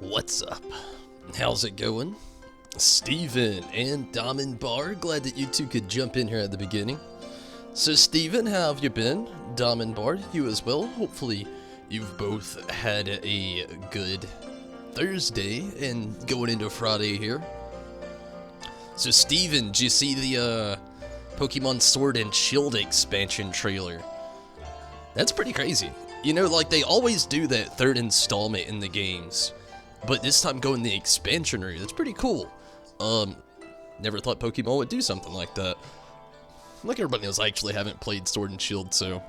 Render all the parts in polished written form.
What's up? How's it going? Steven and Diamond Bar, glad that you two could jump in here at the beginning. So Steven, how have you been? Diamond Bar, you as well. Hopefully you've both had a good Thursday and going into Friday here. So Steven, did you see the Pokemon Sword and Shield expansion trailer? That's pretty crazy. You know, like they always do that third installment in the games, but this time going the expansion route. That's pretty cool. Never thought Pokemon would do something like that. Like everybody else, I actually haven't played Sword and Shield, so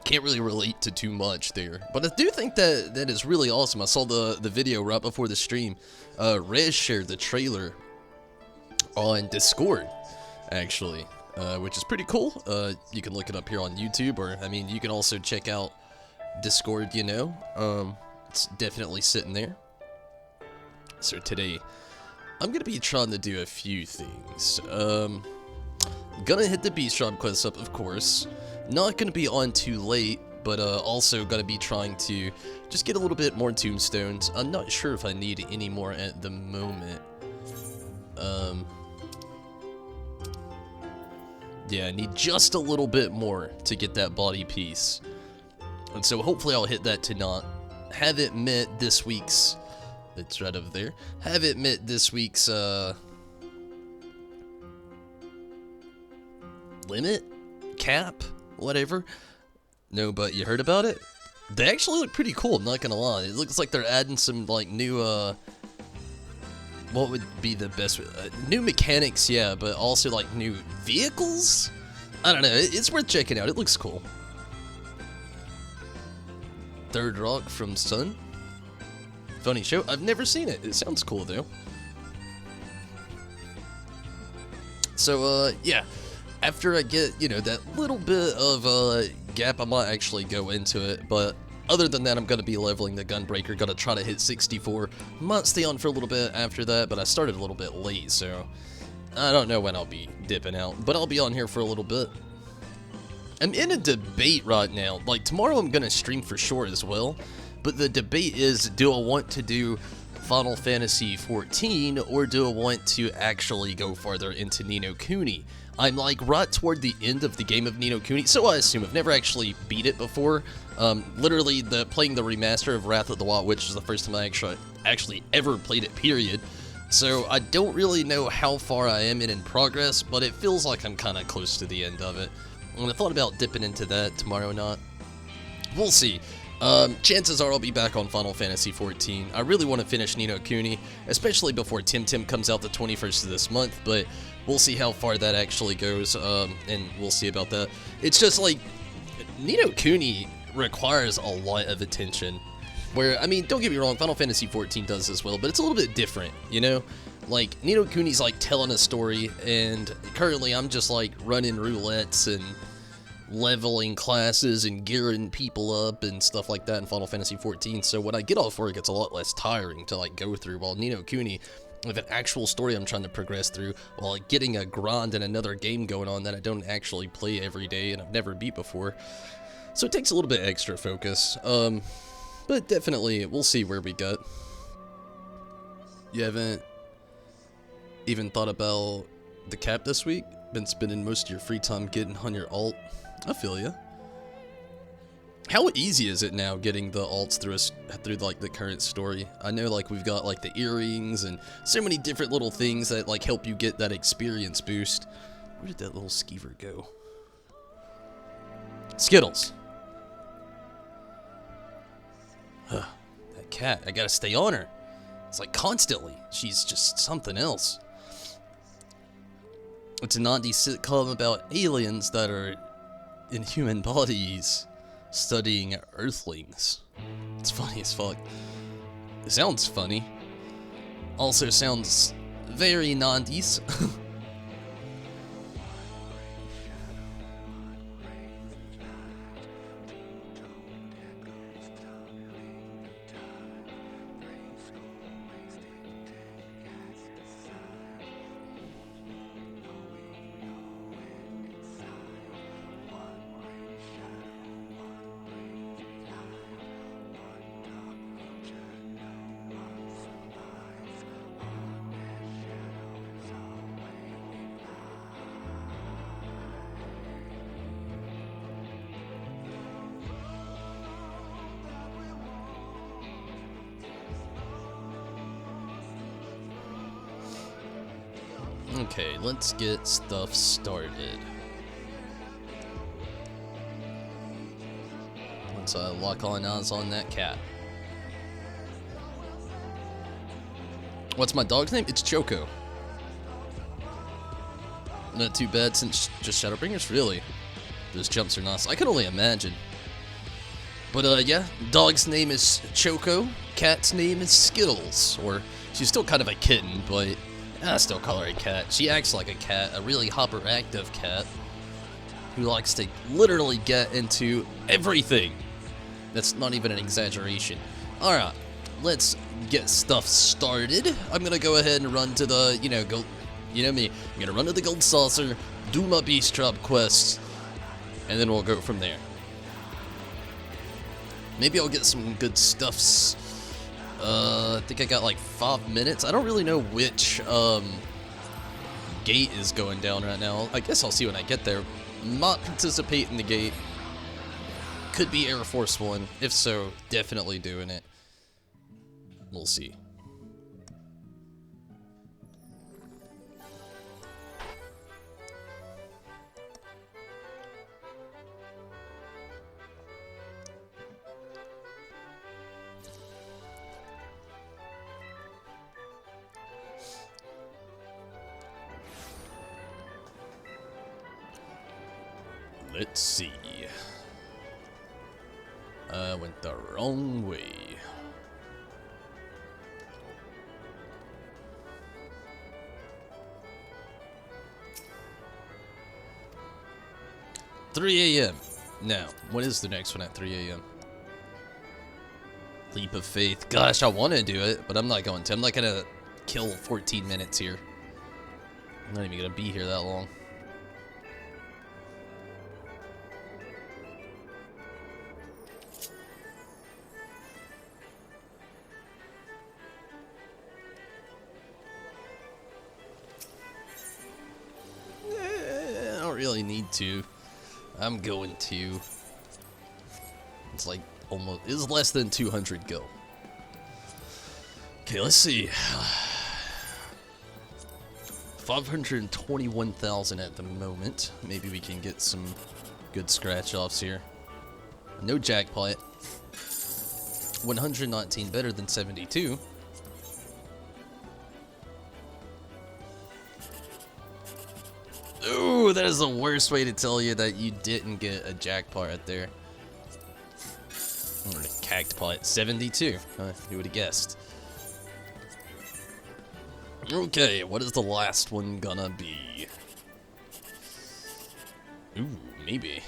can't really relate to too much there. But I do think that is really awesome. I saw the video right before the stream. Rez shared the trailer on Discord, actually, which is pretty cool. You can look it up here on YouTube, or I mean, you can also check out Discord. You know, it's definitely sitting there. So today, I'm gonna be trying to do a few things. Gonna hit the Beast Job quest up, of course. Not gonna be on too late, but also gonna be trying to just get a little bit more tombstones. I'm not sure if I need any more at the moment. Yeah, I need just a little bit more to get that body piece. And so hopefully I'll hit that tonight. Have it met this week's... It's right over there. Have it met this week's, limit? Cap? Whatever. No, but you heard about it? They actually look pretty cool, I'm not gonna lie. It looks like they're adding some, like, new, what would be the best? New mechanics, yeah, but also, like, new vehicles? I don't know, it's worth checking out. It looks cool. Third Rock from Sun. Funny show. I've never seen it. It sounds cool, though. So, yeah. After I get, you know, that little bit of gap, I might actually go into it. But other than that, I'm going to be leveling the Gunbreaker. Going to try to hit 64. Might stay on for a little bit after that, but I started a little bit late, so I don't know when I'll be dipping out. But I'll be on here for a little bit. I'm in a debate right now. Like, tomorrow I'm going to stream for sure as well. But the debate is, do I want to do Final Fantasy XIV, or do I want to actually go farther into Ni no Kuni? I'm like right toward the end of the game of Ni no Kuni, so I assume I've never actually beat it before. Literally, playing the remaster of Wrath of the Wild Witch is the first time I actually ever played it, period. So I don't really know how far I am in progress, but it feels like I'm kind of close to the end of it. And I thought about dipping into that tomorrow or not. We'll see. Chances are I'll be back on Final Fantasy XIV. I really want to finish Ni no Kuni, especially before Tim comes out the 21st of this month, but we'll see how far that actually goes, and we'll see about that. It's just like, Ni no Kuni requires a lot of attention, where, I mean, don't get me wrong, Final Fantasy XIV does as well, but it's a little bit different, you know? Like, Ni no Kuni's like telling a story, and currently I'm just like running roulettes and leveling classes and gearing people up and stuff like that in Final Fantasy XIV, so when I get off work, it's a lot less tiring to like go through, while Ni no Kuni, with an actual story I'm trying to progress through, while like getting a grind and another game going on that I don't actually play every day and I've never beat before, so it takes a little bit extra focus, but definitely, we'll see where we get. You haven't even thought about the cap this week? Been spending most of your free time getting on your alt? I feel ya. How easy is it now getting the alts through like the current story? I know like we've got like the earrings and so many different little things that like help you get that experience boost. Where did that little skeever go? Skittles. That cat, I gotta stay on her. It's like constantly. She's just something else. It's a 90s sitcom about aliens that are in human bodies studying Earthlings. It's funny as fuck. It sounds funny. Also sounds very 90s. Okay, let's get stuff started. Let's lock all eyes on that cat. What's my dog's name? It's Choco. Not too bad since just Shadowbringers, really. Those jumps are nice. I can only imagine. But yeah, dog's name is Choco. Cat's name is Skittles. Or she's still kind of a kitten, but I still call her a cat. She acts like a cat, a really hyperactive cat who likes to literally get into everything. That's not even an exaggeration. Alright, let's get stuff started. I'm gonna go ahead and run to the, gold, you know me. I'm gonna run to the gold saucer, do my beast trap quests, and then we'll go from there. Maybe I'll get some good stuffs. I think I got like 5 minutes. I don't really know which gate is going down right now. I guess I'll see when I get there. Not participate in the gate. Could be Air Force One. If so, definitely doing it. We'll see. Let's see. I went the wrong way. $3 a.m. Now, what is the next one at 3 a.m.? Leap of Faith. Gosh, I want to do it, but I'm not going to. I'm not going to kill 14 minutes here. I'm not even going to be here that long. Really need to. I'm going to. It's like almost, it's less than 200 go. Okay, let's see. 521,000 at the moment. Maybe we can get some good scratch offs here. No jackpot. 119 better than 72. Ooh, that is the worst way to tell you that you didn't get a jackpot right there. Or a cactpot. 72. Who would have guessed? Okay, what is the last one gonna be? Ooh, maybe.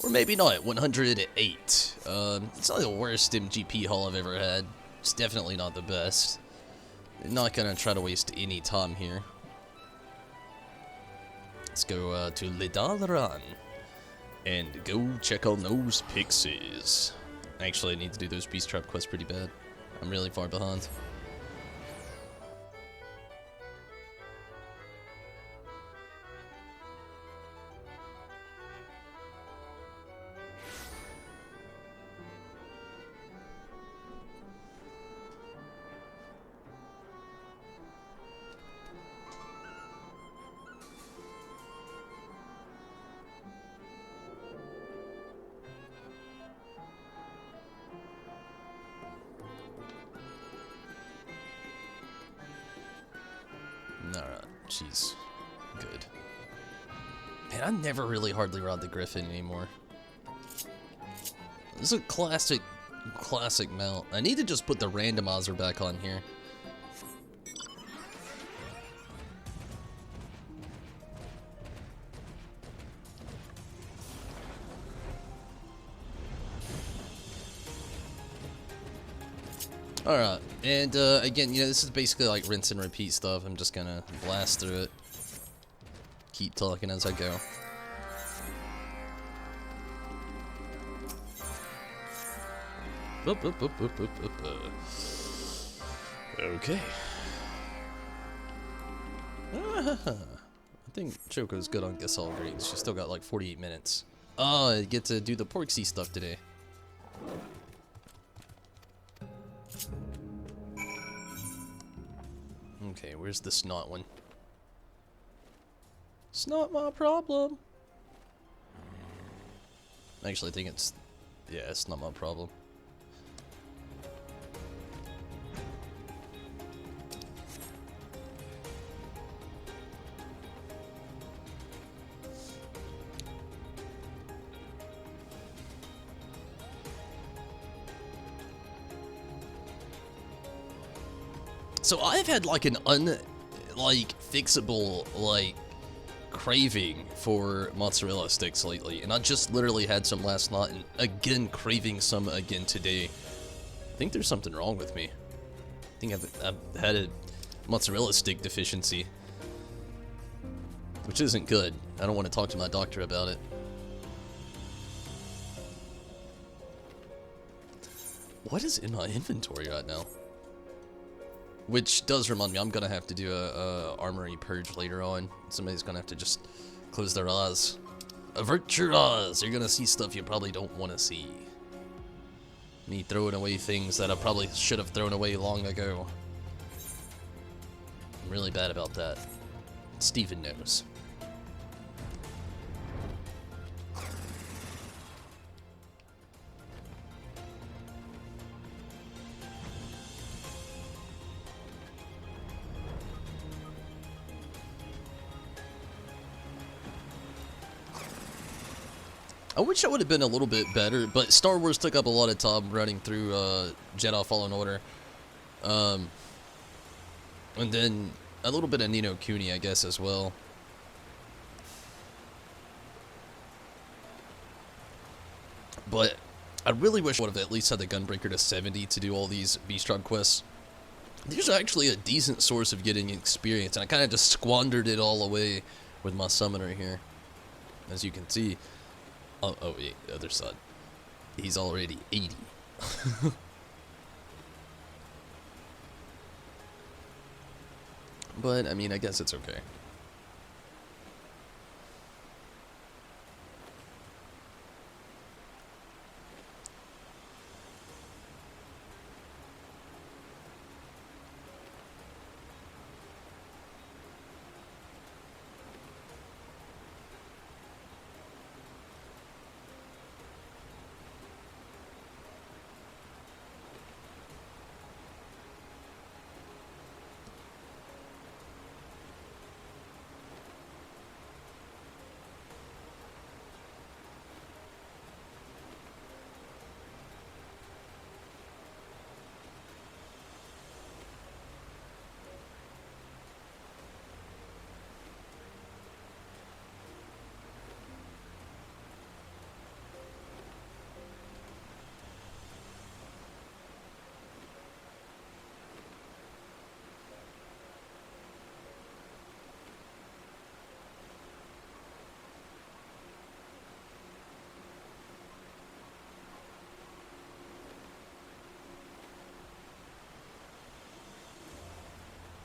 Or maybe not. 108. It's not the worst MGP haul I've ever had. It's definitely not the best. Not gonna try to waste any time here. Let's go to Lidalran and go check on those pixies. Actually, I need to do those beast trap quests pretty bad. I'm really far behind. she's good. Man, I never really hardly ride the Griffin anymore. This is a classic mount. I need to just put the randomizer back on here. Alright, and again, you know, this is basically like rinse and repeat stuff. I'm just gonna blast through it. Keep talking as I go. Okay. I think Choco's good on Guess All Greens. She's still got like 48 minutes. Oh, I get to do the Porksy stuff today. Okay, where's the snot one? It's not my problem. Actually, I think it's... yeah, it's not my problem. So I've had like an fixable craving for mozzarella sticks lately, and I just literally had some last night and again craving some again today. I think there's something wrong with me. I think I've had a mozzarella stick deficiency, which isn't good. I don't want to talk to my doctor about it. What is in my inventory right now? Which does remind me, I'm gonna have to do a armory purge later on. Somebody's gonna have to just close their eyes. Avert your eyes! You're gonna see stuff you probably don't want to see. Me throwing away things that I probably should have thrown away long ago. I'm really bad about that. Steven knows. I wish I would have been a little bit better, but Star Wars took up a lot of time running through Jedi Fallen Order. And then a little bit of Ni no Kuni, I guess, as well. But I really wish I would have at least had the Gunbreaker to 70 to do all these Beast Tribe quests. There's actually a decent source of getting experience, and I kind of just squandered it all away with my summoner here. As you can see. Oh, wait, the other side. He's already 80. But, I mean, I guess it's okay.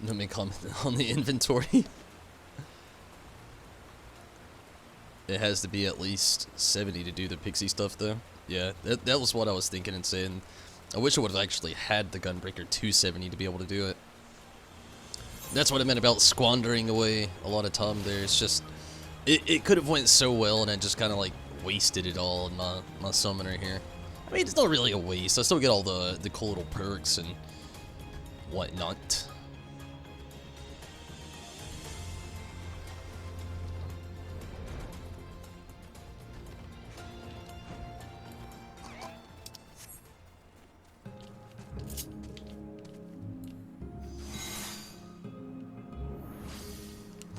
Let me comment on the inventory. It has to be at least 70 to do the pixie stuff, though. Yeah, that was what I was thinking and saying. I wish I would have actually had the Gunbreaker 270 to be able to do it. That's what I meant about squandering away a lot of time there. It's just, it could have went so well, and I just kind of like wasted it all in my summoner here. I mean, it's not really a waste. I still get all the cool little perks and whatnot.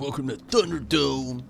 Welcome to Thunderdome.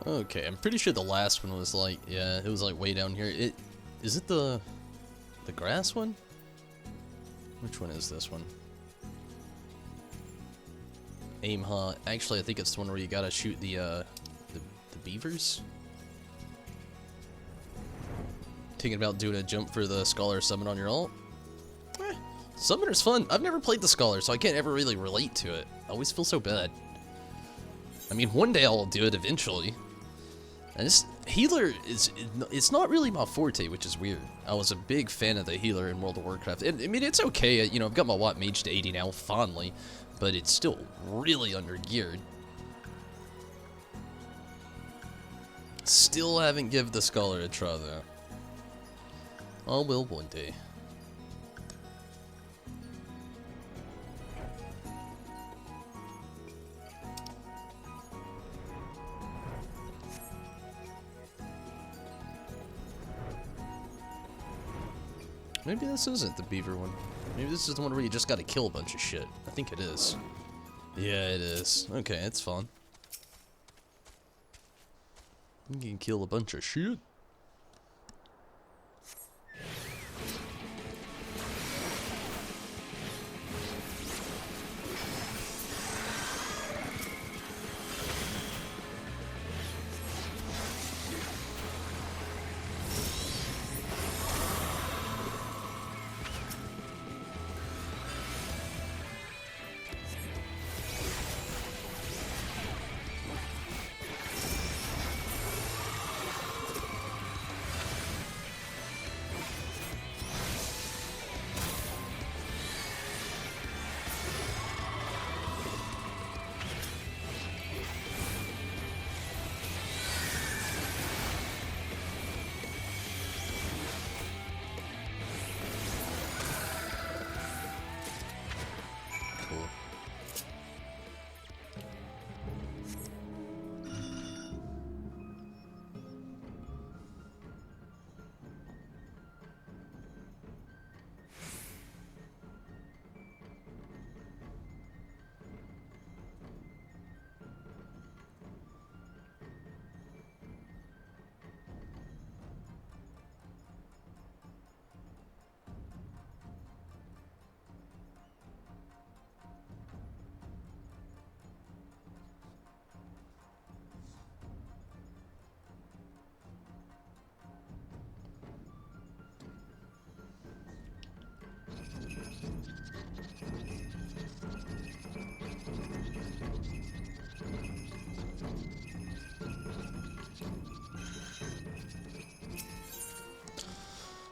Okay, I'm pretty sure the last one was like, yeah, it was like way down here. Is it the grass one? Which one is this one? Aim high. Actually, I think it's the one where you gotta shoot the beavers. Thinking about doing a jump for the Scholar Summon on your ult? Summoner's fun. I've never played the Scholar, so I can't ever really relate to it. I always feel so bad. I mean, one day I'll do it eventually. And this healer it's not really my forte, which is weird. I was a big fan of the healer in World of Warcraft. And, I mean, it's okay, you know, I've got my Watt Mage to 80 now, fondly, but it's still really under-geared. Still haven't given the Scholar a try, though. I will one day. Maybe this isn't the beaver one. Maybe this is the one where you just gotta kill a bunch of shit. I think it is. Yeah, it is. Okay, it's fun. You can kill a bunch of shit.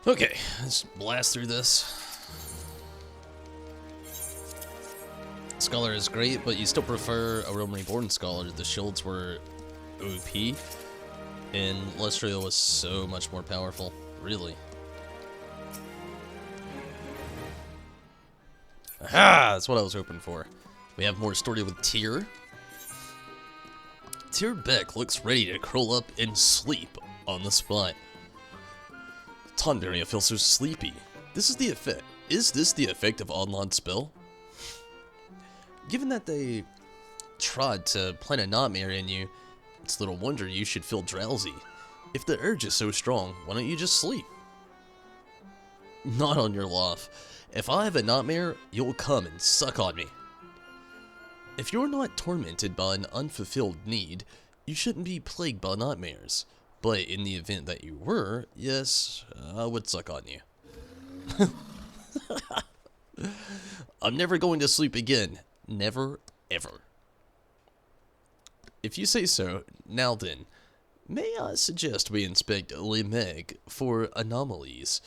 Okay, let's blast through this. Scholar is great, but you still prefer a Realm Reborn Scholar. The shields were OP, and Lustral was so much more powerful. Really. Aha! That's what I was hoping for. We have more story with Tyr. Tyr Beck looks ready to curl up and sleep on the spot. Tandari, I feel so sleepy. This is the effect. Is this the effect of online spell? Given that they tried to plant a nightmare in you, it's little wonder you should feel drowsy. If the urge is so strong, why don't you just sleep? Not on your life. If I have a nightmare, you'll come and suck on me. If you're not tormented by an unfulfilled need, you shouldn't be plagued by nightmares. But in the event that you were, yes, I would suck on you. I'm never going to sleep again. Never, ever. If you say so, now then, may I suggest we inspect Le Meg for anomalies?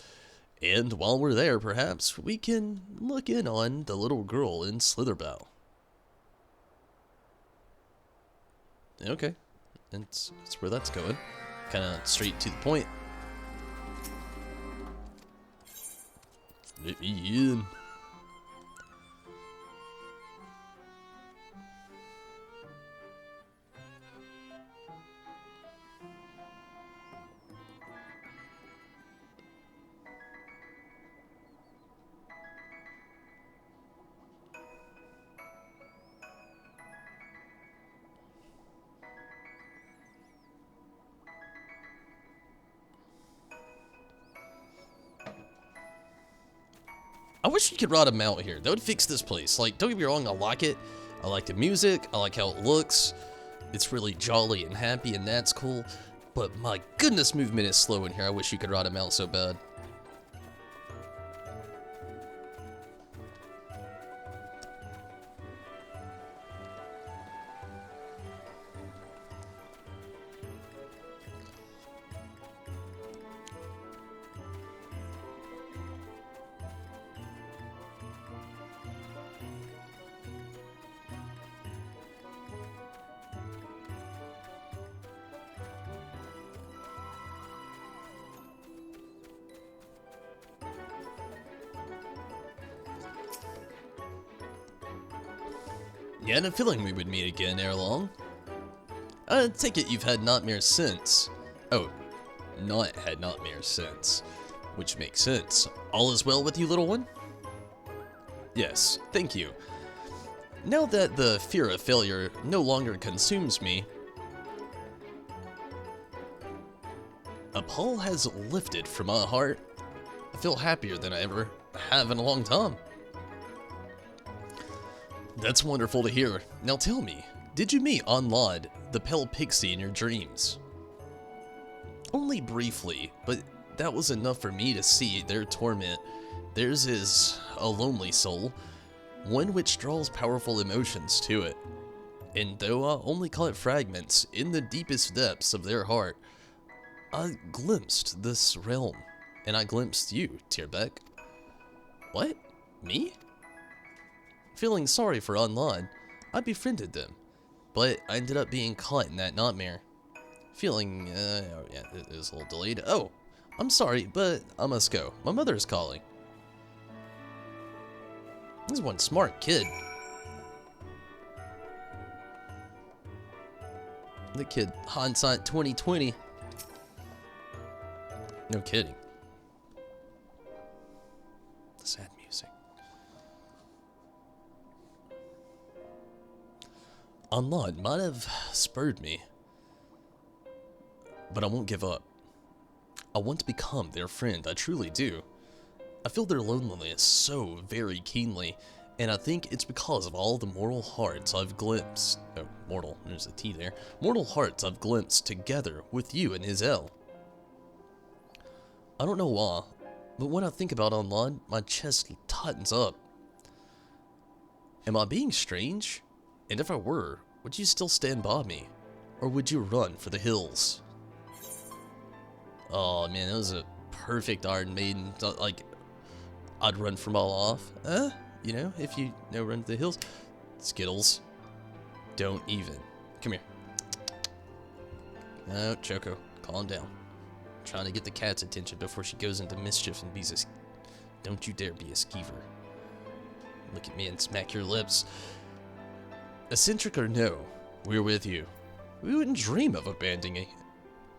And while we're there, perhaps we can look in on the little girl in Slitherbow. Okay, that's where that's going. Kind of straight to the point. Let me in. I wish you could ride a mount here. That would fix this place. Like, don't get me wrong, I like it. I like the music. I like how it looks. It's really jolly and happy, and that's cool. But my goodness, movement is slow in here. I wish you could ride a mount so bad. Yeah, I had a feeling we would meet again ere long. I take it you've had nightmares since. Oh, not had nightmares since. Which makes sense. All is well with you, little one? Yes, thank you. Now that the fear of failure no longer consumes me, a pall has lifted from my heart. I feel happier than I ever have in a long time. That's wonderful to hear. Now tell me, did you meet Onlad, the pale pixie, in your dreams? Only briefly, but that was enough for me to see their torment. Theirs is a lonely soul, one which draws powerful emotions to it. And though I only caught fragments in the deepest depths of their heart, I glimpsed this realm, and I glimpsed you, Tierbeck. What? Me? Feeling sorry for Online, I befriended them, but I ended up being caught in that nightmare. Feeling, oh yeah, it was a little delayed. Oh, I'm sorry, but I must go. My mother is calling. This is one smart kid. The kid, hindsight 2020. No kidding. The sad music. Online might have spurred me, but I won't give up. I want to become their friend, I truly do. I feel their loneliness so very keenly, and I think it's because of all the mortal hearts I've glimpsed. Oh, mortal, there's a T there. Mortal hearts I've glimpsed together with you and Isel. I don't know why, but when I think about Online, my chest tightens up. Am I being strange? And if I were, would you still stand by me? Or would you run for the hills? Oh man, that was a perfect Iron Maiden. Like, I'd run from all off. You know, if you know, run to the hills. Skittles. Don't even. Come here. No, Choco, calm down. I'm trying to get the cat's attention before she goes into mischief and be a... Don't you dare be a skeever. Look at me and smack your lips. Eccentric or no, we're with you. We wouldn't dream of abandoning it.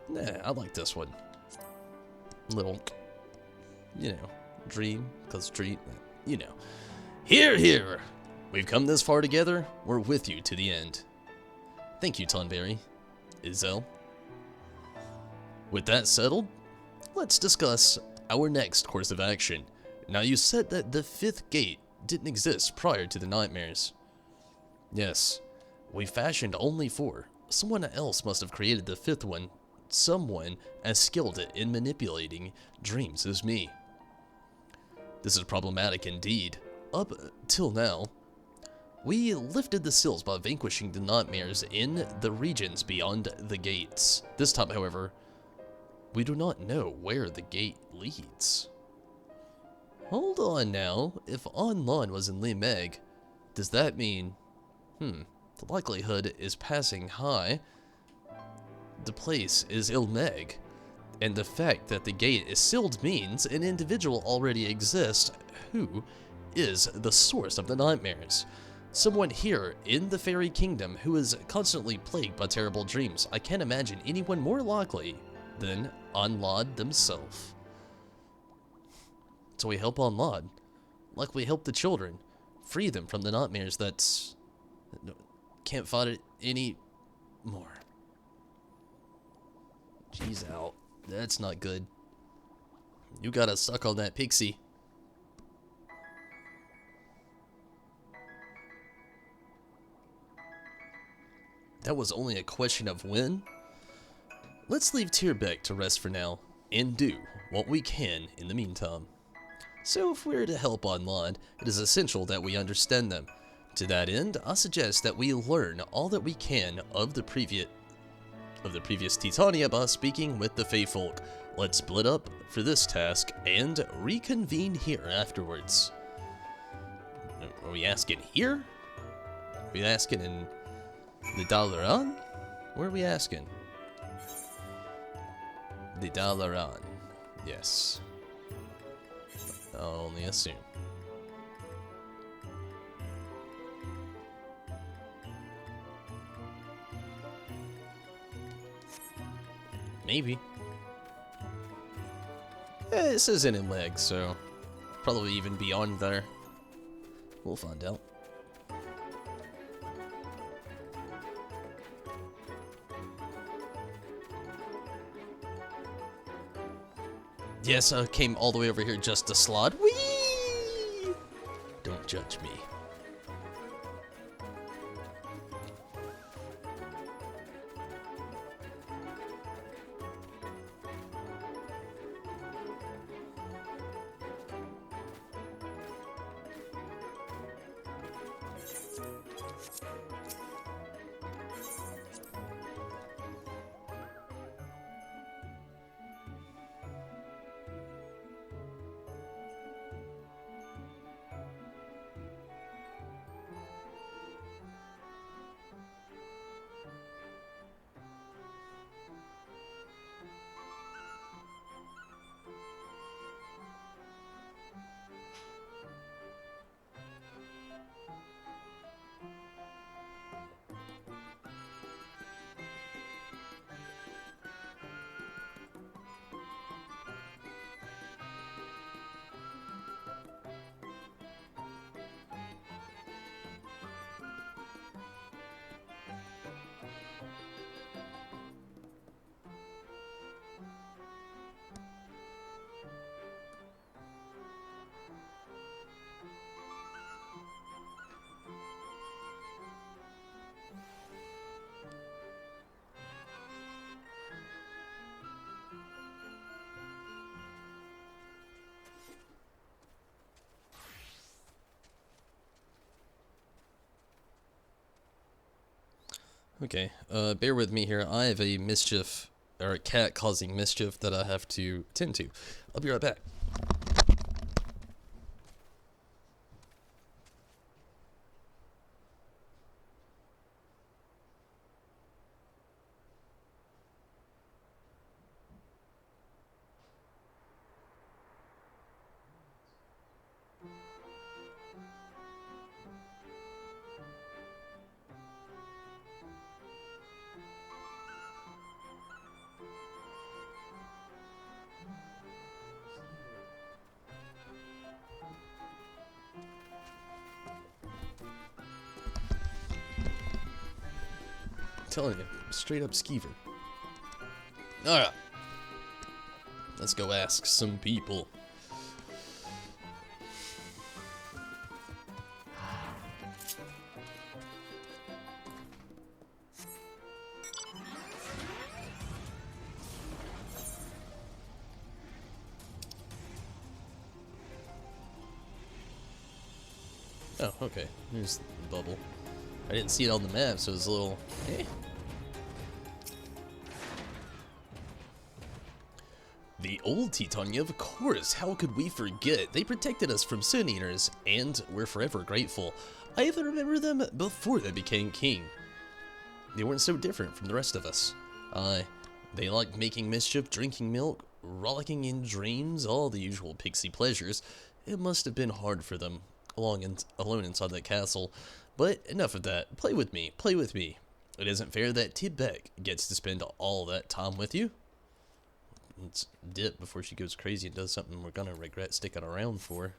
Nah, I like this one. Little, you know, dream, cause dream, you know. Here, here! We've come this far together, we're with you to the end. Thank you, Tonberry. Isel. With that settled, let's discuss our next course of action. Now, you said that the 5th gate didn't exist prior to the nightmares. Yes, we fashioned only 4. Someone else must have created the 5th one. Someone as skilled in manipulating dreams as me. This is problematic indeed. Up till now, We lifted the seals by vanquishing the nightmares in the regions beyond the gates. This time, however, we do not know where the gate leads. Hold on now, if online was in Limeg, does that mean, the likelihood is passing high. The place is Ilmeg, and the fact that the gate is sealed means an individual already exists who is the source of the nightmares. Someone here in the fairy kingdom who is constantly plagued by terrible dreams. I can't imagine anyone more likely than Anlad themselves. So we help Anlad, like we help the children, free them from the nightmares that can't fight it anymore. Jeez out, that's not good. You gotta suck on that pixie. That was only a question of when. Let's leave Tierbeck to rest for now, and do what we can in the meantime. So if we're to help online, it is essential that we understand them. To that end, I suggest that we learn all that we can of the previous Titania by speaking with the Fey Folk. Let's split up for this task and reconvene here afterwards. Are we asking here? Are we asking in the Dalaran? Where are we asking? The Dalaran. Yes. I'll only assume. Maybe. This isn't in legs, so probably even beyond there. We'll find out. Yes, I came all the way over here just to slide. Whee! Don't judge me. Okay, bear with me here. I have a mischief, or a cat causing mischief that I have to tend to. I'll be right back. Telling you, straight up skeever. Alright. Let's go ask some people. Oh, okay. There's bubble. I didn't see it on the map, so it was a little, eh. The old Titania, of course, how could we forget? They protected us from Sin Eaters, and we're forever grateful. I even remember them before they became king. They weren't so different from the rest of us. They liked making mischief, drinking milk, rollicking in dreams, all the usual pixie pleasures. It must have been hard for them, alone inside that castle. But enough of that. Play with me, play with me. It isn't fair that Tibek gets to spend all that time with you. Let's dip before she goes crazy and does something we're gonna regret sticking around for.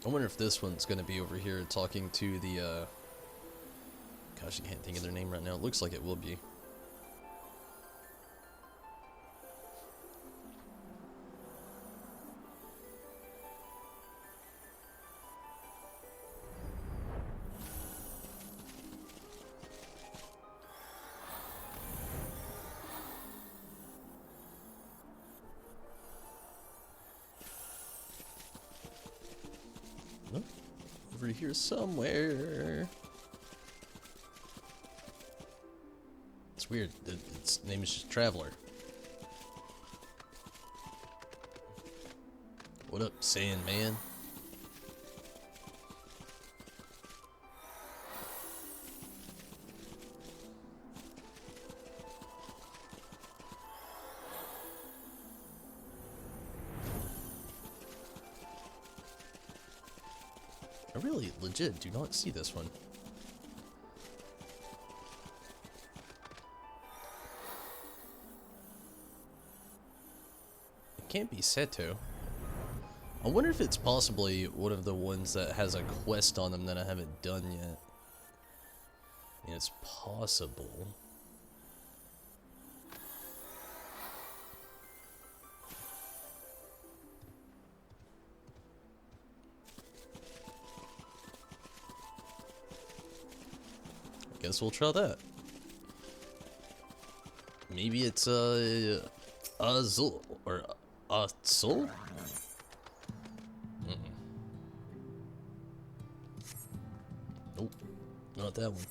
I wonder if this one's gonna be over here talking to the, gosh, I can't think of their name right now. It looks like it will be. Over here somewhere. It's weird. Its name is just Traveler. What up, Sandman? I really legit do not see this one. It can't be Seto. I wonder if it's possibly one of the ones that has a quest on them that I haven't done yet. I mean, it's possible. Guess we'll try that. Maybe it's Azul or Azul? Nope, not that one.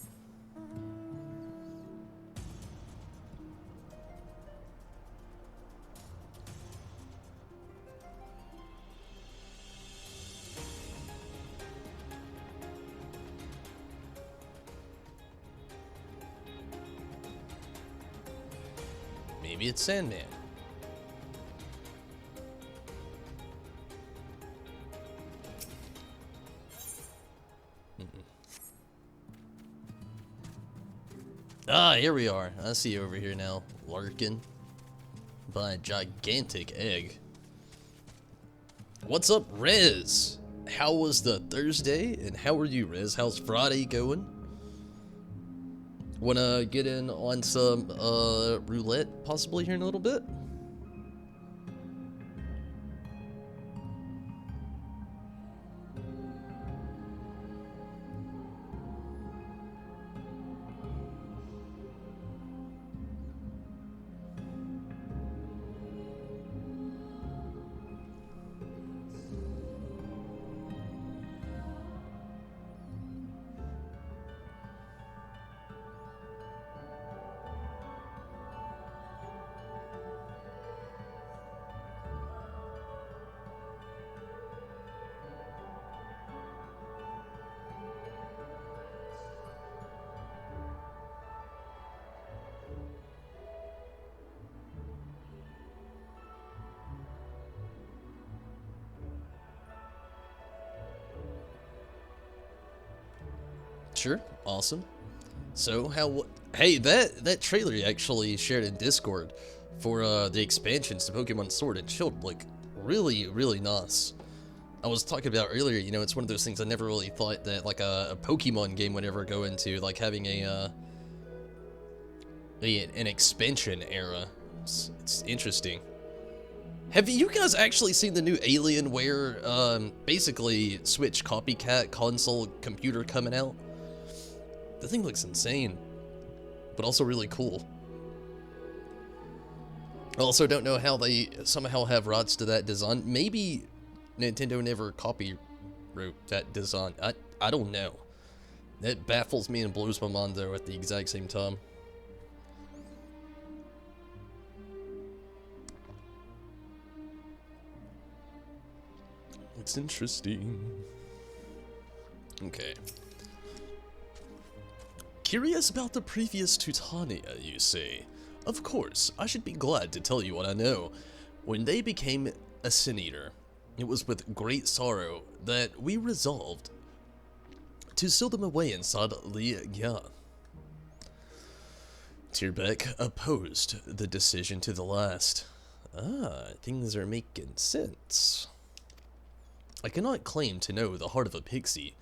Maybe it's Sandman. Ah, here we are. I see you over here now, lurking by a gigantic egg. What's up, Rez? How was the Thursday? And how are you, Rez? How's Friday going? Wanna get in on some roulette possibly here in a little bit? sure. Awesome. So hey, that trailer you actually shared in Discord for the expansions to Pokemon Sword and Shield look really, really nice. I was talking about earlier, you know, it's one of those things I never really thought that like a Pokemon game would ever go into, like having an expansion era. It's interesting. Have you guys actually seen the new Alienware, basically Switch copycat console computer coming out? The thing looks insane, but also really cool. I also don't know how they somehow have rights to that design. Maybe Nintendo never copywrote that design. I don't know. That baffles me and blows my mind though at the exact same time. It's interesting. Okay. Curious about the previous Titania, you say? Of course, I should be glad to tell you what I know. When they became a Sin Eater, it was with great sorrow that we resolved to seal them away inside Li Gia. Tyrbeck opposed the decision to the last. Ah, things are making sense. I cannot claim to know the heart of a pixie,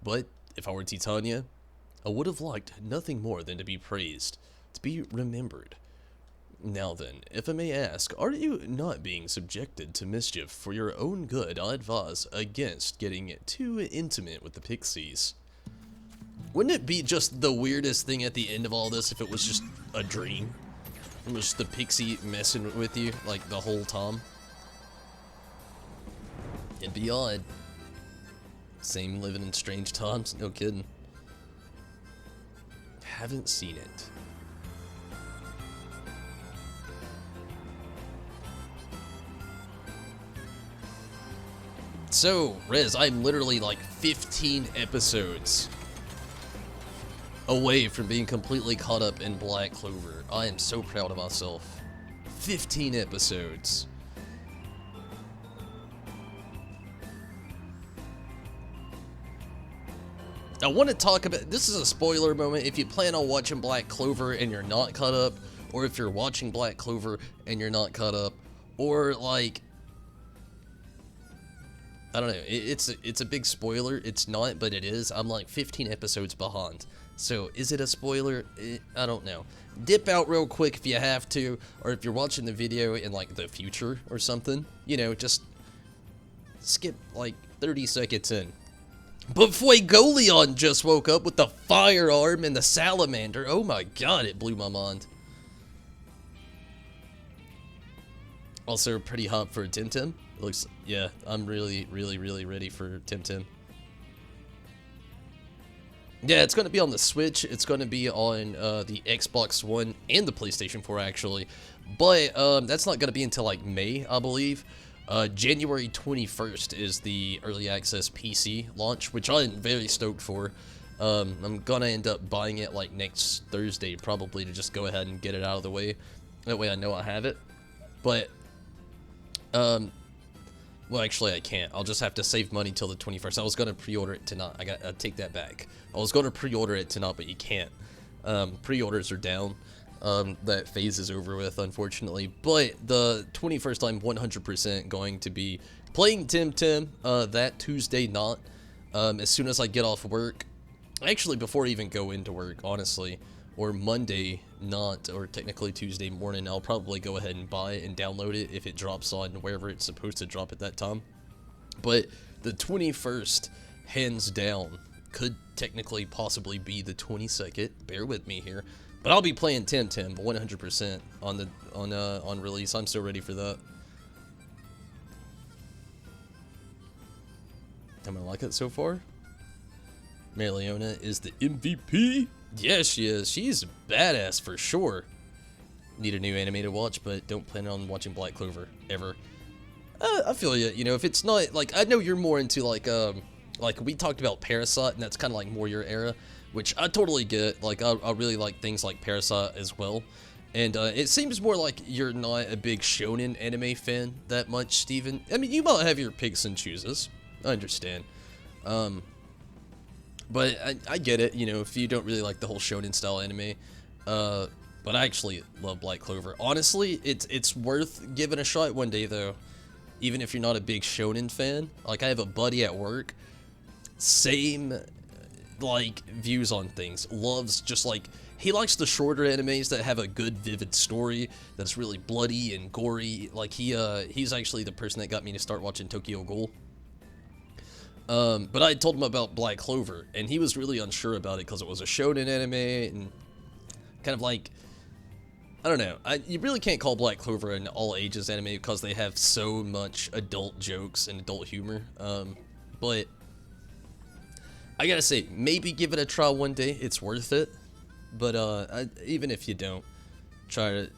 but if I were Titania, I would have liked nothing more than to be praised, to be remembered. Now then, if I may ask, are you not being subjected to mischief for your own good? I advise against getting too intimate with the pixies. Wouldn't it be just the weirdest thing at the end of all this if it was just a dream? It was just the pixie messing with you, like, the whole time? It'd be odd. Same living in strange times, no kidding. Haven't seen it. So, Rez, I'm literally like 15 episodes away from being completely caught up in Black Clover. I am so proud of myself. 15 episodes. I want to talk about, this is a spoiler moment, if you plan on watching Black Clover and you're not caught up, or if you're watching Black Clover and you're not caught up, or like, I don't know, it's a big spoiler. It's not, but it is. I'm like 15 episodes behind. So, is it a spoiler? I don't know. Dip out real quick if you have to, or if you're watching the video in like the future or something, you know, just skip like 30 seconds in. But Fuegoleon just woke up with the firearm and the salamander. Oh my god, it blew my mind. Also pretty hot for Temtem. It looks, yeah, I'm really ready for Temtem. Yeah, it's going to be on the Switch. It's going to be on the Xbox One and the PlayStation 4 actually. But that's not going to be until like May, I believe. January 21st is the early access PC launch, which I'm very stoked for. I'm gonna end up buying it like next Thursday probably to just go ahead and get it out of the way. That way I know I have it. But, well actually I can't. I'll just have to save money till the 21st. I was gonna pre-order it tonight. I take that back. I was gonna pre-order it tonight, but you can't. Pre-orders are down. That phase is over with, unfortunately. But the 21st, I'm 100% going to be playing Temtem that Tuesday night. As soon as I get off work, actually before I even go into work, honestly, or Monday night, or technically Tuesday morning, I'll probably go ahead and buy it and download it if it drops on wherever it's supposed to drop at that time. But the 21st, hands down, could technically possibly be the 22nd. Bear with me here. But I'll be playing Temtem 100% on release. I'm so ready for that. Am I like it so far? Marileona is the MVP. Yes, she is. She's badass for sure. Need a new anime to watch, but don't plan on watching Black Clover ever. I feel you. You know, if it's not like, I know you're more into like we talked about Parasite, and that's kind of like more your era. Which I totally get. Like, I really like things like Parasite as well. And it seems more like you're not a big shonen anime fan that much, Steven. I mean, you might have your picks and chooses. I understand. But I get it, you know, if you don't really like the whole shonen style anime. But I actually love Black Clover. Honestly, it's worth giving a shot one day though. Even if you're not a big shonen fan. Like I have a buddy at work, same like views on things. Loves just like he likes the shorter animes that have a good vivid story that's really bloody and gory. Like he's actually the person that got me to start watching Tokyo Ghoul. But I told him about Black Clover, and he was really unsure about it because it was a shonen anime, and kind of like, I don't know, you really can't call Black Clover an all-ages anime because they have so much adult jokes and adult humor, but I gotta say, maybe give it a try one day, it's worth it, but even if you don't, tired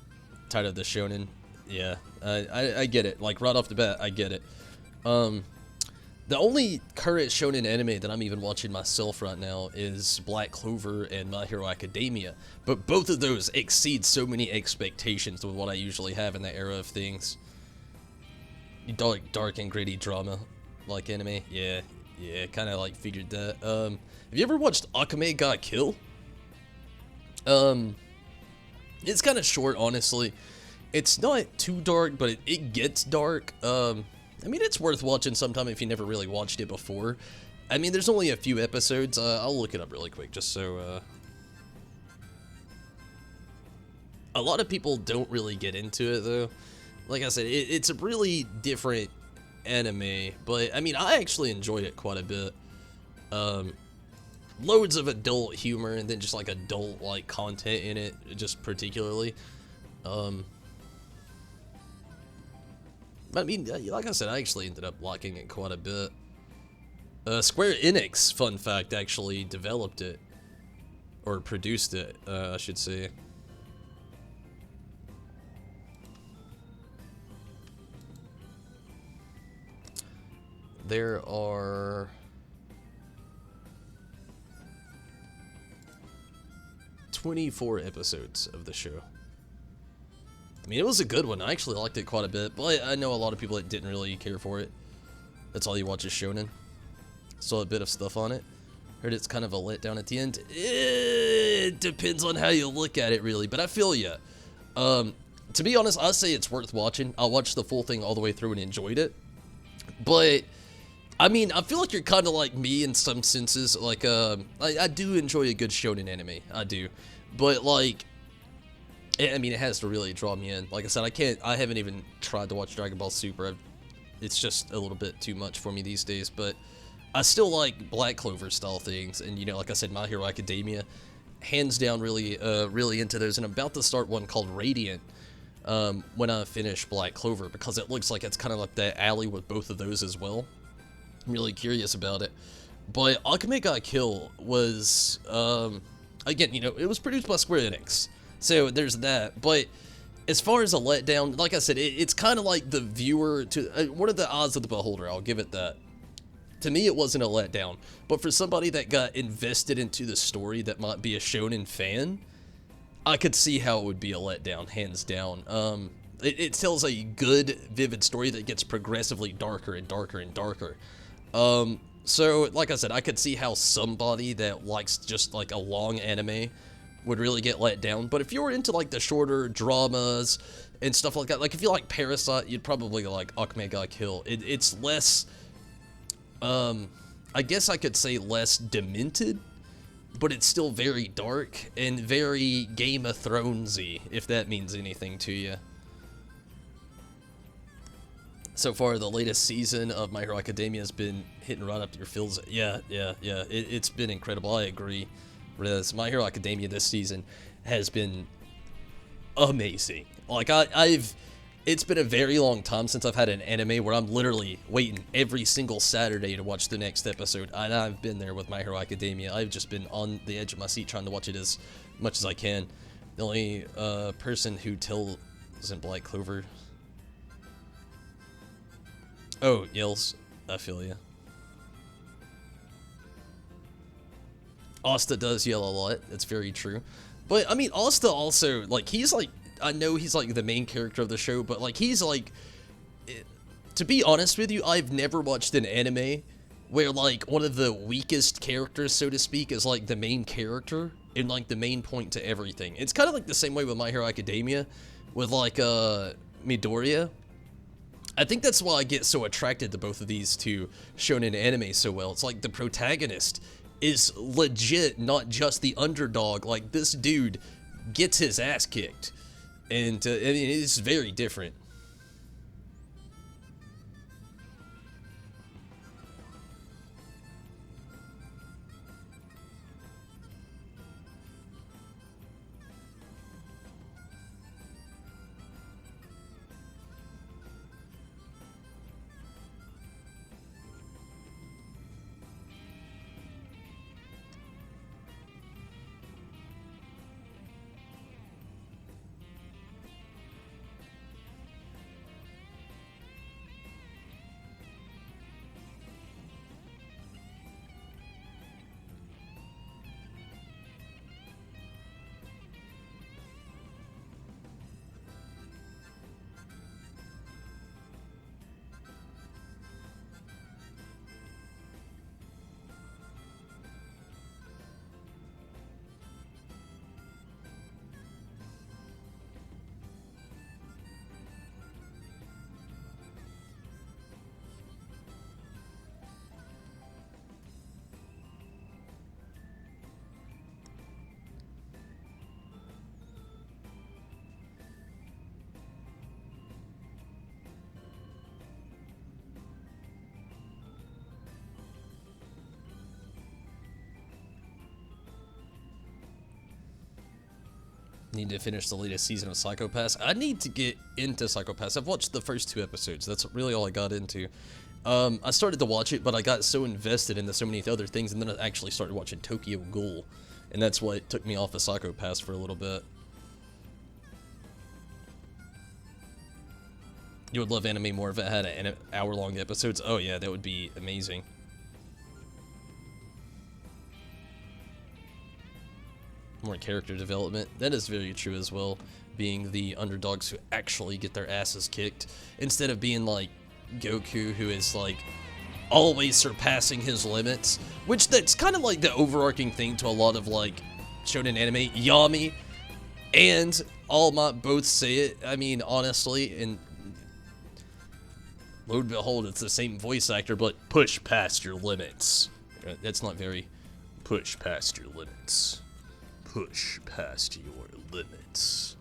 of the shonen, yeah, I get it, like right off the bat, I get it. The only current shonen anime that I'm even watching myself right now is Black Clover and My Hero Academia, but both of those exceed so many expectations with what I usually have in that era of things. Dark and gritty drama, like anime, yeah, kind of like figured that. Have you ever watched Akame ga Kill? It's kind of short, honestly. It's not too dark, but it gets dark. I mean, it's worth watching sometime if you never really watched it before. I mean, there's only a few episodes. I'll look it up really quick, just so, a lot of people don't really get into it, though. Like I said, it's a really different anime, but, I mean, I actually enjoyed it quite a bit. Loads of adult humor, and then just, like, adult, like, content in it, just particularly. I mean, like I said, I actually ended up liking it quite a bit. Square Enix, fun fact, actually developed it. Or produced it, I should say. There are 24 episodes of the show. I mean, it was a good one. I actually liked it quite a bit, but I know a lot of people that didn't really care for it. That's all you watch is shonen. Saw a bit of stuff on it. Heard it's kind of a letdown at the end. It depends on how you look at it, really, but I feel ya. To be honest, I'll say it's worth watching. I watched the full thing all the way through and enjoyed it. But, I mean, I feel like you're kind of like me in some senses. Like, I do enjoy a good shonen anime. I do. But, like, I mean, it has to really draw me in. Like I said, I haven't even tried to watch Dragon Ball Super. It's just a little bit too much for me these days, but I still like Black Clover style things, and, you know, like I said, My Hero Academia, hands down really into those, and I'm about to start one called Radiant, when I finish Black Clover, because it looks like it's kind of like that alley with both of those as well. I'm really curious about it. But Akame ga Kill was, again, you know, it was produced by Square Enix. So there's that, but as far as a letdown, like I said, it's kind of like the viewer to what are the odds of the beholder? I'll give it that. To me, it wasn't a letdown, but for somebody that got invested into the story that might be a shonen fan, I could see how it would be a letdown, hands down. It tells a good, vivid story that gets progressively darker and darker and darker. So, like I said, I could see how somebody that likes just like a long anime would really get let down, but if you were into like the shorter dramas and stuff like that, like if you like Parasite, you'd probably like Akame ga Kill. It's less, I guess I could say less demented, but it's still very dark and very Game of Thronesy, if that means anything to you. So far, the latest season of My Hero Academia has been hitting right up to your feels. Yeah. It's been incredible. I agree. Whereas My Hero Academia this season has been amazing. Like, it's been a very long time since I've had an anime where I'm literally waiting every single Saturday to watch the next episode. And I've been there with My Hero Academia. I've just been on the edge of my seat trying to watch it as much as I can. The only person who isn't Black Clover. Oh, Yells. I feel ya. Asta does yell a lot, that's very true. But, I mean, Asta also, like, he's, like, I know he's, like, the main character of the show, but, like, he's, like, to be honest with you, I've never watched an anime where like one of the weakest characters, so to speak, is like the main character and like the main point to everything. It's kind of like the same way with My Hero Academia, with like Midoriya. I think that's why I get so attracted to both of these two shonen anime so well. It's like the protagonist is legit, not just the underdog. Like, this dude gets his ass kicked. And, I mean, it's very different. Need to finish the latest season of Psycho Pass. I need to get into Psycho Pass. I've watched the first 2 episodes. That's really all I got into. I started to watch it, but I got so invested into so many other things, and then I actually started watching Tokyo Ghoul, and that's what took me off of Psycho Pass for a little bit. You would love anime more if it had an hour-long episodes? Oh yeah, that would be amazing. More character development. That is very true as well, being the underdogs who actually get their asses kicked, instead of being like Goku, who is like always surpassing his limits, which that's kind of like the overarching thing to a lot of like shonen anime. Yami and All Might both say it. I mean, honestly, and lo and behold, it's the same voice actor, but push past your limits. That's not very push past your limits. Push past your limits.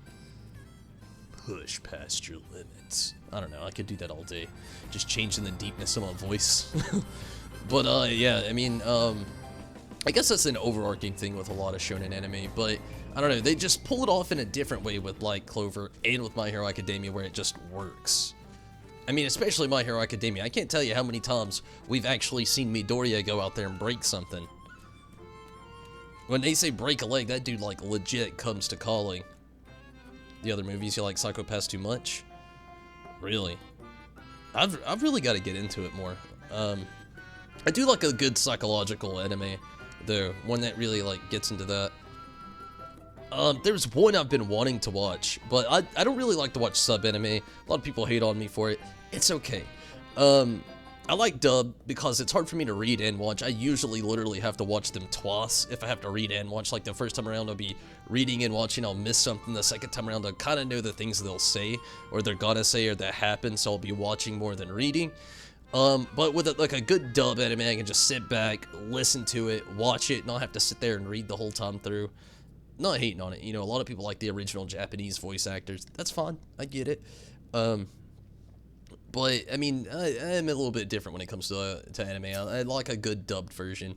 Push past your limits. I don't know, I could do that all day. Just changing the deepness of my voice. But, yeah, I mean, I guess that's an overarching thing with a lot of shonen anime, but I don't know, they just pull it off in a different way with, like, Clover and with My Hero Academia, where it just works. I mean, especially My Hero Academia. I can't tell you how many times we've actually seen Midoriya go out there and break something. When they say break a leg, that dude, like, legit comes to calling. The other movies, you like Psycho Pass too much? Really? I've really got to get into it more. I do like a good psychological anime, though. One that really, like, gets into that. There's one I've been wanting to watch, but I don't really like to watch sub-anime. A lot of people hate on me for it. It's okay. I like dub because it's hard for me to read and watch. I usually literally have to watch them twice if I have to read and watch. Like, the first time around I'll be reading and watching, I'll miss something. The second time around I'll kind of know the things they'll say, or they're gonna say, or that happen, so I'll be watching more than reading. But with like a good dub anime, I can just sit back, listen to it, watch it, not have to sit there and read the whole time through. Not hating on it, you know, a lot of people like the original Japanese voice actors. That's fine, I get it. But, I mean, I'm a little bit different when it comes to anime. I like a good dubbed version.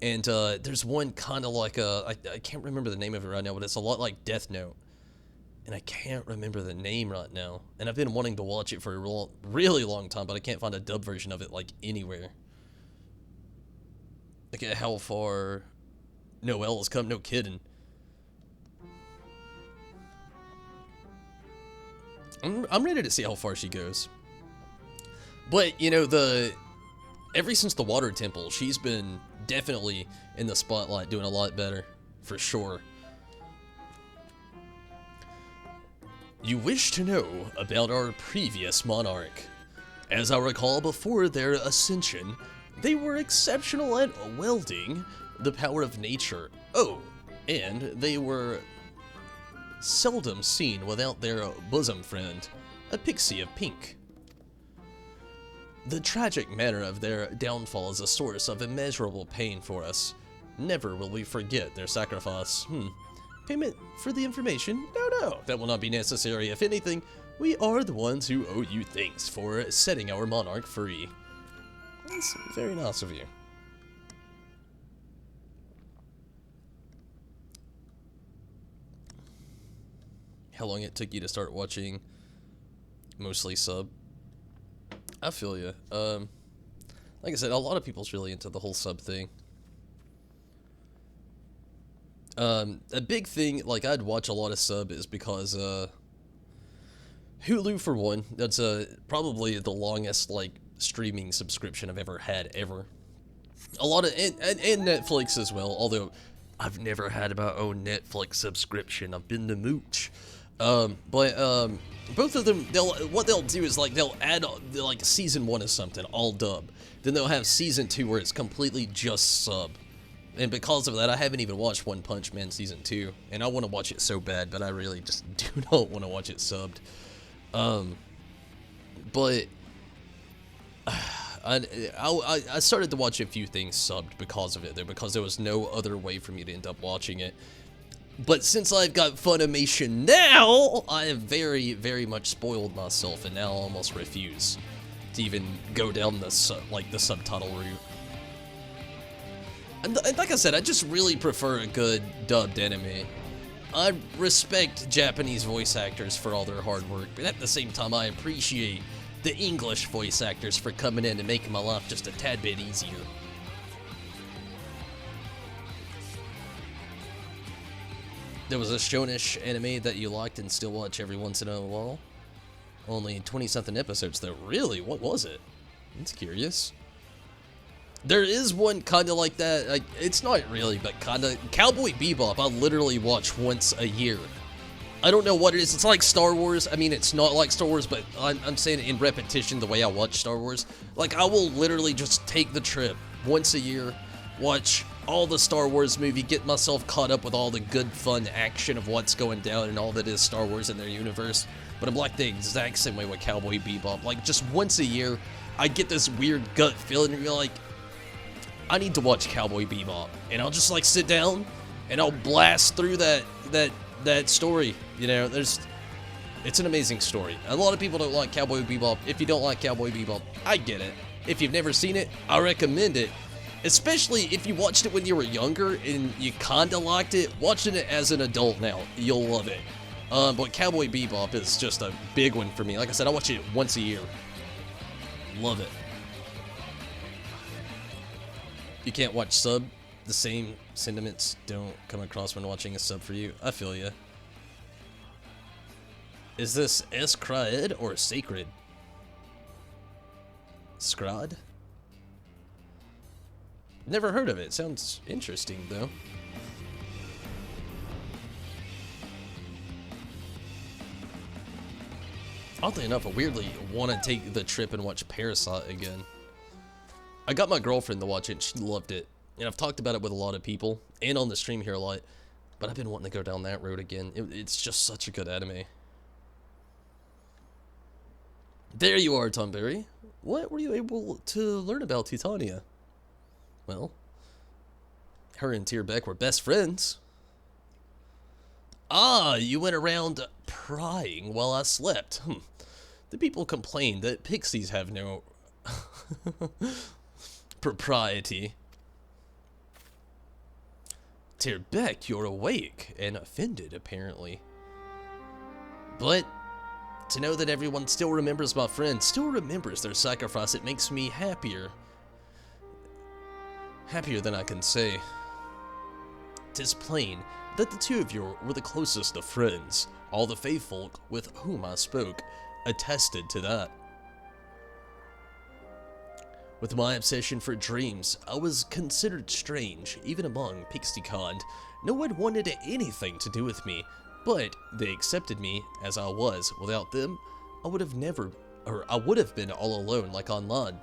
And there's one kind of like I can't remember the name of it right now, but it's a lot like Death Note. And I can't remember the name right now. And I've been wanting to watch it for a really long time, but I can't find a dub version of it, like, anywhere. Look at how far Noelle has come, no kidding. I'm ready to see how far she goes. But, you know, ever since the Water Temple, she's been definitely in the spotlight, doing a lot better, for sure. You wish to know about our previous monarch. As I recall, before their ascension, They were exceptional at wielding the power of nature. Oh, and they were seldom seen without their bosom friend, a pixie of pink. The tragic manner of their downfall is a source of immeasurable pain for us. Never will we forget their sacrifice. Payment for the information? No, that will not be necessary. If anything, we are the ones who owe you thanks for setting our monarch free. That's very nice of you. How long it took you to start watching mostly sub? I feel you. Like I said, a lot of people's really into the whole sub thing. A big thing, like, I'd watch a lot of sub is because, Hulu, for one, that's, probably the longest, like, streaming subscription I've ever had, ever. A lot of, and Netflix as well, although I've never had my own Netflix subscription. I've been the mooch. Both of them, what they'll do is, like, they'll add, like, season 1 of something, all dub. Then they'll have season 2 where it's completely just sub. And because of that, I haven't even watched One Punch Man season 2. And I want to watch it so bad, but I really just do not want to watch it subbed. But I started to watch a few things subbed because of it, though, because there was no other way for me to end up watching it. But since I've got Funimation now, I have very, very much spoiled myself, and now I almost refuse to even go down the subtitle route. And like I said, I just really prefer a good dubbed anime. I respect Japanese voice actors for all their hard work, but at the same time, I appreciate the English voice actors for coming in and making my life just a tad bit easier. There was a Shonish anime that you liked and still watch every once in a while. Only 20-something episodes, though. Really? What was it? It's curious. There is one kind of like that. Like, it's not really, but kind of. Cowboy Bebop, I literally watch once a year. I don't know what it is. It's like Star Wars. I mean, it's not like Star Wars, but I'm saying it in repetition the way I watch Star Wars. Like, I will literally just take the trip once a year, watch all the Star Wars movie, get myself caught up with all the good, fun action of what's going down and all that is Star Wars in their universe. But I'm like the exact same way with Cowboy Bebop. Like, just once a year, I get this weird gut feeling, and you're like, I need to watch Cowboy Bebop, and I'll just like sit down and I'll blast through that story. You know, it's an amazing story. A lot of people don't like Cowboy Bebop. If you don't like Cowboy Bebop, I get it. If you've never seen it, I recommend it. Especially if you watched it when you were younger and you kinda liked it, watching it as an adult now, you'll love it. But Cowboy Bebop is just a big one for me. Like I said, I watch it once a year. Love it. You can't watch sub. The same sentiments don't come across when watching a sub for you. I feel ya. Is this Escrad or Sacred? Scrad? Never heard of it. Sounds interesting, though. Oddly enough, I weirdly want to take the trip and watch Parasite again. I got my girlfriend to watch it, and she loved it. And I've talked about it with a lot of people, and on the stream here a lot. But I've been wanting to go down that road again. It's just such a good anime. There you are, Tomberry. What were you able to learn about Titania? Well, her and Tierbeck were best friends. Ah, you went around prying while I slept. The people complained that pixies have no propriety. Tierbeck, you're awake and offended, apparently. But to know that everyone still remembers my friend, still remembers their sacrifice, it makes me happier. Happier than I can say. 'Tis plain that the two of you were the closest of friends. All the faithful with whom I spoke attested to that. With my obsession for dreams, I was considered strange, even among pixie kind. No one wanted anything to do with me, but they accepted me as I was. Without them, I would have been all alone like online.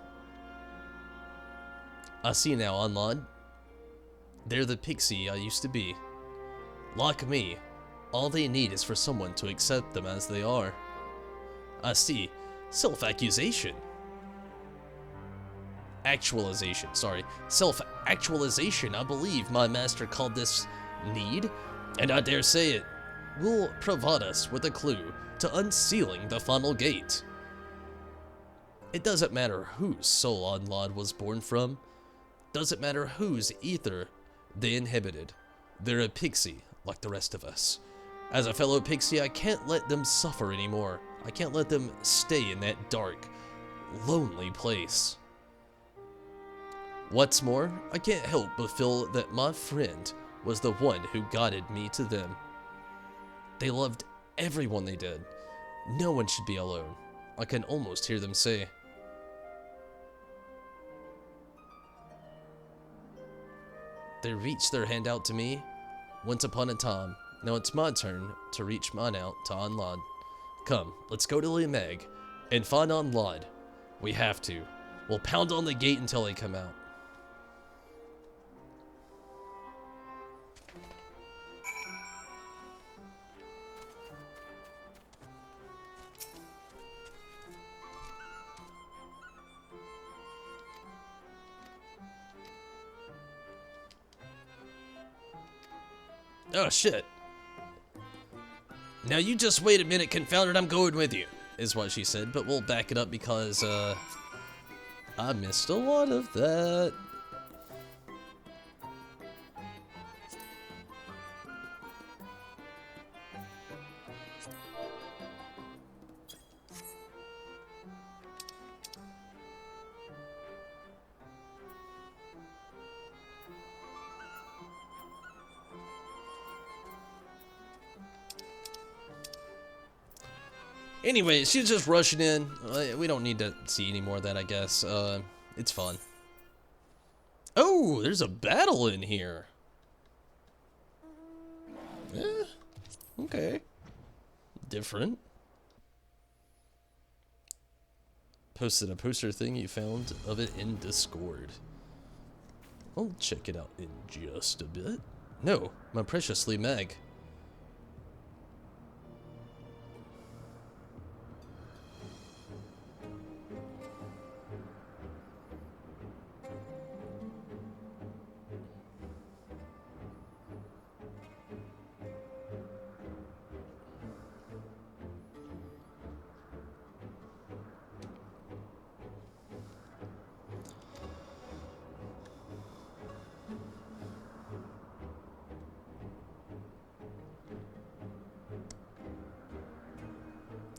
I see now, online. They're the pixie I used to be. Like me, all they need is for someone to accept them as they are. I see. Self-accusation. Actualization, sorry. Self-actualization, I believe my master called this need, and I dare say it will provide us with a clue to unsealing the final gate. It doesn't matter whose soul Anlad was born from. Doesn't matter whose ether they inhibited. They're a pixie like the rest of us. As a fellow pixie, I can't let them suffer anymore. I can't let them stay in that dark, lonely place. What's more, I can't help but feel that my friend was the one who guided me to them. They loved everyone they did. No one should be alone. I can almost hear them say. They reached their hand out to me once upon a time. Now it's my turn to reach mine out to Anlad. Come, let's go to Limeg and find Anlad. We have to. We'll pound on the gate until they come out. Oh shit. Now you just wait a minute, confounded, I'm going with you, is what she said, but we'll back it up because, I missed a lot of that. Anyway, she's just rushing in. We don't need to see any more of that, I guess. It's fun. Oh, there's a battle in here. Yeah, okay. Different. Posted a poster thing you found of it in Discord. I'll check it out in just a bit. No, my precious Limeg.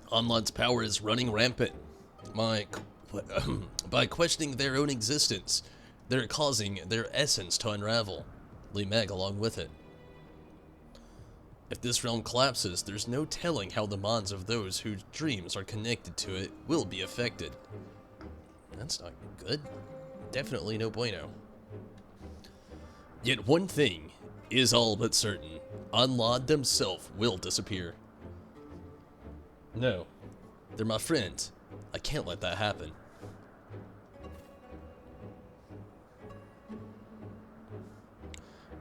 Anlad's power is running rampant. By questioning their own existence, they're causing their essence to unravel, Limeg along with it. If this realm collapses, there's no telling how the minds of those whose dreams are connected to it will be affected. That's not good. Definitely no bueno. Yet one thing is all but certain. Anlad themselves will disappear. No, they're my friend. I can't let that happen.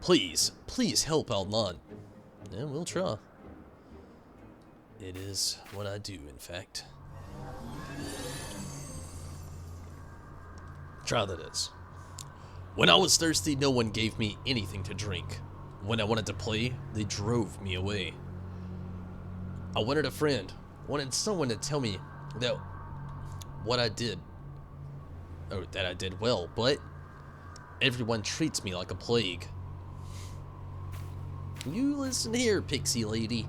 Please, please help Anlad. Yeah, we'll try. It is what I do, in fact. Try that is. When I was thirsty, no one gave me anything to drink. When I wanted to play, they drove me away. I wanted a friend. Wanted someone to tell me that what I did, or that I did well, but everyone treats me like a plague. You listen here, pixie lady.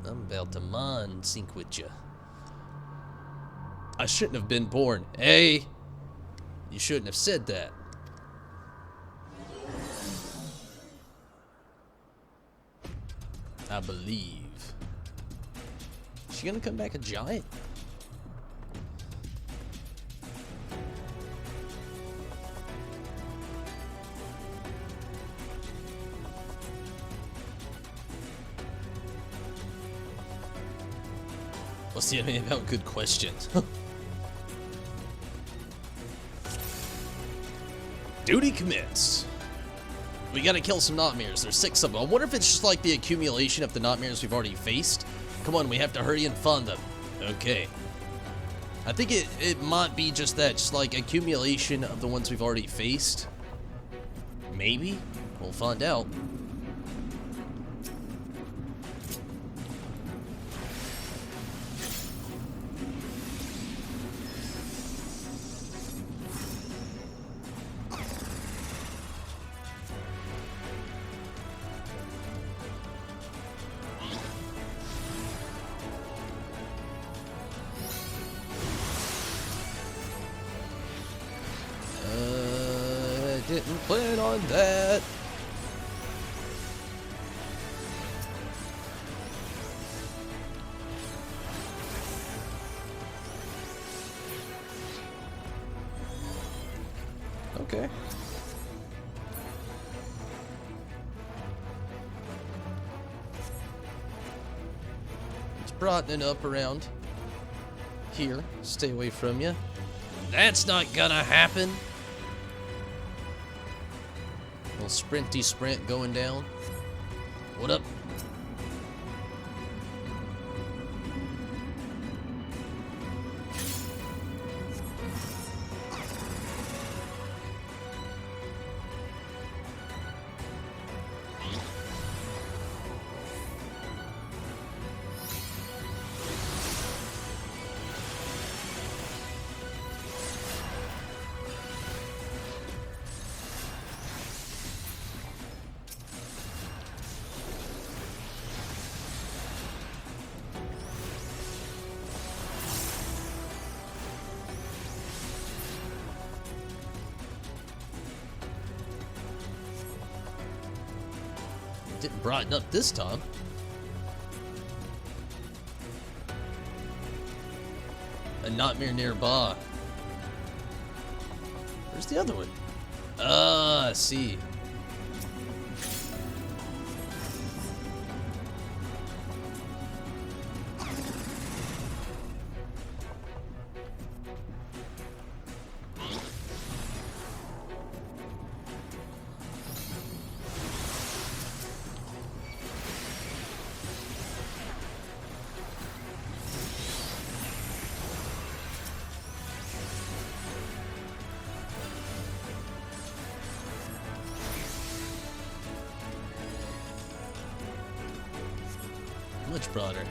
I'm about to mind sync with you. I shouldn't have been born. Hey, you shouldn't have said that. I believe. Is she gonna come back a giant? What's the enemy about? Good question. Duty commenced. We gotta kill some nightmares. There's 6 of them. I wonder if it's just like the accumulation of the nightmares we've already faced. Come on, we have to hurry and fund them. Okay. I think it might be just that, just like accumulation of the ones we've already faced. Maybe? We'll find out. Didn't plan on that. Okay. It's brightening up around here. Stay away from you. That's not gonna happen. Little sprinty sprint going down. What up? Didn't brighten up this time. A nightmare nearby. Where's the other one? I see. Much broader.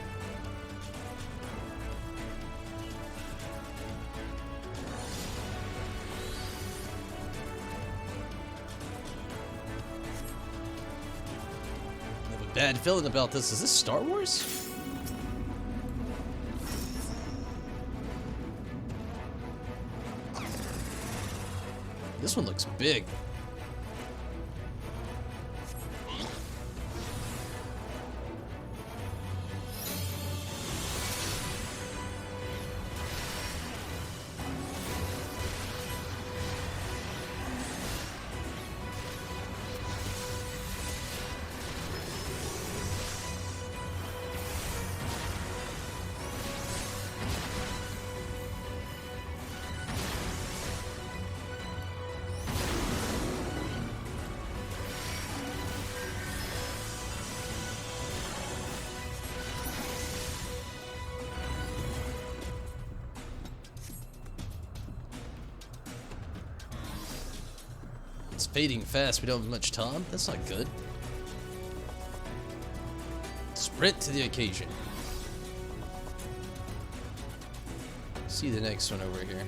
I have a bad feeling about this. Is this Star Wars? This one looks big. It's fading fast. We don't have much time. That's not good. Sprint to the occasion. See the next one over here.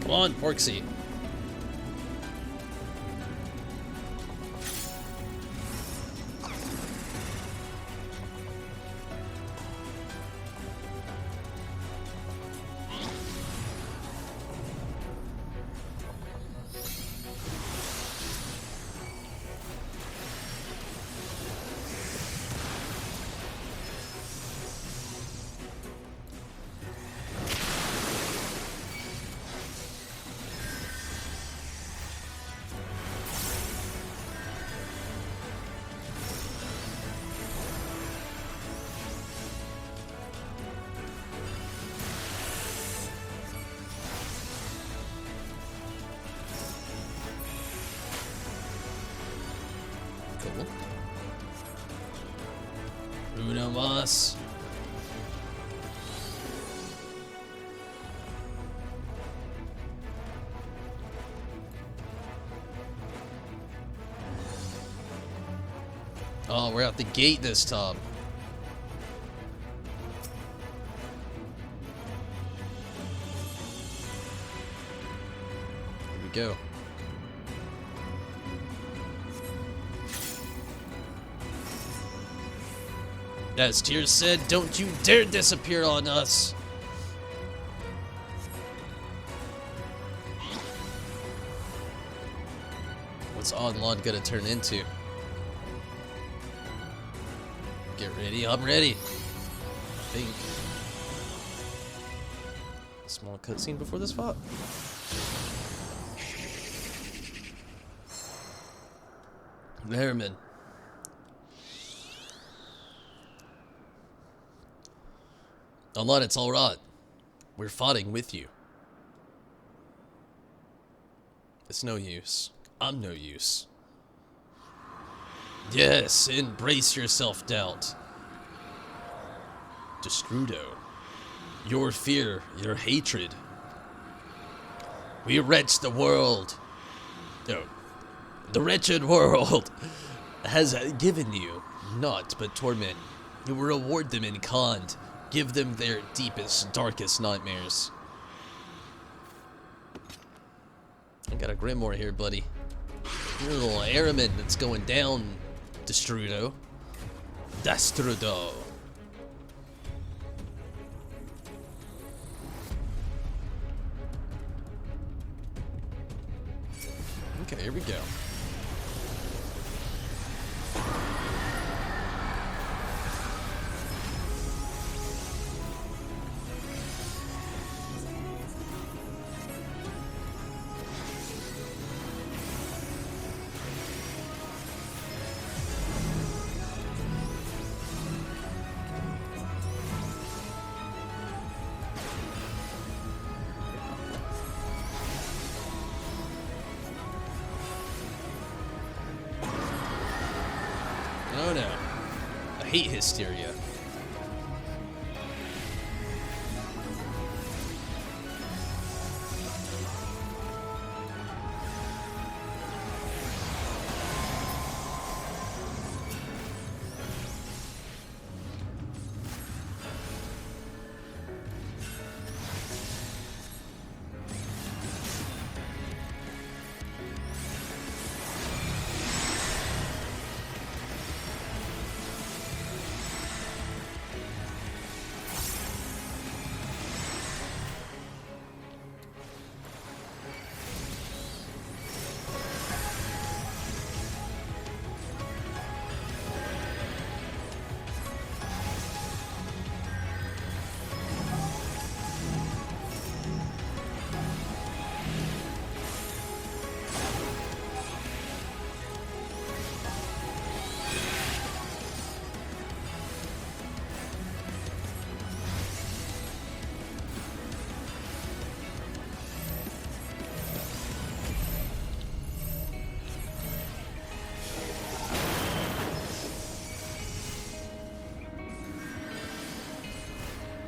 Come on, Porksy. Cool. Bruno Mars. Oh, we're out the gate this time. Here we go. As Tyr said, don't you dare disappear on us. What's Onlon gonna turn into? Get ready, I'm ready. I think. Small cutscene before this fight. Merriman. Onlon, it's alright. We're fighting with you. It's no use. I'm no use. Yes, embrace your self-doubt. Destrudo. Your fear, your hatred. We wretch the world. No. The wretched world has given you naught but torment. You will reward them in kind. Give them their deepest, darkest nightmares. I got a Grimoire here, buddy. You're a little airman that's going down, Destrudo. Destrudo. Okay, here we go. Oh no. I hate hysteria.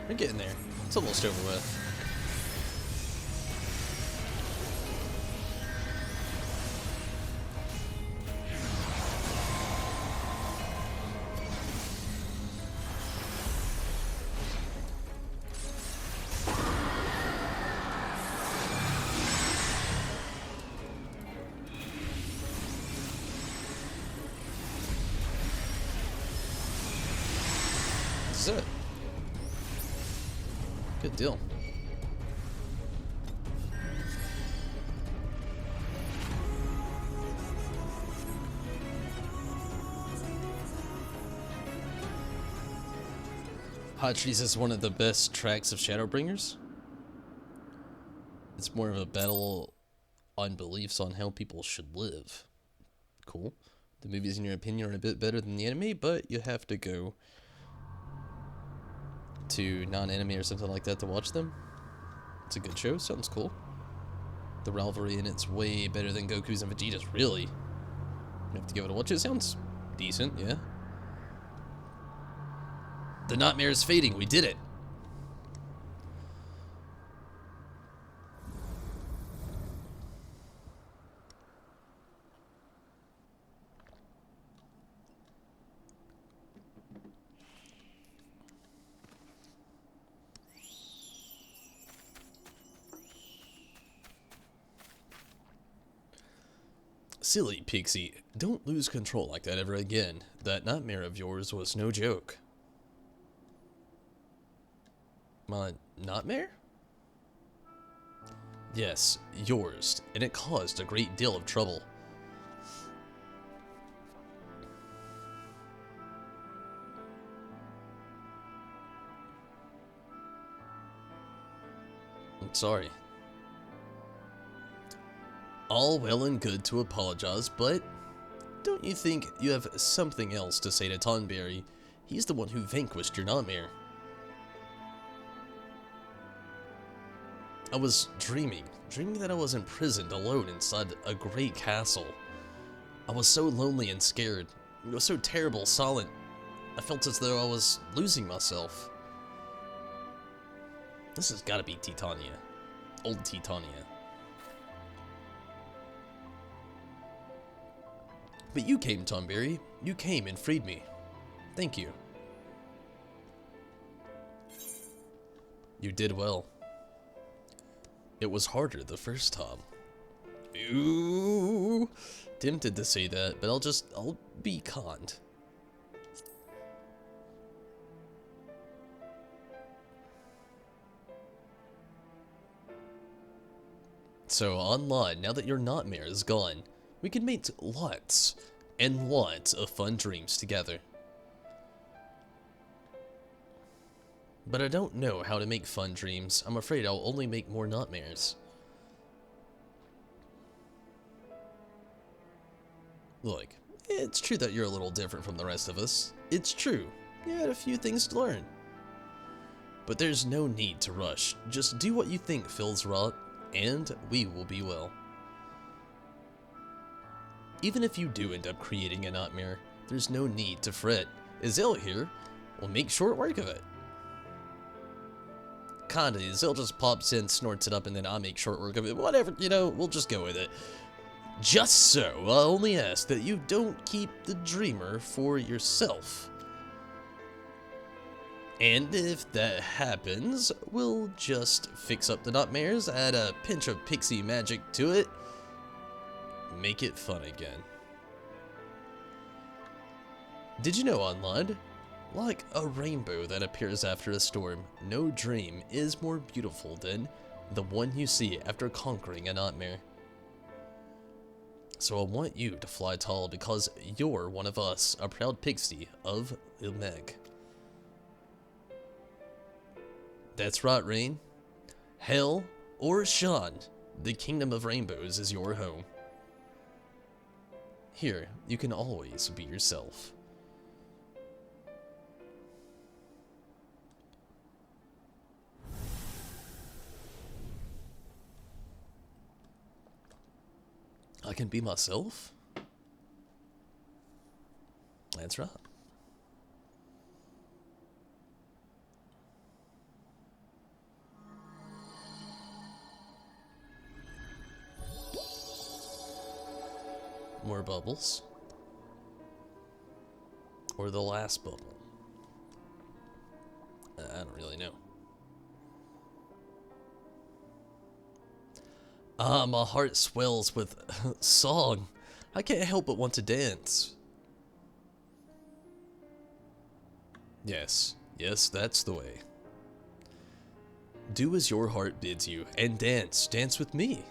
We're getting there. It's almost over with. This is it. Good deal. Hot Trees is one of the best tracks of Shadowbringers. It's more of a battle on beliefs on how people should live. Cool. The movies, in your opinion, are a bit better than the anime, but you have to go to non-anime or something like that to watch them. It's a good show. Sounds cool. The rivalry in it's way better than Goku's and Vegeta's, really. You have to give it a watch. It sounds Decent, yeah. The nightmare is fading. We did it. Silly Pixie, don't lose control like that ever again. That nightmare of yours was no joke. My nightmare? Yes, yours, and it caused a great deal of trouble. I'm sorry. All well and good to apologize, but don't you think you have something else to say to Tonberry? He's the one who vanquished your nightmare. I was dreaming that I was imprisoned alone inside a great castle. I was so lonely and scared. It was so terrible, silent. I felt as though I was losing myself. This has gotta be Titania. Old Titania. But you came, Tonberry. You came and freed me. Thank you. You did well. It was harder the first time. Ooh. Tempted to say that, but I'll be kind. So online, now that your nightmare is gone, we can make lots and lots of fun dreams together. But I don't know how to make fun dreams. I'm afraid I'll only make more nightmares. Look, it's true that you're a little different from the rest of us. It's true. You had a few things to learn. But there's no need to rush. Just do what you think feels right, and we will be well. Even if you do end up creating a nightmare, there's no need to fret. Azil here will make short work of it. Kinda, Azil just pops in, snorts it up, and then I make short work of it. Whatever, you know, we'll just go with it. Just so, I only ask that you don't keep the dreamer for yourself. And if that happens, we'll just fix up the nightmares, add a pinch of pixie magic to it, make it fun again. Did you know, online? Like a rainbow that appears after a storm, no dream is more beautiful than the one you see after conquering a nightmare. So I want you to fly tall because you're one of us, a proud pixie of the Meg. That's right, Rain. Hell or Sean, the Kingdom of Rainbows is your home. Here, you can always be yourself. I can be myself? That's right. More bubbles. Or the last bubble. I don't really know. Ah, my heart swells with song. I can't help but want to dance. Yes, that's the way. Do as your heart bids you, and dance. Dance with me.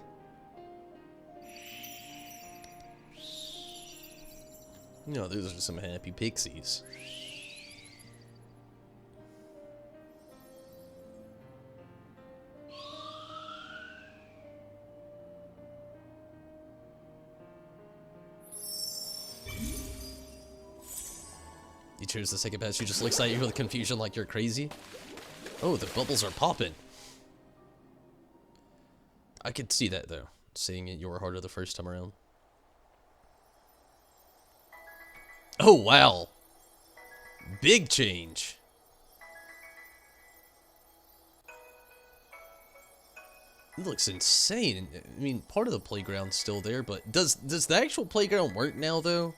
No, those are some happy pixies. You choose the second best. She just looks at you with confusion like you're crazy. Oh, the bubbles are popping. I could see that though, seeing it you were harder the first time around. Oh, wow. Big change. It looks insane. I mean, part of the playground's still there, but does the actual playground work now, though?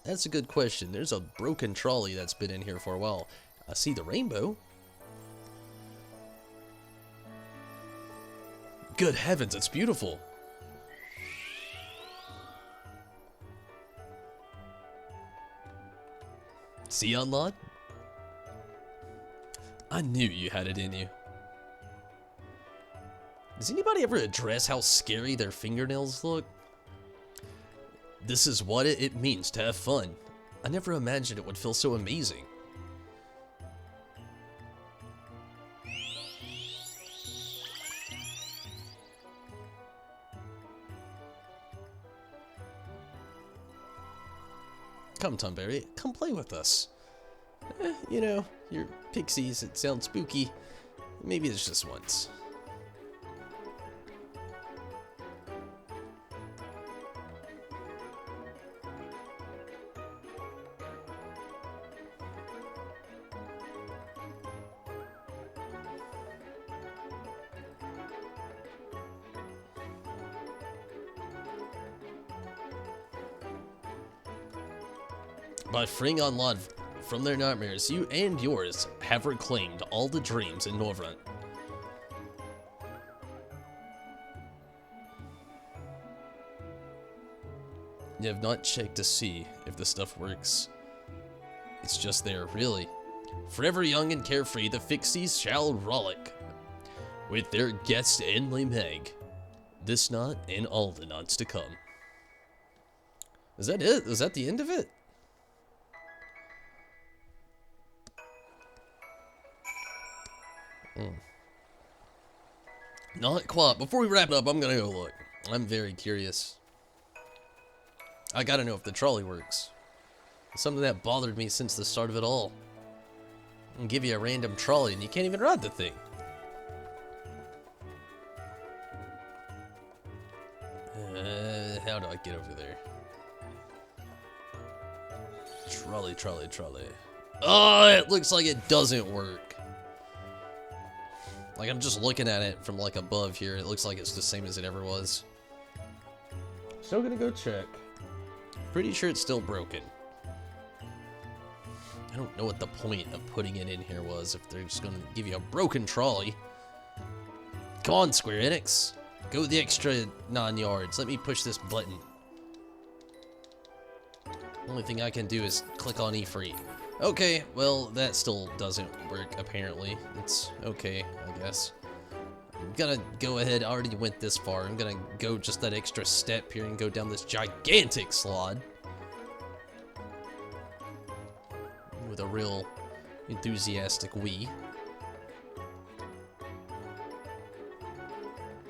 That's a good question. There's a broken trolley that's been in here for a while. I see the rainbow. Good heavens, it's beautiful. See, Unlod? I knew you had it in you. Does anybody ever address how scary their fingernails look? This is what it means to have fun. I never imagined it would feel so amazing. Come, Tonberry, come play with us. You know, you're pixies, it sounds spooky. Maybe it's just once. By freeing Unlod from their nightmares, you and yours have reclaimed all the dreams in Norvrent. You have not checked to see if the stuff works. It's just there, really. Forever young and carefree, the Fixies shall rollick with their guest Enly Meg. This knot and all the knots to come. Is that it? Is that the end of it? Not quite. Before we wrap it up, I'm gonna go look. I'm very curious. I gotta know if the trolley works. It's something that bothered me since the start of it all. I'll give you a random trolley and you can't even ride the thing. How do I get over there? Trolley, trolley, trolley. Oh, it looks like it doesn't work. Like, I'm just looking at it from, like, above here. It looks like it's the same as it ever was. Still gonna go check. Pretty sure it's still broken. I don't know what the point of putting it in here was if they're just gonna give you a broken trolley. Come on, Square Enix. Go the extra 9 yards. Let me push this button. Only thing I can do is click on E-Free. Okay, well, that still doesn't work, apparently. It's okay, I guess. I'm gonna go ahead, I already went this far. I'm gonna go just that extra step here and go down this gigantic slide. With a real enthusiastic wee.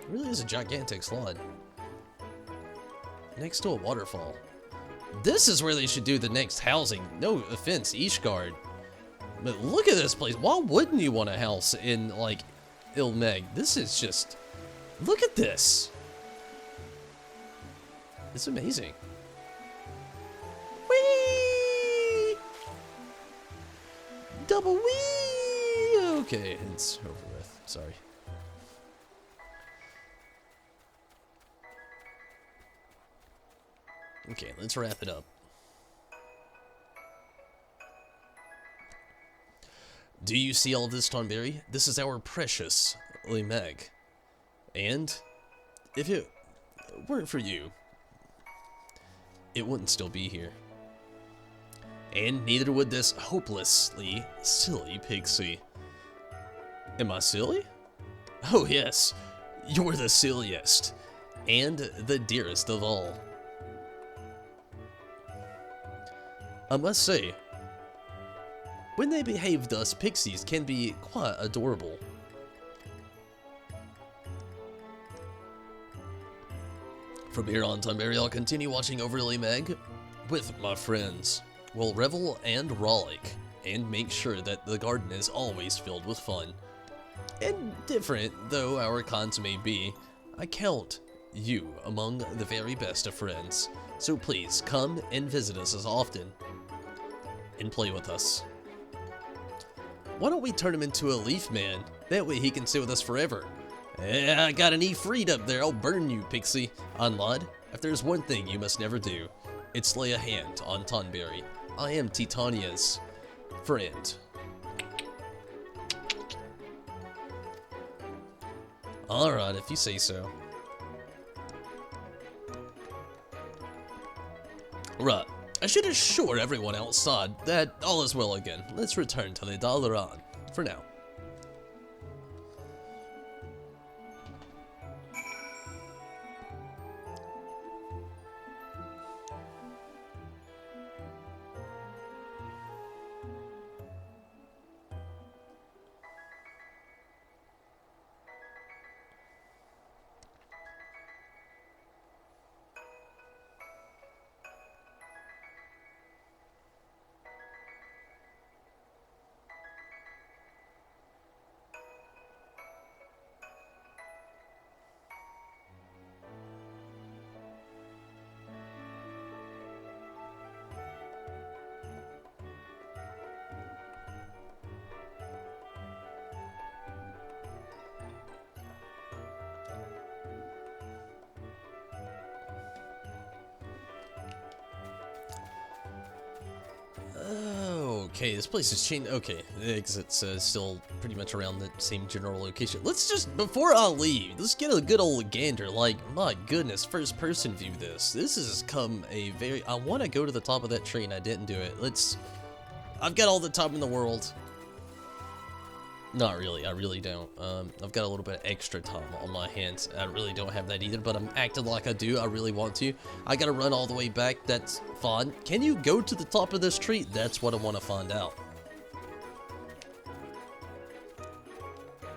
It really is a gigantic slide. Next to a waterfall. This is where they should do the next housing. No offense, Ishgard. But look at this place. Why wouldn't you want a house in, like, Ilmeg? This is just... Look at this. It's amazing. Whee! Double whee! Okay, it's over with. Sorry. Okay, let's wrap it up. Do you see all this, Tonberry? This is our precious Limeg. And if it weren't for you, it wouldn't still be here. And neither would this hopelessly silly pixie. Am I silly? Oh yes, you're the silliest. And the dearest of all. I must say, when they behave thus, pixies can be quite adorable. From here on, Tonberry, I'll continue watching Overly Meg with my friends. We'll revel and rollick, and make sure that the garden is always filled with fun. And different though our cons may be, I count you among the very best of friends. So please, come and visit us as often and play with us. Why don't we turn him into a leaf man? That way he can stay with us forever. Yeah, I got an E freed up there. I'll burn you, Pixie. Unlod, if there's one thing you must never do, it's lay a hand on Tonberry. I am Titania's friend. Alright, if you say so. Right. I should assure everyone outside that all is well again. Let's return to the Dalaran for now. Okay, this place has changed. Okay, the exit's still pretty much around the same general location. Let's just, before I leave, let's get a good old gander. Like, my goodness, first person view this. This has come a very, I want to go to the top of that tree and I didn't do it. I've got all the time in the world. Not really, I really don't. I've got a little bit of extra time on my hands. I really don't have that either, but I'm acting like I do. I really want to. I gotta run all the way back. That's fine. Can you go to the top of this tree? That's what I want to find out.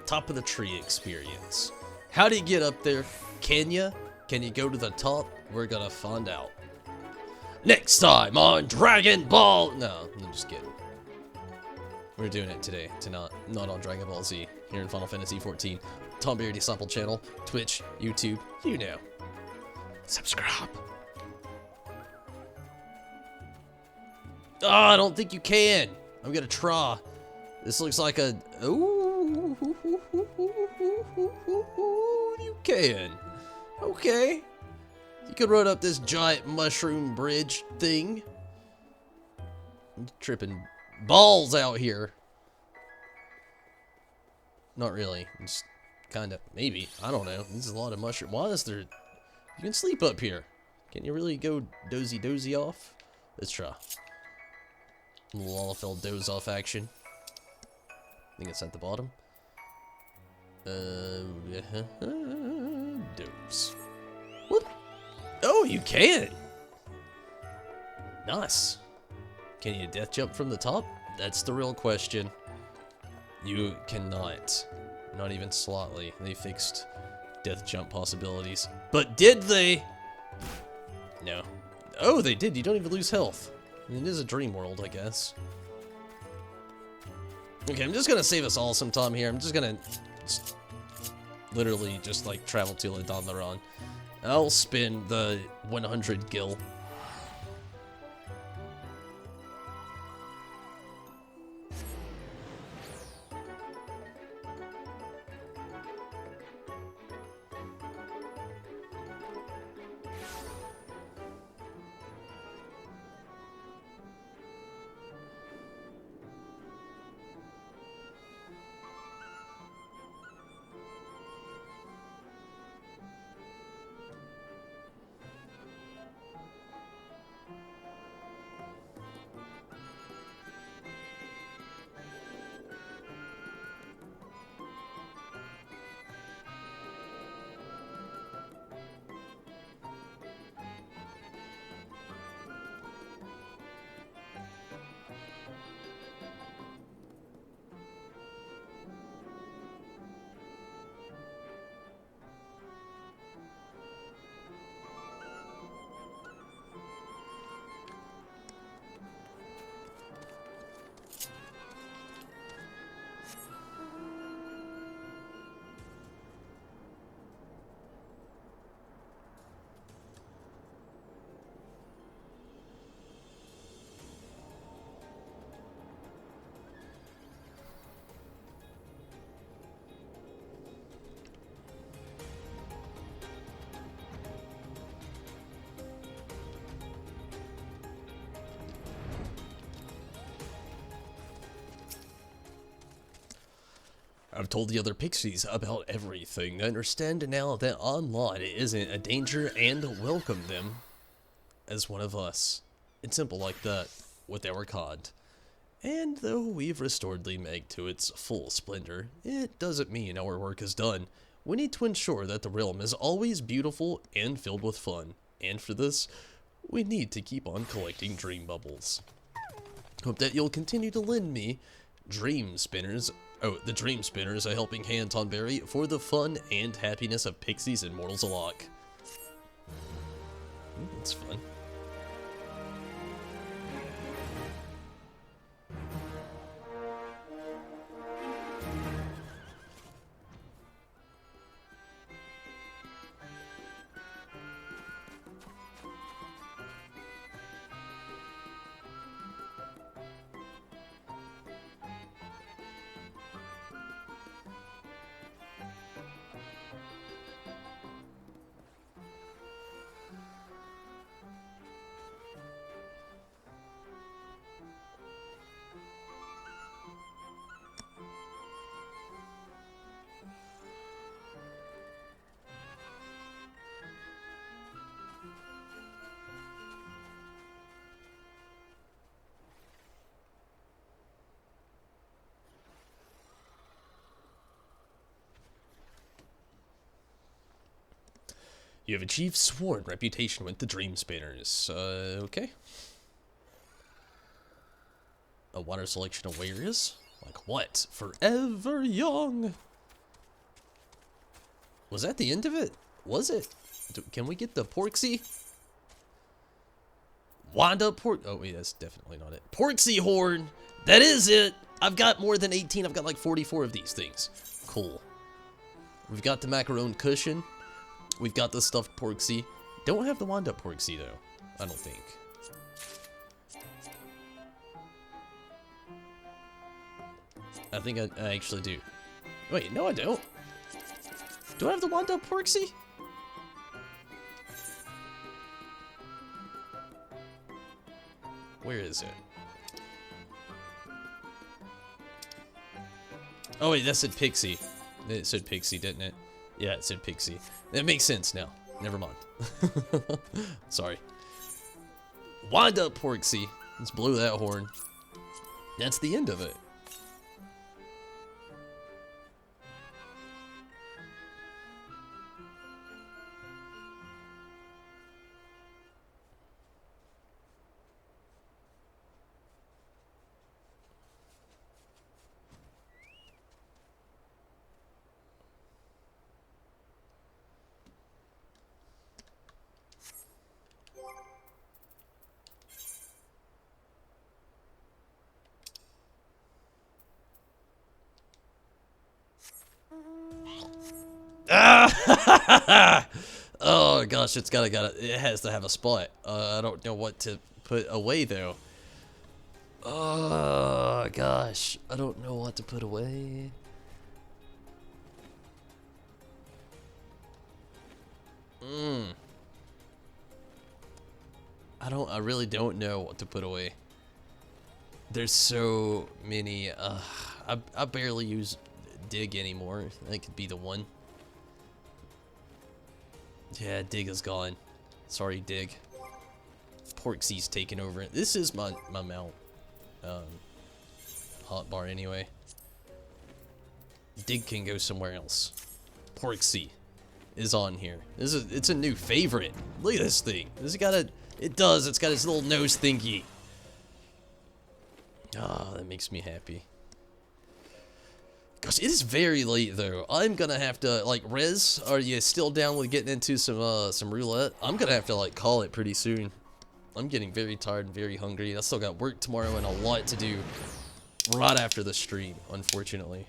Top of the tree experience. How do you get up there? Can you? Can you go to the top? We're gonna find out. Next time on Dragon Ball. No, I'm just kidding. We're doing it today, not on Dragon Ball Z, here in Final Fantasy XIV. Tonberry Disciple channel, Twitch, YouTube, you know. Subscribe. Oh, I don't think you can. I'm gonna try. This looks like a, ooh, you can. Okay. You could run up this giant mushroom bridge thing. I'm tripping balls out here. Not really. Just kind of. Maybe. I don't know. There's a lot of mushroom. Why is there... You can sleep up here. Can you really go dozy off? Let's try. A little LFL doze off action. I think it's at the bottom. Doze. What? Oh, you can! Nice. Can you death jump from the top? That's the real question. You cannot. Not even slightly. They fixed death jump possibilities. But did they? No. Oh, they did. You don't even lose health. It is a dream world, I guess. Okay, I'm just gonna save us all some time here. I'm just gonna literally just like travel to Ladondaron. I'll spend the 100 gil. I've told the other pixies about everything. I understand now that online isn't a danger and welcome them as one of us. It's simple like that with our cont. And though we've restored the Meg to its full splendor, it doesn't mean our work is done. We need to ensure that the realm is always beautiful and filled with fun. And for this, we need to keep on collecting dream bubbles. Hope that you'll continue to lend me dream spinners. Oh, the dream spinners, a helping hand, Tonberry, for the fun and happiness of pixies and mortals alike. That's fun. You have achieved sworn reputation with the Dream Spinners. Okay. A water selection of wares? Like what? Forever young. Was that the end of it? Was it? Can we get the Porksy? Wanda Pork. Oh, wait, that's definitely not it. Porksy Horn. That is it. I've got more than 18. I've got like 44 of these things. Cool. We've got the macaron cushion. We've got the stuffed Porksy. Don't have the Wanda Porksy, though. I don't think. I think I actually do. Wait, no I don't. Do I have the Wanda Porksy? Where is it? Oh wait, that said Pixie. It said Pixie, didn't it? Yeah, it said Pixie. That makes sense now. Never mind. Sorry. Wind up, Porksy. Let's blow that horn. That's the end of it. Ah! Oh gosh, it has to have a spot. I don't know what to put away though. Oh gosh, I don't know what to put away. I really don't know what to put away. There's so many. I barely use dig anymore. That could be the one. Yeah, dig is gone. Sorry, dig. Porksy's taking over. This is my mount. Hotbar anyway. Dig can go somewhere else. Porksy is on here. It's a new favorite. Look at this thing. It's got its little nose thingy. Ah, that makes me happy. Gosh, it is very late though. I'm gonna have to like Rez. Are you still down with getting into some roulette? I'm gonna have to like call it pretty soon. I'm getting very tired and very hungry. I still got work tomorrow and a lot to do right after the stream, unfortunately.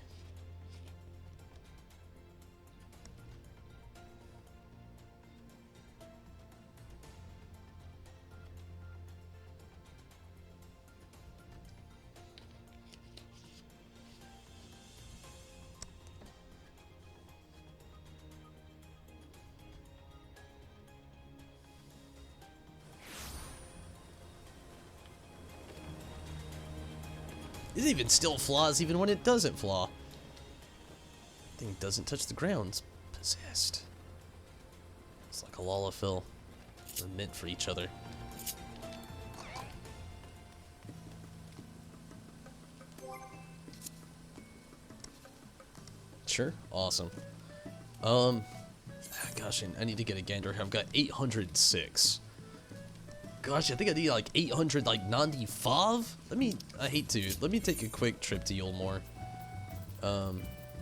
It even still flaws even when it doesn't flaw. Thing doesn't touch the ground. Possessed. It's like a Lalafell. They're meant for each other. Sure. Awesome. Gosh, I need to get a gander here. I've got 806. Gosh, I think I need like 895. I hate to. Let me take a quick trip to Yulmore.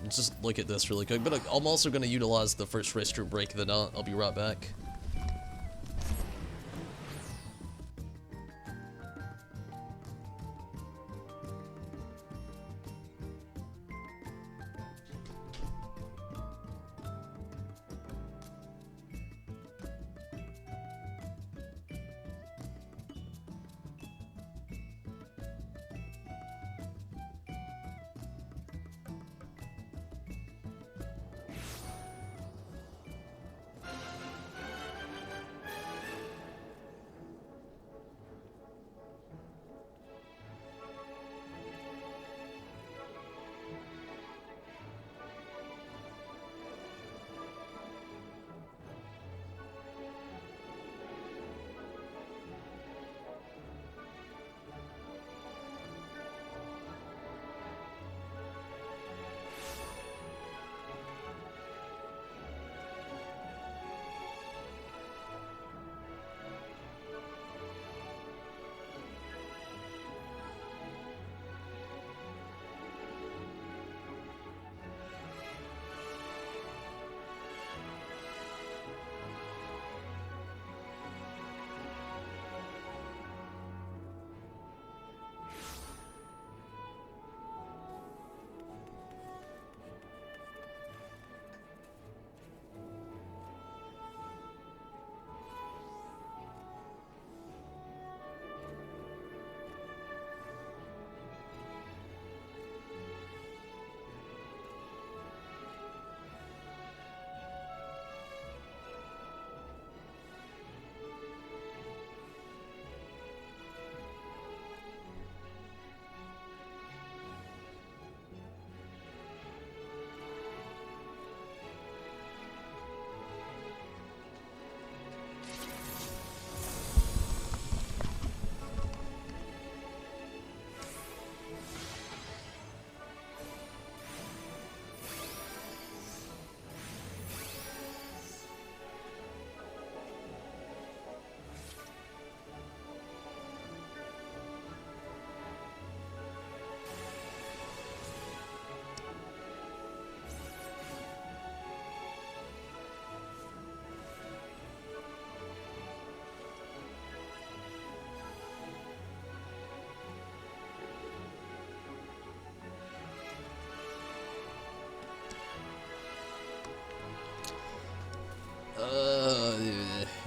Let's just look at this really quick. But I'm also going to utilize the first restroom break of the night. I'll be right back.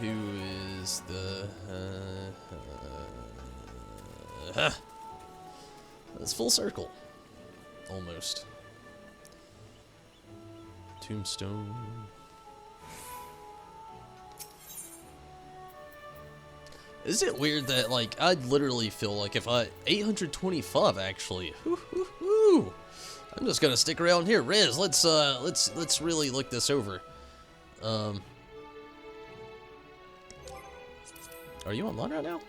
Who is the... It's full circle. Almost. Tombstone. Is it weird that, like, I'd literally feel like if I... 825, actually. Woo. I'm just gonna stick around here. Riz, let's really look this over. Are you online right now?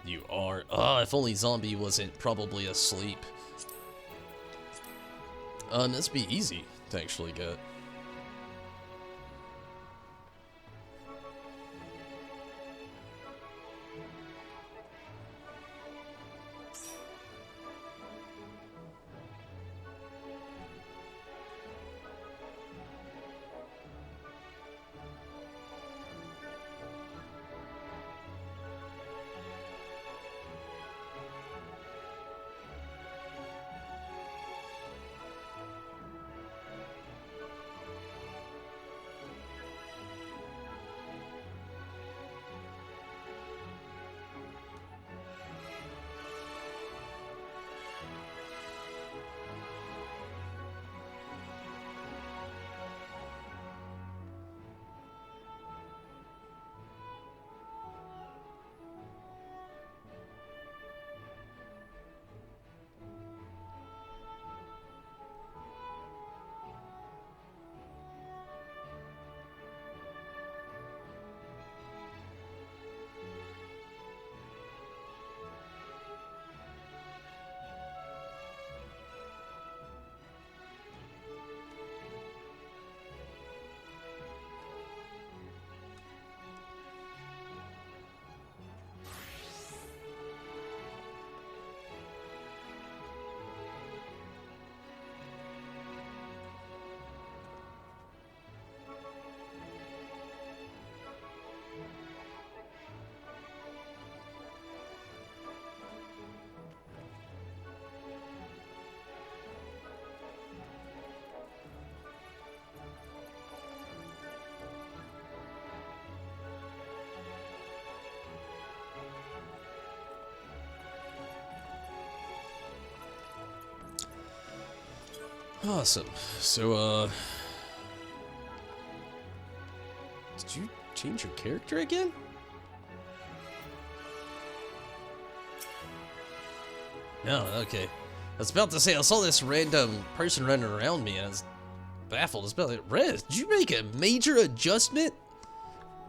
You are. If only Zombie wasn't probably asleep. This be easy to actually get. Awesome. So, did you change your character again? No, okay. I was about to say, I saw this random person running around me, and I was baffled. I was about to, Rez, did you make a major adjustment?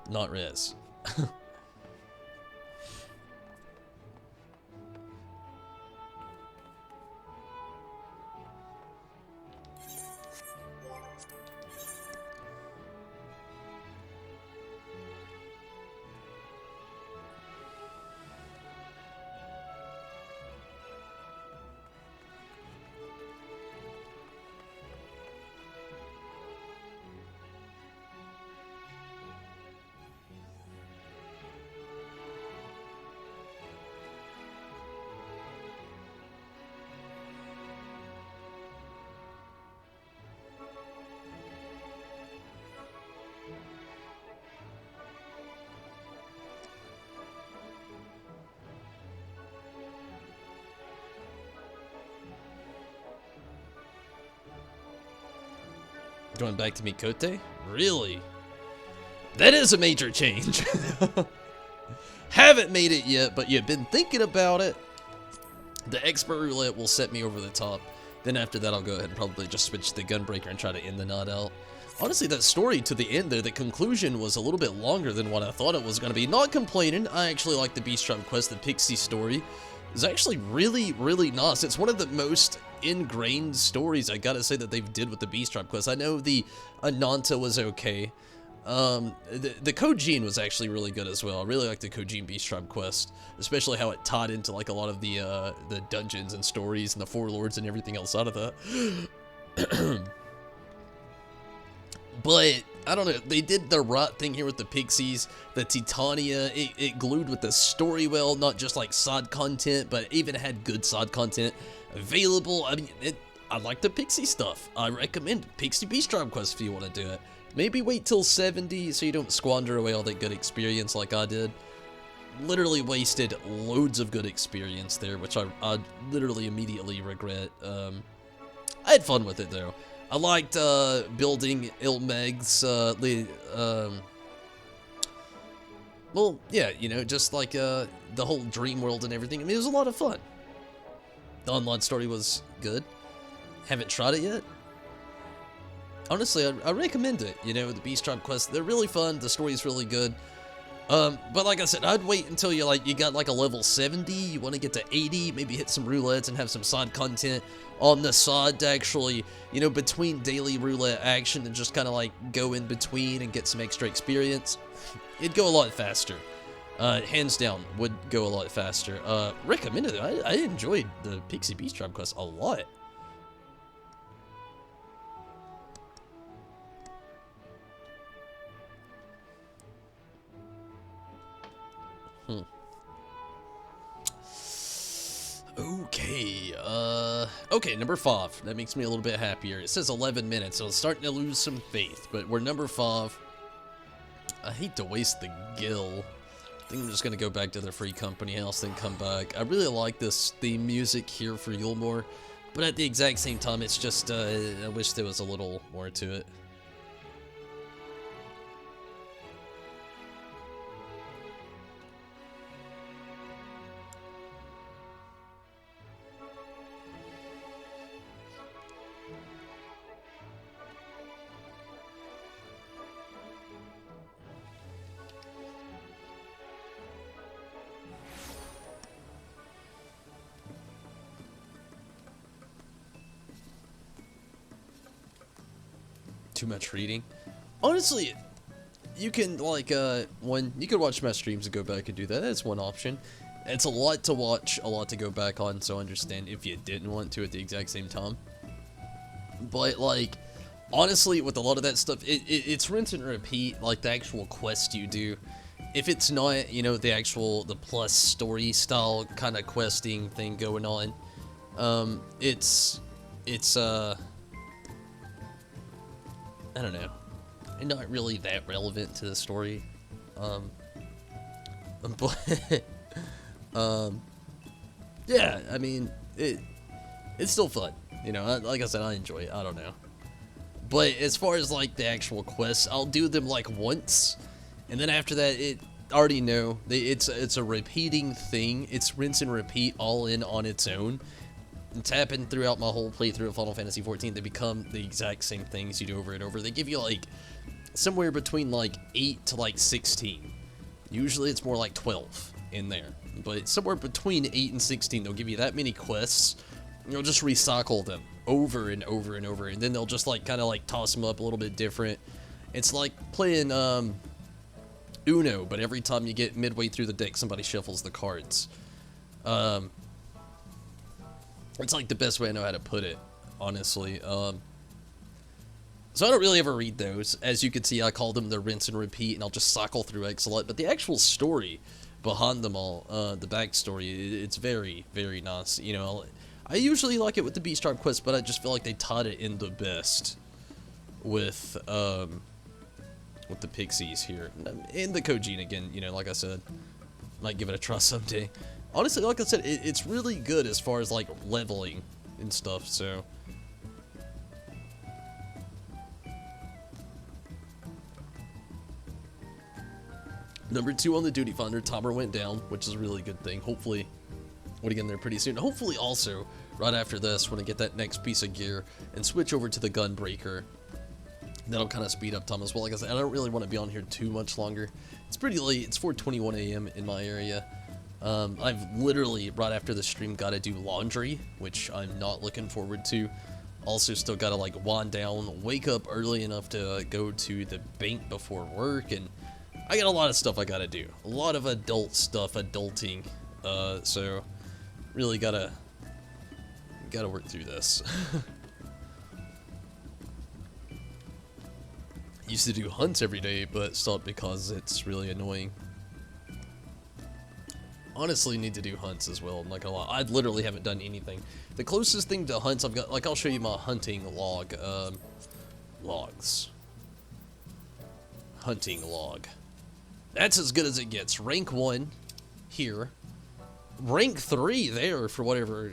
Not Rez. Going back to Mikote? Really? That is a major change. Haven't made it yet, but you've been thinking about it. The expert roulette will set me over the top. Then after that, I'll go ahead and probably just switch to the gunbreaker and try to end the knot out. Honestly, that story to the end there, the conclusion was a little bit longer than what I thought it was going to be. Not complaining. I actually like the Beast Tribe quest, the Pixie story. It's actually really, really nice. It's one of the most ingrained stories, I gotta say, that they've did with the Beast Tribe quest. I know the Ananta was okay. The Kojin was actually really good as well. I really like the Kojin Beast Tribe quest, especially how it tied into like a lot of the dungeons and stories and the Four Lords and everything else out of that. But I don't know, they did the right thing here with the Pixies, the Titania, it glued with the story well, not just like side content, but even had good side content available. I mean, I like the Pixie stuff. I recommend Pixie Beast Tribe quest if you want to do it. Maybe wait till 70 so you don't squander away all that good experience like I did. Literally wasted loads of good experience there, which I literally immediately regret. I had fun with it though. I liked building Ilmeg's, well, yeah, you know, just like the whole dream world and everything. I mean, it was a lot of fun. The online story was good. Haven't tried it yet. Honestly, I recommend it. You know, the Beast Tribe quests, they're really fun. The story is really good. But like I said, I'd wait until you got like a level 70, you want to get to 80, maybe hit some roulettes and have some side content on the side to actually, you know, between daily roulette action and just kind of like go in between and get some extra experience. It'd go a lot faster. Hands down, would go a lot faster. Recommended it. I enjoyed the Pixie Beast Tribe quest a lot. Okay, number 5. That makes me a little bit happier. It says 11 minutes, so it's starting to lose some faith, but we're number 5. I hate to waste the gil. I think I'm just going to go back to the free company house, then come back. I really like this theme music here for Yulmore, but at the exact same time, it's just, I wish there was a little more to it. Too much reading. Honestly, you can like you could watch my streams and go back and do that. That's one option. It's a lot to watch, a lot to go back on, so understand if you didn't want to at the exact same time. But like, honestly, with a lot of that stuff, it's rinse and repeat. Like the actual quest you do, if it's not, you know, the plus story style kind of questing thing going on, it's I don't know, not really that relevant to the story, but yeah, I mean, it's still fun. You know, like I said, I enjoy it. I don't know. But as far as like the actual quests, I'll do them like once, and then after that, I already know it's a repeating thing. It's rinse and repeat all in on its own. It's happened throughout my whole playthrough of Final Fantasy XIV. They become the exact same things you do over and over. They give you like somewhere between like 8 to like 16. Usually it's more like 12 in there, but somewhere between 8 and 16, they'll give you that many quests. You'll just recycle them over and over and over, and then they'll just like kind of like toss them up a little bit different. It's like playing Uno, but every time you get midway through the deck, somebody shuffles the cards. It's like the best way I know how to put it, honestly. So I don't really ever read those. As you can see, I call them the rinse and repeat, and I'll just cycle through Excellent. But the actual story behind them all, the backstory, it's very, very nice. You know, I usually like it with the Beast Tribe quest, but I just feel like they tied it in the best with the Pixies here. And the Kojin again, you know, like I said, might give it a try someday. Honestly, like I said, it's really good as far as like leveling and stuff, so. Number 2 on the Duty Finder, timer went down, which is a really good thing. Hopefully, we'll get in there pretty soon. Hopefully also, right after this, when I get that next piece of gear and switch over to the Gunbreaker, that'll kind of speed up time as well. Like I said, I don't really want to be on here too much longer. It's pretty late. It's 4:21 a.m. in my area. I've literally, right after the stream, got to do laundry, which I'm not looking forward to. Also, still got to, like, wind down, wake up early enough to go to the bank before work, and I got a lot of stuff I got to do. A lot of adult stuff, adulting, so really gotta work through this. Used to do hunts every day, but stopped because it's really annoying. Honestly, need to do hunts as well. I'm not gonna lie, I literally haven't done anything. The closest thing to hunts I've got, like, I'll show you my hunting log, logs. Hunting log. That's as good as it gets. Rank 1 here. Rank 3 there for whatever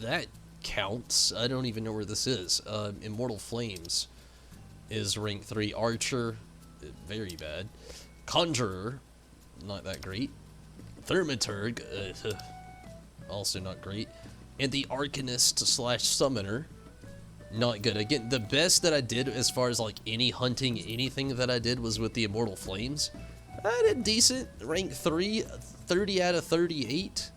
that counts. I don't even know where this is. Immortal Flames is rank 3. Archer, very bad. Conjurer, not that great. Thaumaturg, also not great. And the Arcanist / Summoner, not good. Again, the best that I did as far as like any hunting, anything that I did was with the Immortal Flames. I did decent. Rank 3, 30 out of 38.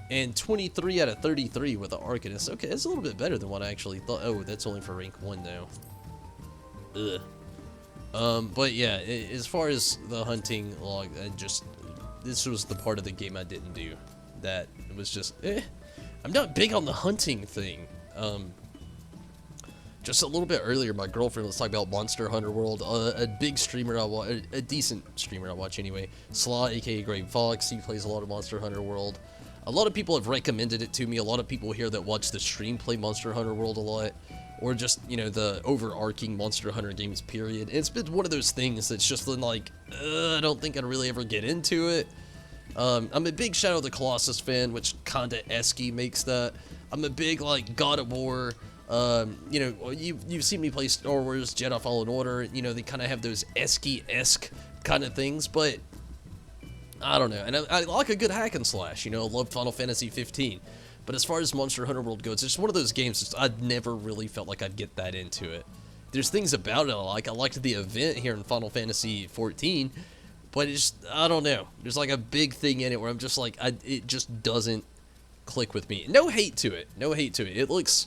And 23 out of 33 with the Arcanist. Okay, that's a little bit better than what I actually thought. Oh, that's only for rank 1 now. Ugh. But yeah, as far as the hunting log, this was the part of the game I didn't do. That was just, I'm not big on the hunting thing. Just a little bit earlier, my girlfriend was talking about Monster Hunter World. A big streamer I watch, a decent streamer I watch anyway, Slaw, aka Grave Fox, he plays a lot of Monster Hunter World. A lot of people have recommended it to me. A lot of people here that watch the stream play Monster Hunter World a lot. Or just, you know, the overarching Monster Hunter games, period. It's been one of those things that's just been like, I don't think I'd really ever get into it. I'm a big Shadow of the Colossus fan, which kinda esky makes that. I'm a big, like, God of War, you know, you've seen me play Star Wars, Jedi Fallen Order, you know, they kinda have those esky-esque kind of things, but I don't know. And I like a good hack and slash, you know, I love Final Fantasy XV. But as far as Monster Hunter World goes, it's just one of those games I'd never really felt like I'd get that into it. There's things about it I like. I liked the event here in Final Fantasy XIV, but it's just, I don't know. There's like a big thing in it where I'm just like, it just doesn't click with me. No hate to it. No hate to it. It looks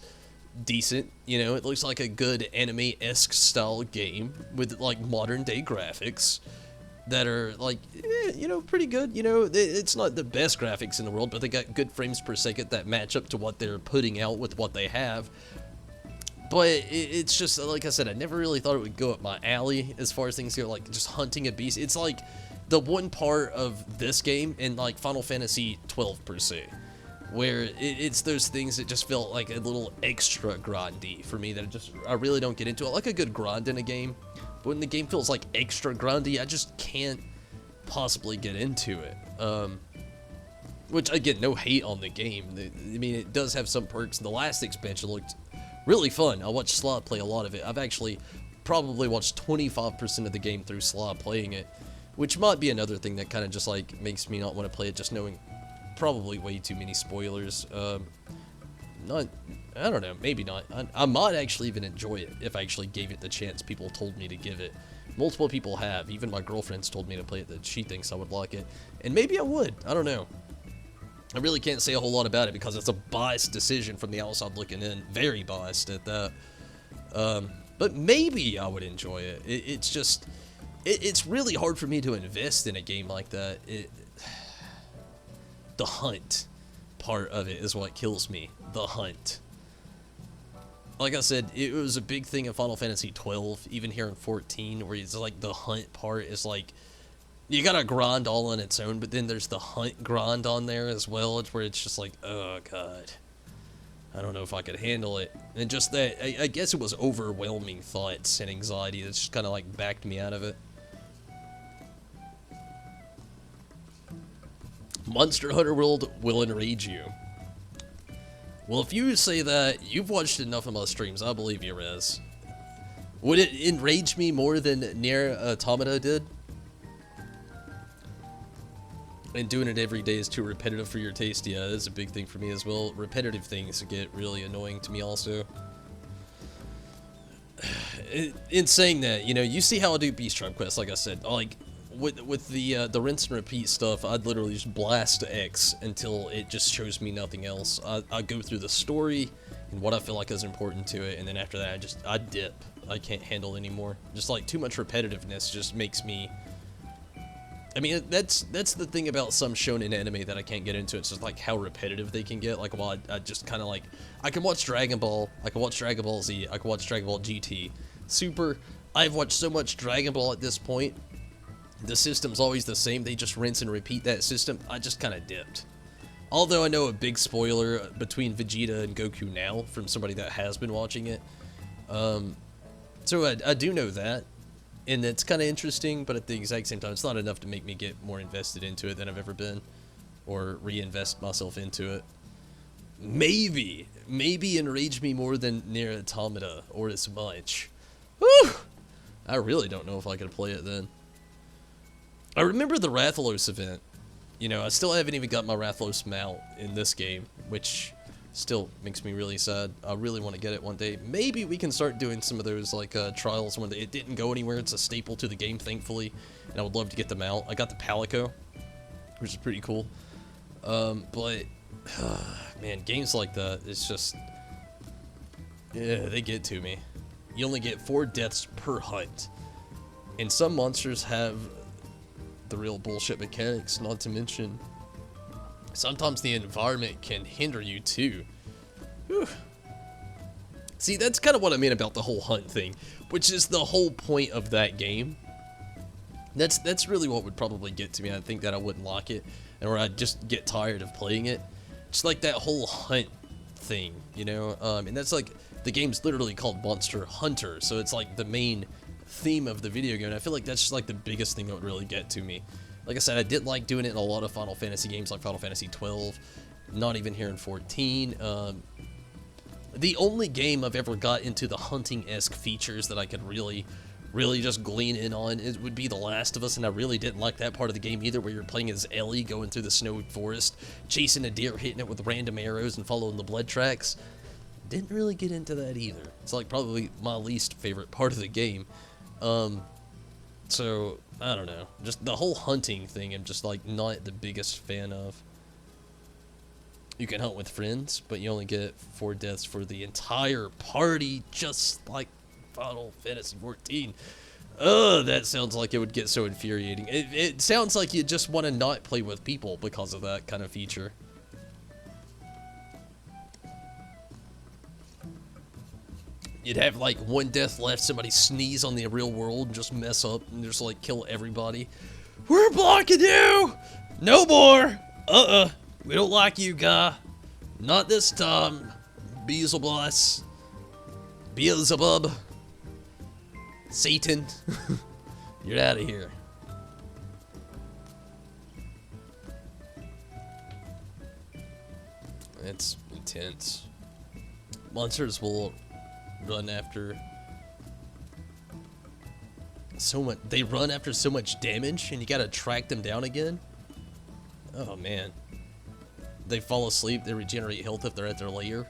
decent, you know. It looks like a good anime-esque style game with like modern day graphics that are like, you know, pretty good. You know, it's not the best graphics in the world, but they got good frames per second that match up to what they're putting out with what they have. But it's just, like I said, I never really thought it would go up my alley as far as things go, like just hunting a beast. It's like the one part of this game and like Final Fantasy XII per se, where it's those things that just felt like a little extra grindy for me that I really don't get into. I like a good grind in a game, but when the game feels like extra grindy, I just can't possibly get into it. Which, again, no hate on the game. I mean, it does have some perks. The last expansion looked really fun. I watched Slot play a lot of it. I've actually probably watched 25% of the game through Slot playing it, which might be another thing that kind of just, like, makes me not want to play it, just knowing probably way too many spoilers. I don't know, maybe not. I might actually even enjoy it if I actually gave it the chance people told me to give it. Multiple people have. Even my girlfriend's told me to play it, that she thinks I would like it. And maybe I would. I don't know. I really can't say a whole lot about it because it's a biased decision from the outside looking in. Very biased at that. But maybe I would enjoy it. It's just... It's really hard for me to invest in a game like that. The hunt part of it is what kills me. The hunt. Like I said, it was a big thing in Final Fantasy XII, even here in 14, where it's like the hunt part is like, you gotta grind all on its own, but then there's the hunt grind on there as well. It's where it's just like, oh god, I don't know if I could handle it. And just that, I guess it was overwhelming thoughts and anxiety that's just kind of like backed me out of it. Monster Hunter World will enrage you. Well, if you say that, you've watched enough of my streams, I believe you, Rez. Would it enrage me more than Nier Automata did? And doing it every day is too repetitive for your taste? Yeah, that's a big thing for me as well. Repetitive things get really annoying to me also. In saying that, you know, you see how I do Beast Tribe quests, like I said, like... With the rinse and repeat stuff, I'd literally just blast X until it just shows me nothing else. I go through the story and what I feel like is important to it, and then after that, I dip. I can't handle anymore. Just like too much repetitiveness just makes me. I mean, that's the thing about some shonen anime that I can't get into. It's just like how repetitive they can get. Like, well, I just kind of like, I can watch Dragon Ball, I can watch Dragon Ball Z, I can watch Dragon Ball GT, Super. I've watched so much Dragon Ball at this point. The system's always the same, they just rinse and repeat that system. I just kind of dipped. Although I know a big spoiler between Vegeta and Goku now from somebody that has been watching it. So I do know that, and it's kind of interesting, but at the exact same time, it's not enough to make me get more invested into it than I've ever been, or reinvest myself into it. Maybe enrage me more than Nier Automata, or as much. Whew! I really don't know if I could play it then. I remember the Rathalos event. You know, I still haven't even got my Rathalos mount in this game, which still makes me really sad. I really want to get it one day. Maybe we can start doing some of those, like, trials when it didn't go anywhere. It's a staple to the game, thankfully, and I would love to get them out. I got the Palico, which is pretty cool. But, man, games like that, it's just, yeah, they get to me. You only get 4 deaths per hunt, and some monsters have the real bullshit mechanics, not to mention sometimes the environment can hinder you too. Whew. See, that's kind of what I mean about the whole hunt thing, which is the whole point of that game. That's really what would probably get to me. I think that I wouldn't like it, or I'd just get tired of playing it. Just like that whole hunt thing, you know? And that's like, the game's literally called Monster Hunter, so it's like the main theme of the video game, and I feel like that's just like the biggest thing that would really get to me. Like I said, I did like doing it in a lot of Final Fantasy games, like Final Fantasy XII, not even here in 14. The only game I've ever got into the hunting-esque features that I could really just glean in on would be The Last of Us, and I really didn't like that part of the game either, where you're playing as Ellie going through the snowy forest, chasing a deer, hitting it with random arrows, and following the blood tracks. Didn't really get into that either. It's like probably my least favorite part of the game. So, I don't know. Just the whole hunting thing, I'm just like not the biggest fan of. You can hunt with friends, but you only get 4 deaths for the entire party, just like Final Fantasy XIV. That sounds like it would get so infuriating. It sounds like you just want to not play with people because of that kind of feature. You'd have like 1 death left, somebody sneeze on the real world and just mess up and just like kill everybody. We're blocking you! No more! We don't like you, guy. Not this time. Beelzebub. Beelzebub. Satan. You're out of here. It's intense. Monsters will run after so much. They run after so much damage, and you gotta track them down again. Oh man. They fall asleep. They regenerate health if they're at their lair.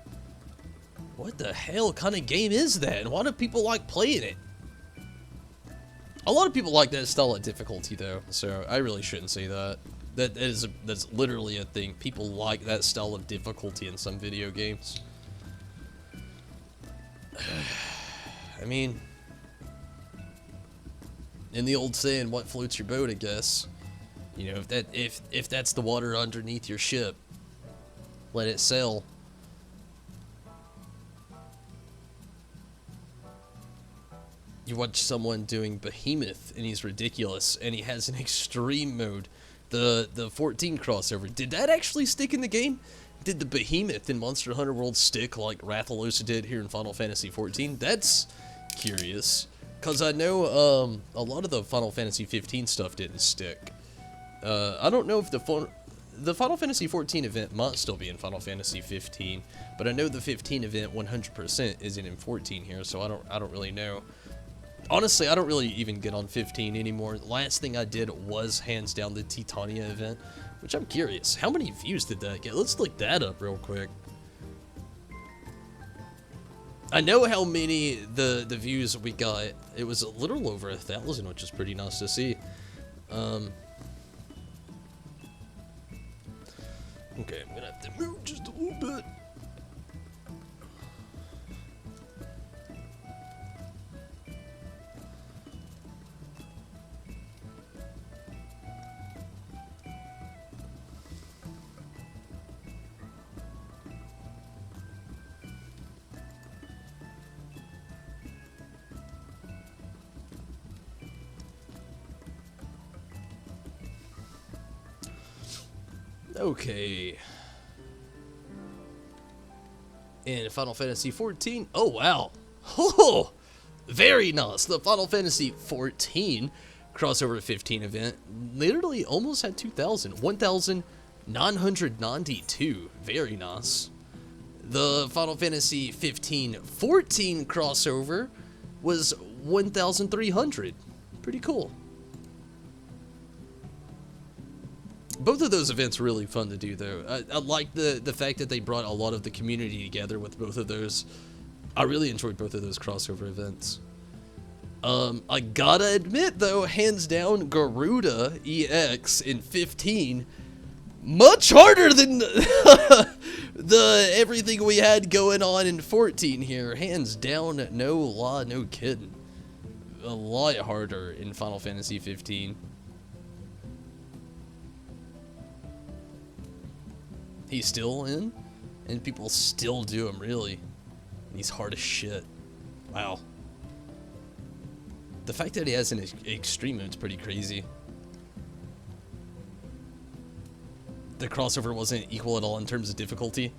What the hell kind of game is that? And why do people like playing it? A lot of people like that style of difficulty, though. So I really shouldn't say that. That's literally a thing. People like that style of difficulty in some video games. I mean, in the old saying, "What floats your boat?" I guess. You know, if that's the water underneath your ship, let it sail. You watch someone doing Behemoth, and he's ridiculous, and he has an extreme mode. The 14 crossover. Did that actually stick in the game? Did the Behemoth in Monster Hunter World stick like Rathalos did here in Final Fantasy XIV? That's curious, because I know a lot of the Final Fantasy XV stuff didn't stick. I don't know if the Final Fantasy XIV event might still be in Final Fantasy 15, but I know the 15 event 100% isn't in 14 here, so I don't really know. Honestly, I don't really even get on 15 anymore. The last thing I did was hands down the Titania event, which I'm curious. How many views did that get? Let's look that up real quick. I know how many the views we got. It was a little over 1,000, which is pretty nice to see. Okay, I'm gonna have to move just a little bit. Okay. In Final Fantasy XIV, oh wow. Oh, very nice. The Final Fantasy XIV crossover 15 event literally almost had 2,000. 1,992. Very nice. The Final Fantasy 15-14 crossover was 1,300. Pretty cool. Both of those events were really fun to do, though. I like the fact that they brought a lot of the community together with both of those. I really enjoyed both of those crossover events. I gotta admit, though, hands down, Garuda EX in 15, much harder than the everything we had going on in 14 here. Hands down, no lie, no kidding. A lot harder in Final Fantasy 15. He's still in, and people still do him, really. And he's hard as shit. Wow. The fact that he has an extreme mode's pretty crazy. The crossover wasn't equal at all in terms of difficulty.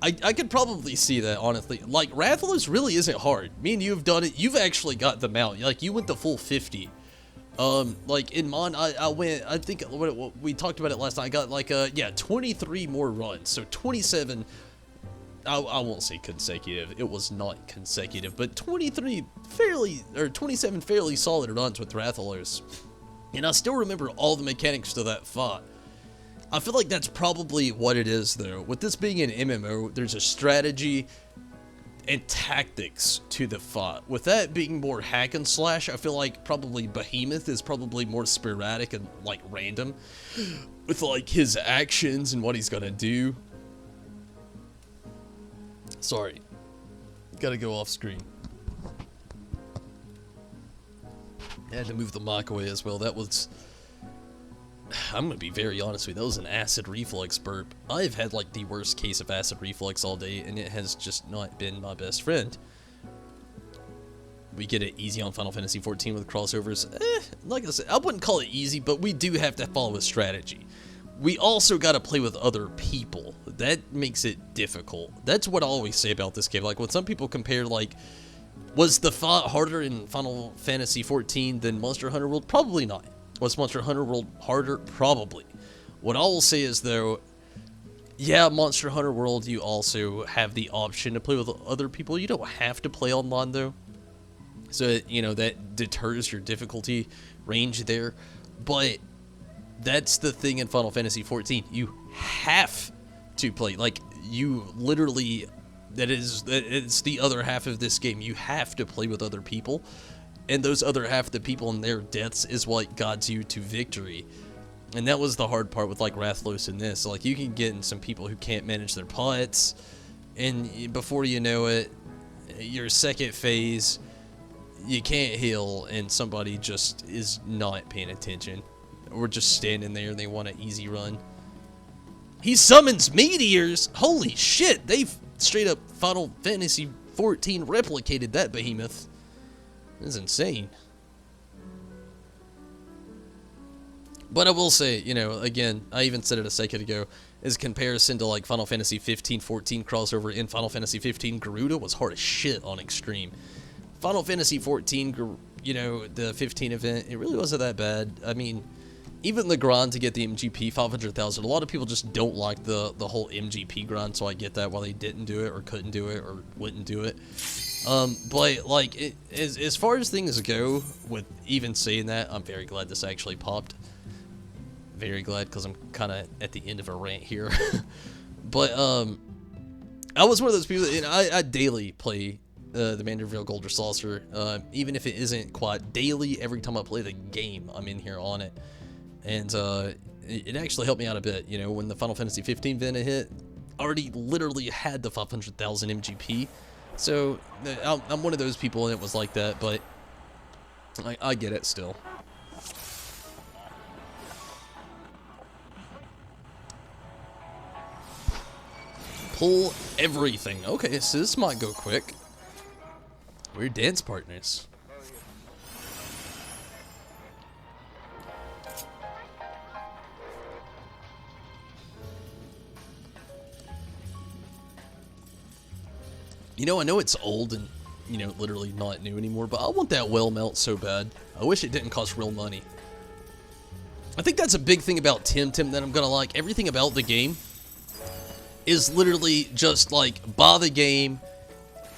I could probably see that, honestly. Like, Rathalos really isn't hard. Me and you have done it. You've actually got them out. Like, you went the full 50. Like in Mon, I went, I think we talked about it last time. I got like, yeah, 23 more runs. So 27, I won't say consecutive. It was not consecutive, but 27 fairly solid runs with Rathalos. And I still remember all the mechanics to that fight. I feel like that's probably what it is, though. With this being an MMO, there's a strategy and tactics to the fight. With that being more hack and slash, I feel like probably Behemoth is probably more sporadic and like random with like his actions and what he's gonna do. Sorry, gotta go off screen. I had to move the mic away as well. That was, I'm gonna be very honest with you, that was an acid reflux burp. I've had like the worst case of acid reflux all day, and it has just not been my best friend. We get it easy on Final Fantasy XIV with crossovers. Like I said, I wouldn't call it easy, but we do have to follow a strategy. We also gotta play with other people. That makes it difficult. That's what I always say about this game. Like when some people compare, like, was the fight harder in Final Fantasy XIV than Monster Hunter World? Probably not. Was Monster Hunter World harder? Probably. What I will say is, though, Yeah, Monster Hunter World, you also have the option to play with other people. You don't have to play online, though. So, you know, that deters your difficulty range there. But that's the thing in Final Fantasy XIV. You have to play. Like, you literally... it's the other half of this game. You have to play with other people. And those other half of the people and their deaths is what guides you to victory. And that was the hard part with, like, Rathlos in this. Like, you can get in some people who can't manage their pots, and before you know it, your second phase, you can't heal, and somebody just is not paying attention. Or just standing there and they want an easy run. He summons meteors! Holy shit! They've straight up Final Fantasy XIV replicated that behemoth. This is insane. But I will say, you know, again, I even said it a second ago, as a comparison to like Final Fantasy 15-14 crossover in Final Fantasy 15, Garuda was hard as shit on Extreme. Final Fantasy 14, you know, the 15 event, it really wasn't that bad. I mean, even the grind to get the MGP 500,000, a lot of people just don't like the whole MGP grind, so I get that why they didn't do it or couldn't do it or wouldn't do it. But like, as far as things go, with even saying that, I'm very glad this actually popped. Very glad, because I'm kind of at the end of a rant here. But I was one of those people, and I daily play the Manderville Golden Saucer, even if it isn't quite daily. Every time I play the game, I'm in here on it, and it actually helped me out a bit. You know, when the Final Fantasy 15 event hit, I already literally had the 500,000 MGP, so I'm one of those people, and it was like that. But I get it still. Pull everything. Okay, so this might go quick. We're dance partners. You know it's old and, you know, literally not new anymore, but I want that well melt so bad. I wish it didn't cost real money. I think that's a big thing about Temtem that I'm gonna like. Everything about the game is literally just like, buy the game,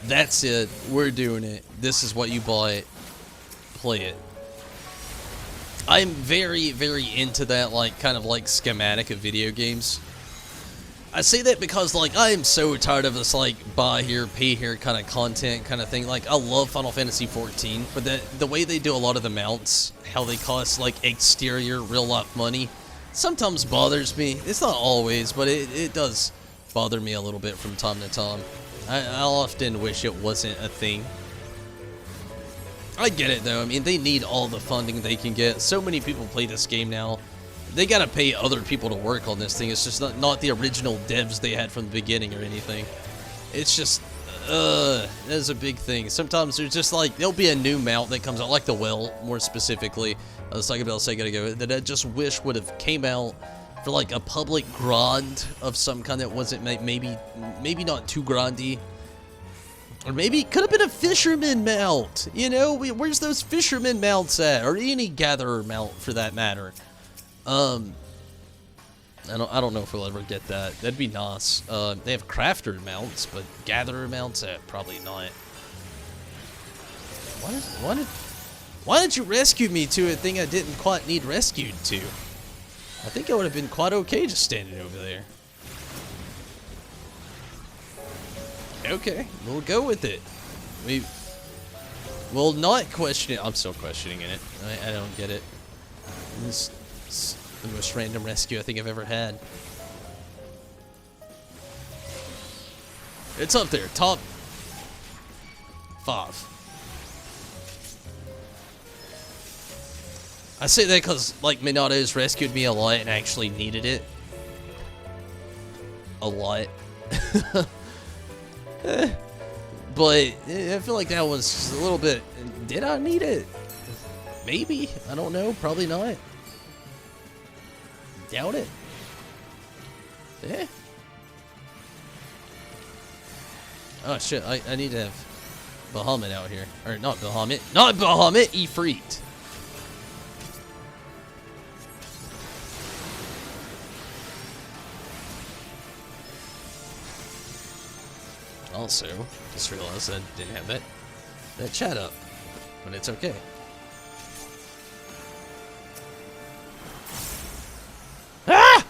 that's it, we're doing it, this is what you buy, play it. I'm very, very into that, like, kind of like schematic of video games. I say that because, like, I am so tired of this, like, buy here, pay here kind of content kind of thing. Like, I love Final Fantasy XIV, but the way they do a lot of the mounts, how they cost, like, exterior, real-life money, sometimes bothers me. It's not always, but it does bother me a little bit from time to time. I often wish it wasn't a thing. I get it though. I mean, they need all the funding they can get. So many people play this game now. They gotta pay other people to work on this thing. It's just not the original devs they had from the beginning or anything. It's just, that's a big thing. Sometimes there's just like, there'll be a new mount that comes out, like the Well, more specifically. I was talking about a second ago, that I just wish would have came out for like a public grind of some kind that wasn't maybe not too grindy, or maybe it could have been a fisherman mount. You know, where's those fisherman mounts at, or any gatherer mount for that matter? I don't know if we'll ever get that. That'd be nice. They have crafter mounts, but gatherer mounts, probably not. Why did you rescue me to a thing I didn't quite need rescued to? I think I would have been quite okay just standing over there. Okay, we'll go with it. We'll not question it. I'm still questioning it. I don't get it. This is the most random rescue I think I've ever had. It's up there, top 5. I say that because, like, Minato's rescued me a lot and actually needed it. A lot. But I feel like that was just a little bit... Did I need it? Maybe. I don't know. Probably not. Doubt it. Yeah. Oh, shit. I need to have Bahamut out here. Or, not Bahamut. Not Bahamut! Ifrit. Also, just realized I didn't have that chat up, but it's okay. Ah!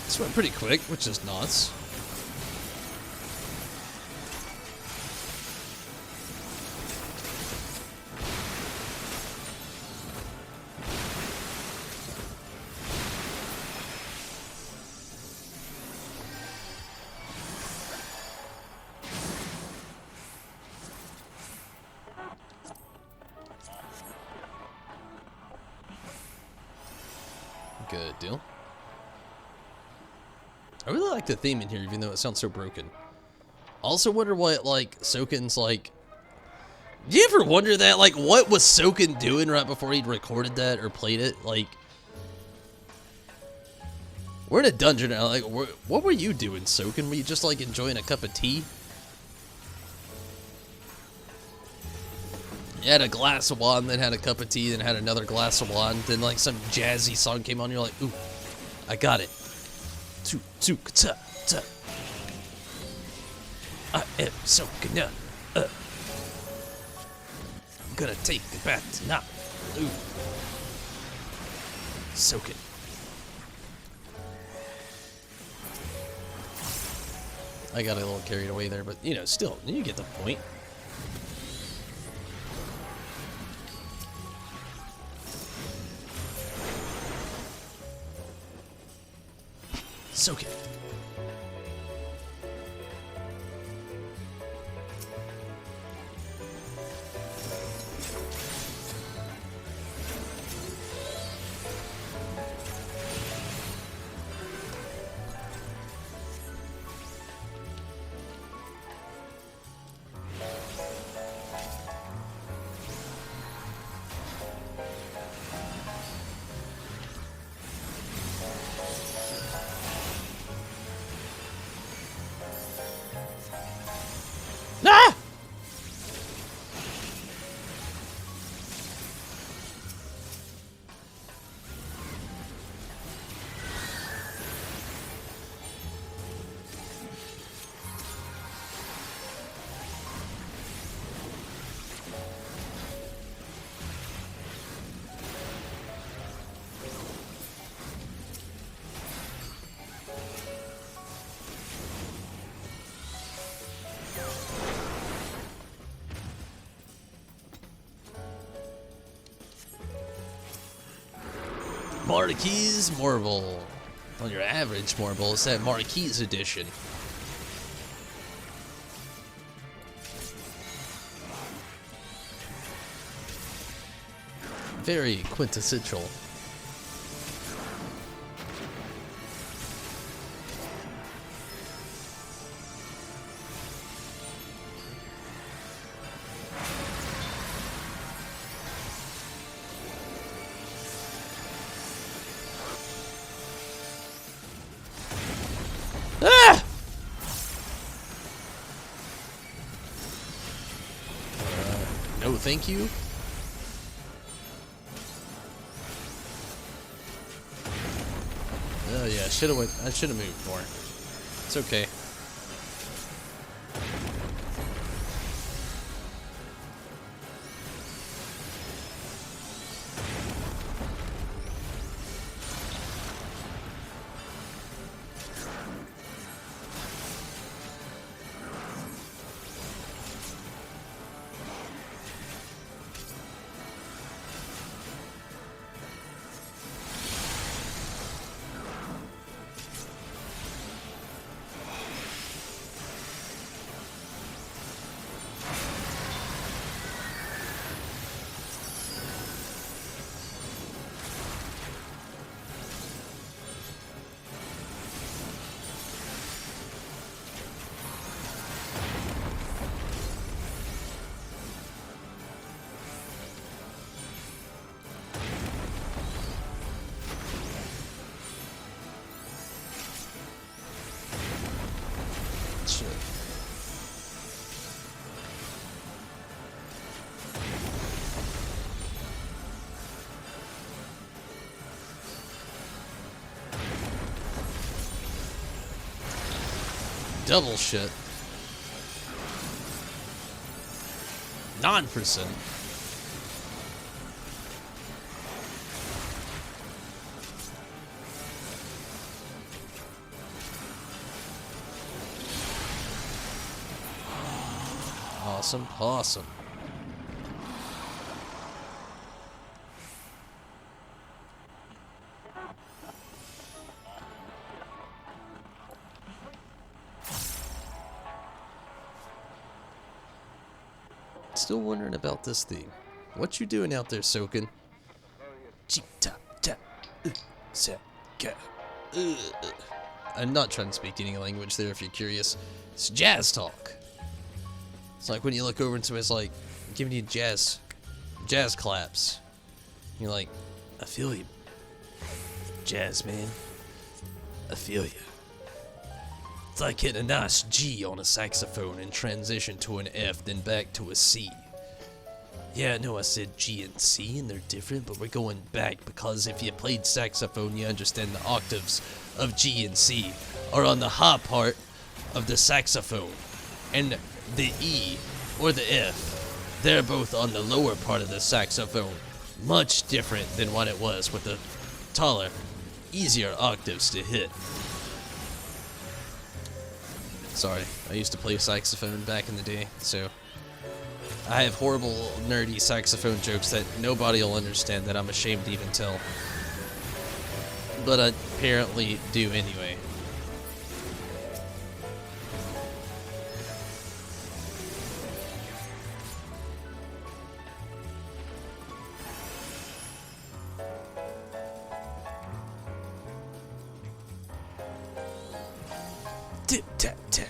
This went pretty quick, which is nuts. Good deal. I really like the theme in here, even though it sounds so broken. I also wonder what, like, Soken's, like... Do you ever wonder that? Like, what was Soken doing right before he'd recorded that or played it? Like... We're in a dungeon now. Like, what were you doing, Soken? Were you just, like, enjoying a cup of tea? You had a glass of wine, then had a cup of tea, then had another glass of wine. Then, like, some jazzy song came on, you're like, ooh, I got it. I am Soken. I'm gonna take the bath tonight. Ooh. Soken. I got a little carried away there, but, you know, still, you get the point. Soken. Ah! Marquise Marble. On your average marble, it's that Marquise edition. Very quintessential. Ah! No, thank you. Oh yeah, I should have moved more. It's okay. Double shit. 9%. Awesome, awesome. Still wondering about this thing. What you doing out there, Soakin'? I'm not trying to speak any language there if you're curious. It's jazz talk. It's like when you look over and somebody's like giving you jazz claps. You're like, I feel you. Jazz, man. I feel you. It's like hitting a nice G on a saxophone and transition to an F, then back to a C. Yeah, I know I said G and C and they're different, but we're going back because if you played saxophone, you understand the octaves of G and C are on the high part of the saxophone, and the E or the F, they're both on the lower part of the saxophone. Much different than what it was with the taller, easier octaves to hit. Sorry, I used to play saxophone back in the day, so I have horrible, nerdy saxophone jokes that nobody will understand that I'm ashamed to even tell. But I apparently do anyway. Tip tap tap.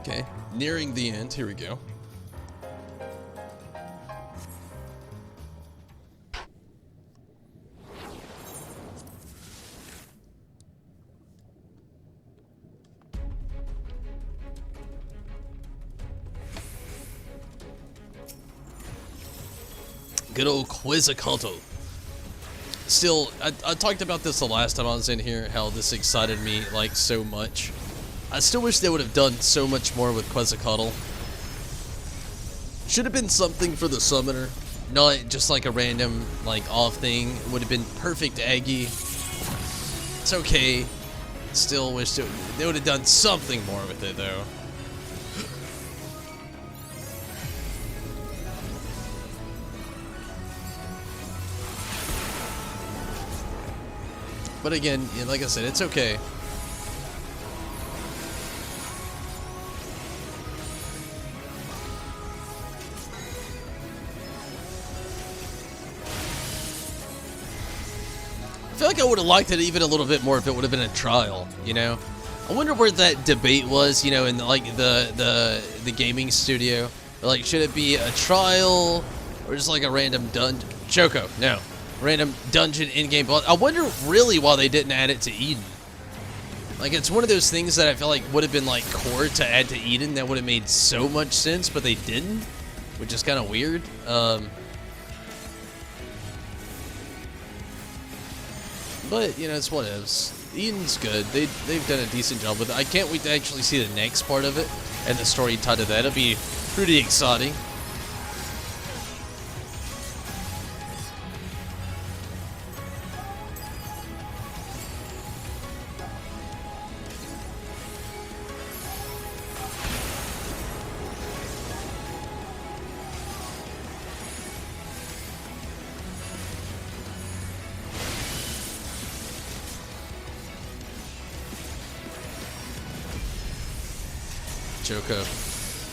Okay, nearing the end. Here we go. Good old Quizzicato. Still, I talked about this the last time I was in here, how this excited me, like, so much. I still wish they would have done so much more with Quetzalcoatl. Should have been something for the summoner, not just like a random, like, off thing. It would have been perfect Aggie. It's okay. Still wish they would have done something more with it, though. But again, like I said, it's okay. I feel like I would have liked it even a little bit more if it would have been a trial, you know? I wonder where that debate was, you know, in like the gaming studio. Like, should it be a trial or just like a random dungeon? Choco, no. Random dungeon in-game boss. I wonder really why they didn't add it to Eden. Like, it's one of those things that I feel like would have been like core to add to Eden that would have made so much sense, but they didn't, which is kind of weird. But, you know, it's what ifs. Eden's good. They've done a decent job with it. I can't wait to actually see the next part of it and the story tied to that. It'll be pretty exciting. Joko, you're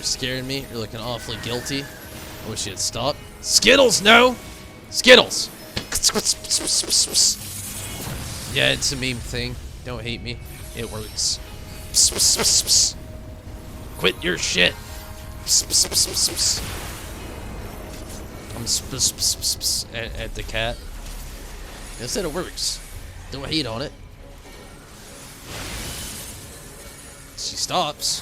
scaring me. You're looking awfully guilty. I wish you had stopped. Skittles, no! Skittles! Yeah, it's a meme thing. Don't hate me. It works. Quit your shit. I'm at the cat. I said it works. Don't hate on it. She stops.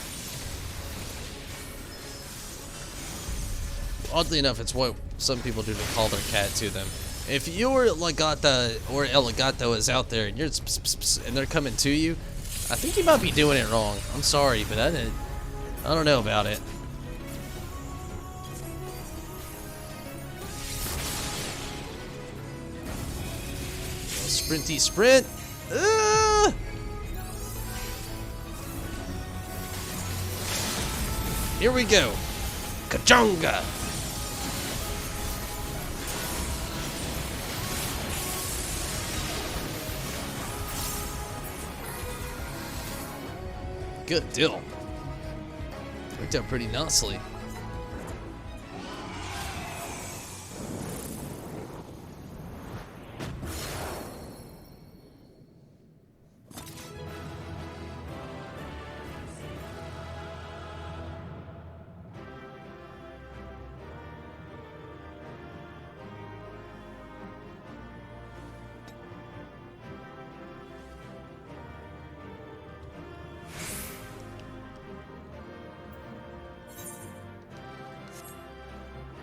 Oddly enough, it's what some people do to call their cat to them. If your Legata or Elegato is out there and you're and they're coming to you, I think you might be doing it wrong. I'm sorry, but I don't know about it. Sprinty sprint. Here we go. Kachunga. Good deal. Worked out pretty nicely.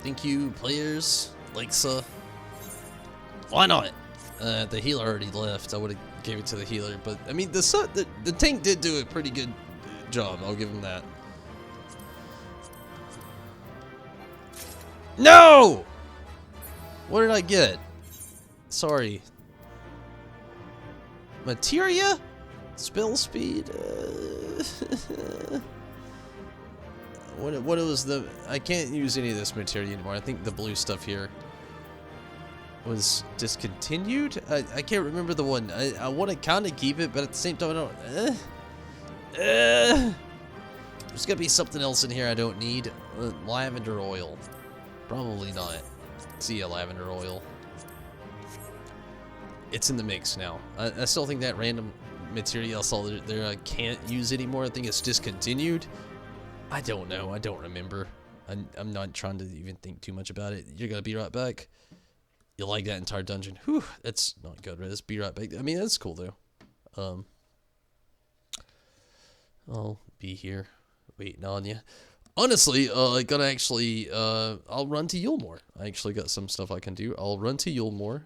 Thank you, players. Lexa. Why not? The healer already left. I would have gave it to the healer, but I mean, the tank did do a pretty good job. I'll give him that. No! What did I get? Sorry. Materia? Spell speed? What was the... I can't use any of this materia anymore. I think the blue stuff here was discontinued. I can't remember the one. I want to kind of keep it, but at the same time, I don't... There's got to be something else in here I don't need. Lavender oil. Probably not. See ya, lavender oil. It's in the mix now. I still think that random material I saw there I can't use anymore. I think it's discontinued. I don't know. I don't remember. I'm not trying to even think too much about it. You're gonna be right back. You like that entire dungeon? Whew, that's not good, Riz. Be right back. I mean, that's cool though. I'll be here waiting on you. Honestly, gonna actually, I'll run to Yulmore. I actually got some stuff I can do. I'll run to Yulmore.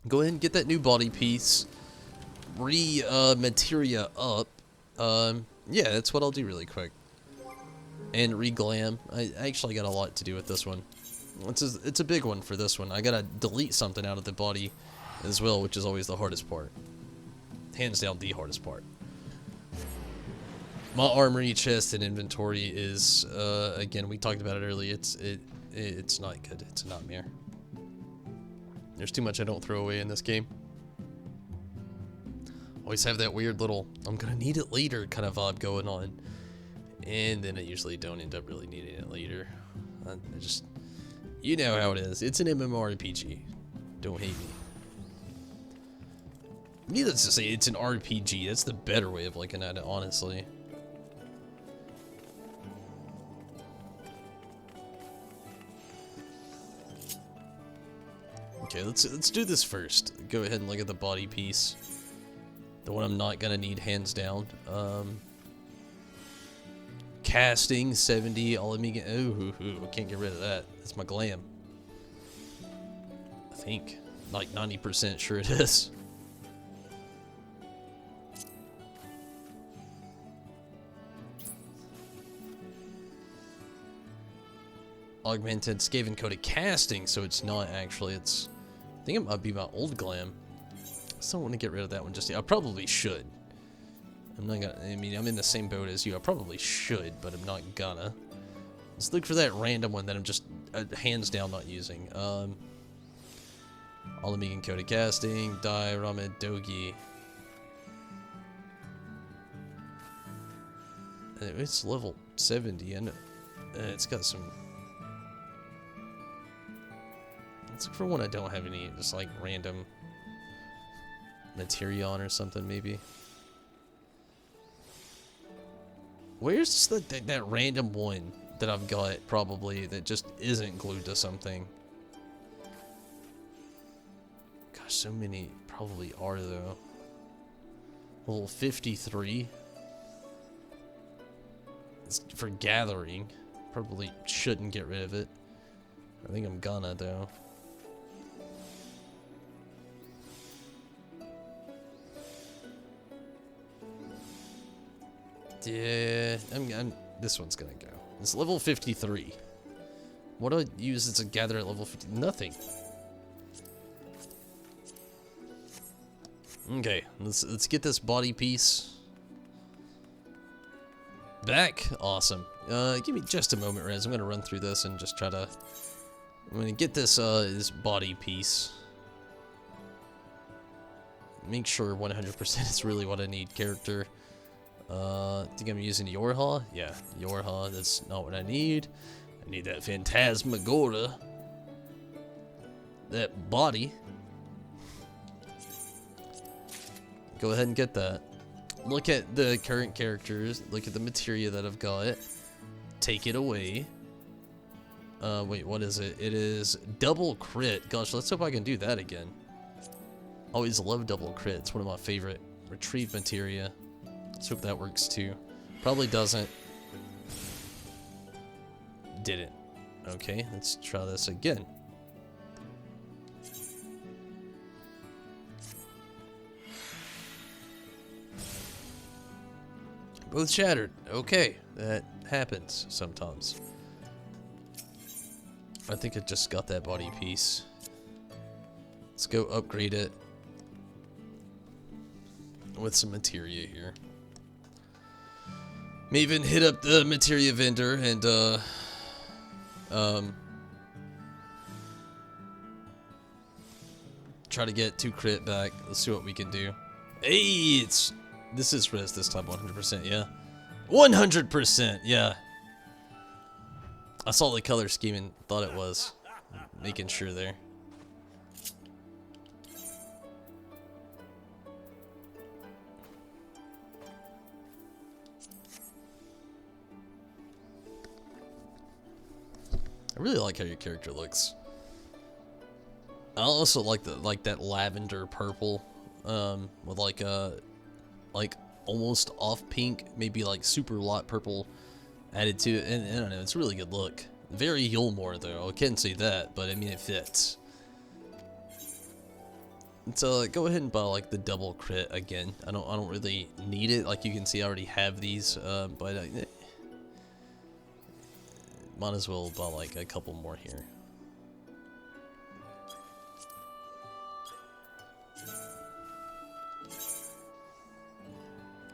Go ahead and get that new body piece. Materia up. Yeah, that's what I'll do really quick. And re-glam. I actually got a lot to do with this one. It's a big one for this one. I gotta delete something out of the body as well, which is always the hardest part. Hands down the hardest part. My armory, chest, and inventory is, again, we talked about it earlier. It's not good. It's a nightmare. There's too much I don't throw away in this game. Always have that weird little, I'm gonna need it later kind of vibe going on. And then I usually don't end up really needing it later. I just, you know how it is. It's an MMORPG. Don't hate me. Needless to say, it's an RPG. That's the better way of looking at it, honestly. Okay, let's do this first. Go ahead and look at the body piece. The one I'm not gonna need, hands down. Casting 70. I'll let me get. Ooh, I can't get rid of that. That's my glam. I think like 90% sure it is. augmented Skaven coated casting, so it's not actually. It's, I think it might be my old glam. I still want to get rid of that one just yet. I probably should. I'm not gonna. I mean, I'm in the same boat as you. I probably should, but I'm not gonna. Let's look for that random one that I'm just hands down not using. Alamigan coated casting, Dai, Ramid, Dogi. It's level 70 and it's got some. Let's look for one I don't have any, just like random material on or something, maybe. Where's that random one that I've got probably that just isn't glued to something? Gosh, so many probably are though. Level 53. It's for gathering. Probably shouldn't get rid of it. I think I'm gonna though. Yeah, this one's gonna go. It's level 53. What do I use as a gather at level 50? Nothing. Okay, let's get this body piece back. Awesome. Give me just a moment, Rez. I'm gonna run through this and just try to. I'm gonna get this this body piece. Make sure 100% is really what I need. Character. Think I'm using Yorha? Yeah, Yorha. That's not what I need. I need that Phantasmagora. That body. Go ahead and get that. Look at the current characters. Look at the materia that I've got. Take it away. Wait, what is it? It is double crit. Gosh, let's hope I can do that again. Always love double crit. It's one of my favorite. Retrieve materia. Let's hope that works too. Probably doesn't. Didn't. Okay, let's try this again. Both shattered. Okay, that happens sometimes. I think I just got that body piece. Let's go upgrade it with some materia here. May even hit up the materia vendor and try to get 2 crit back. Let's see what we can do. Hey, this is Riz this time, 100%, yeah. 100%, yeah. I saw the color scheme and thought it was. Making sure there. I really like how your character looks. I also like that lavender purple, with like almost off pink, maybe like super light purple added to it, and I don't know, it's a really good look. Very Yulmore though, I can't say that, but I mean it fits. So go ahead and buy like the double crit again. I don't really need it. Like you can see, I already have these, but might as well buy like a couple more here.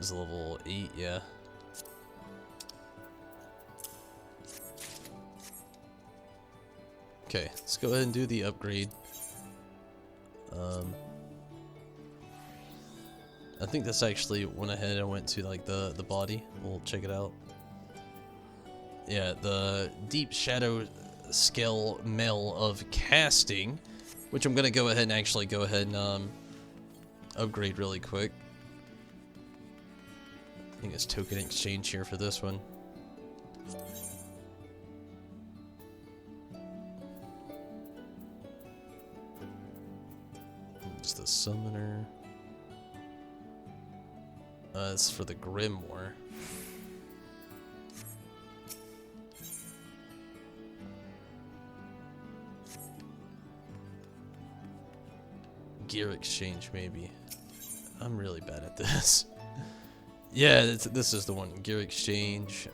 Is level 8, yeah. Okay, let's go ahead and do the upgrade. I think this actually went ahead and went to like the body. We'll check it out. Yeah, the deep shadow scale mail of casting, which I'm gonna go ahead and actually upgrade really quick. I think it's token exchange here for this one. It's the summoner. It's for the Grimoire. Gear exchange, maybe. I'm really bad at this. Yeah, this is the one. Gear exchange.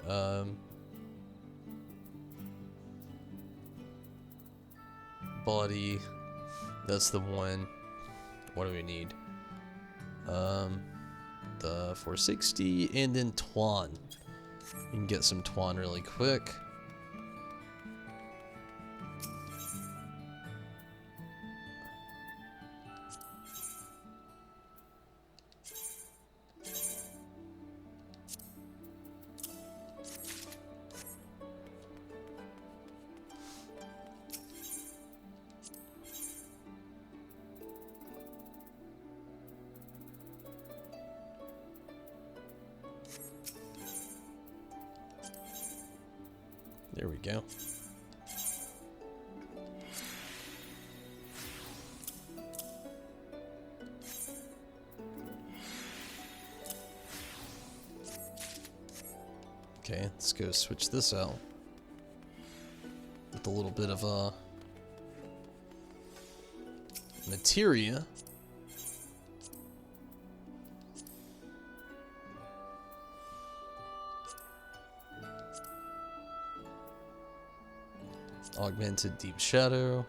body. That's the one. What do we need? The 460 and then Twan. You can get some Twan really quick. There we go. Okay, let's go switch this out with a little bit of materia. Augmented Deep Shadow.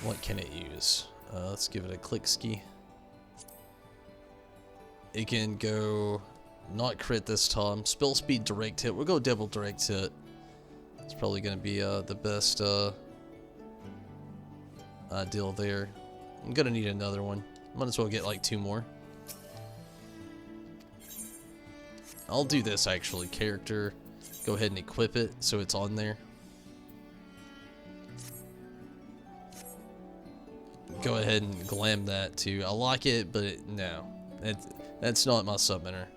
What can it use? Let's give it a click ski. It can go not crit this time. Spell speed direct hit. We'll go double direct hit. It's probably going to be the best deal there. I'm going to need another one. Might as well get like 2 more. I'll do this actually. Character. Go ahead and equip it so it's on there. Go ahead and glam that too. I like it, but no. That's not my summoner.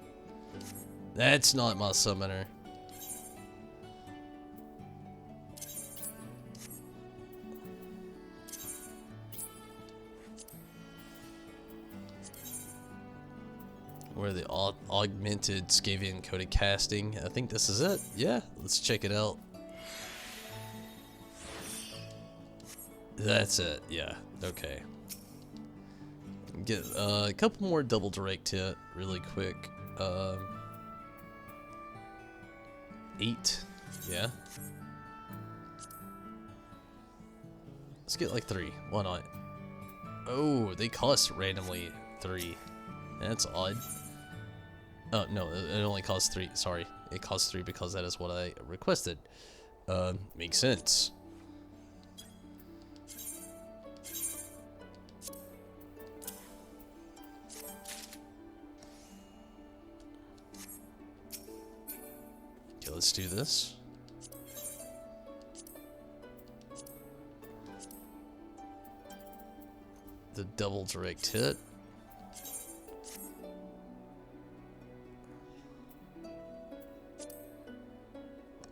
That's not my summoner. Where the augmented Skavian coded casting. I think this is it. Yeah, let's check it out. That's it. Yeah. Okay. Get a couple more double direct hit really quick. 8. Yeah. Let's get like 3. Why not? Oh, they cost randomly 3. That's odd. Oh, no, it only costs 3. Sorry. It costs 3 because that is what I requested. Makes sense. Okay, let's do this. The double direct hit.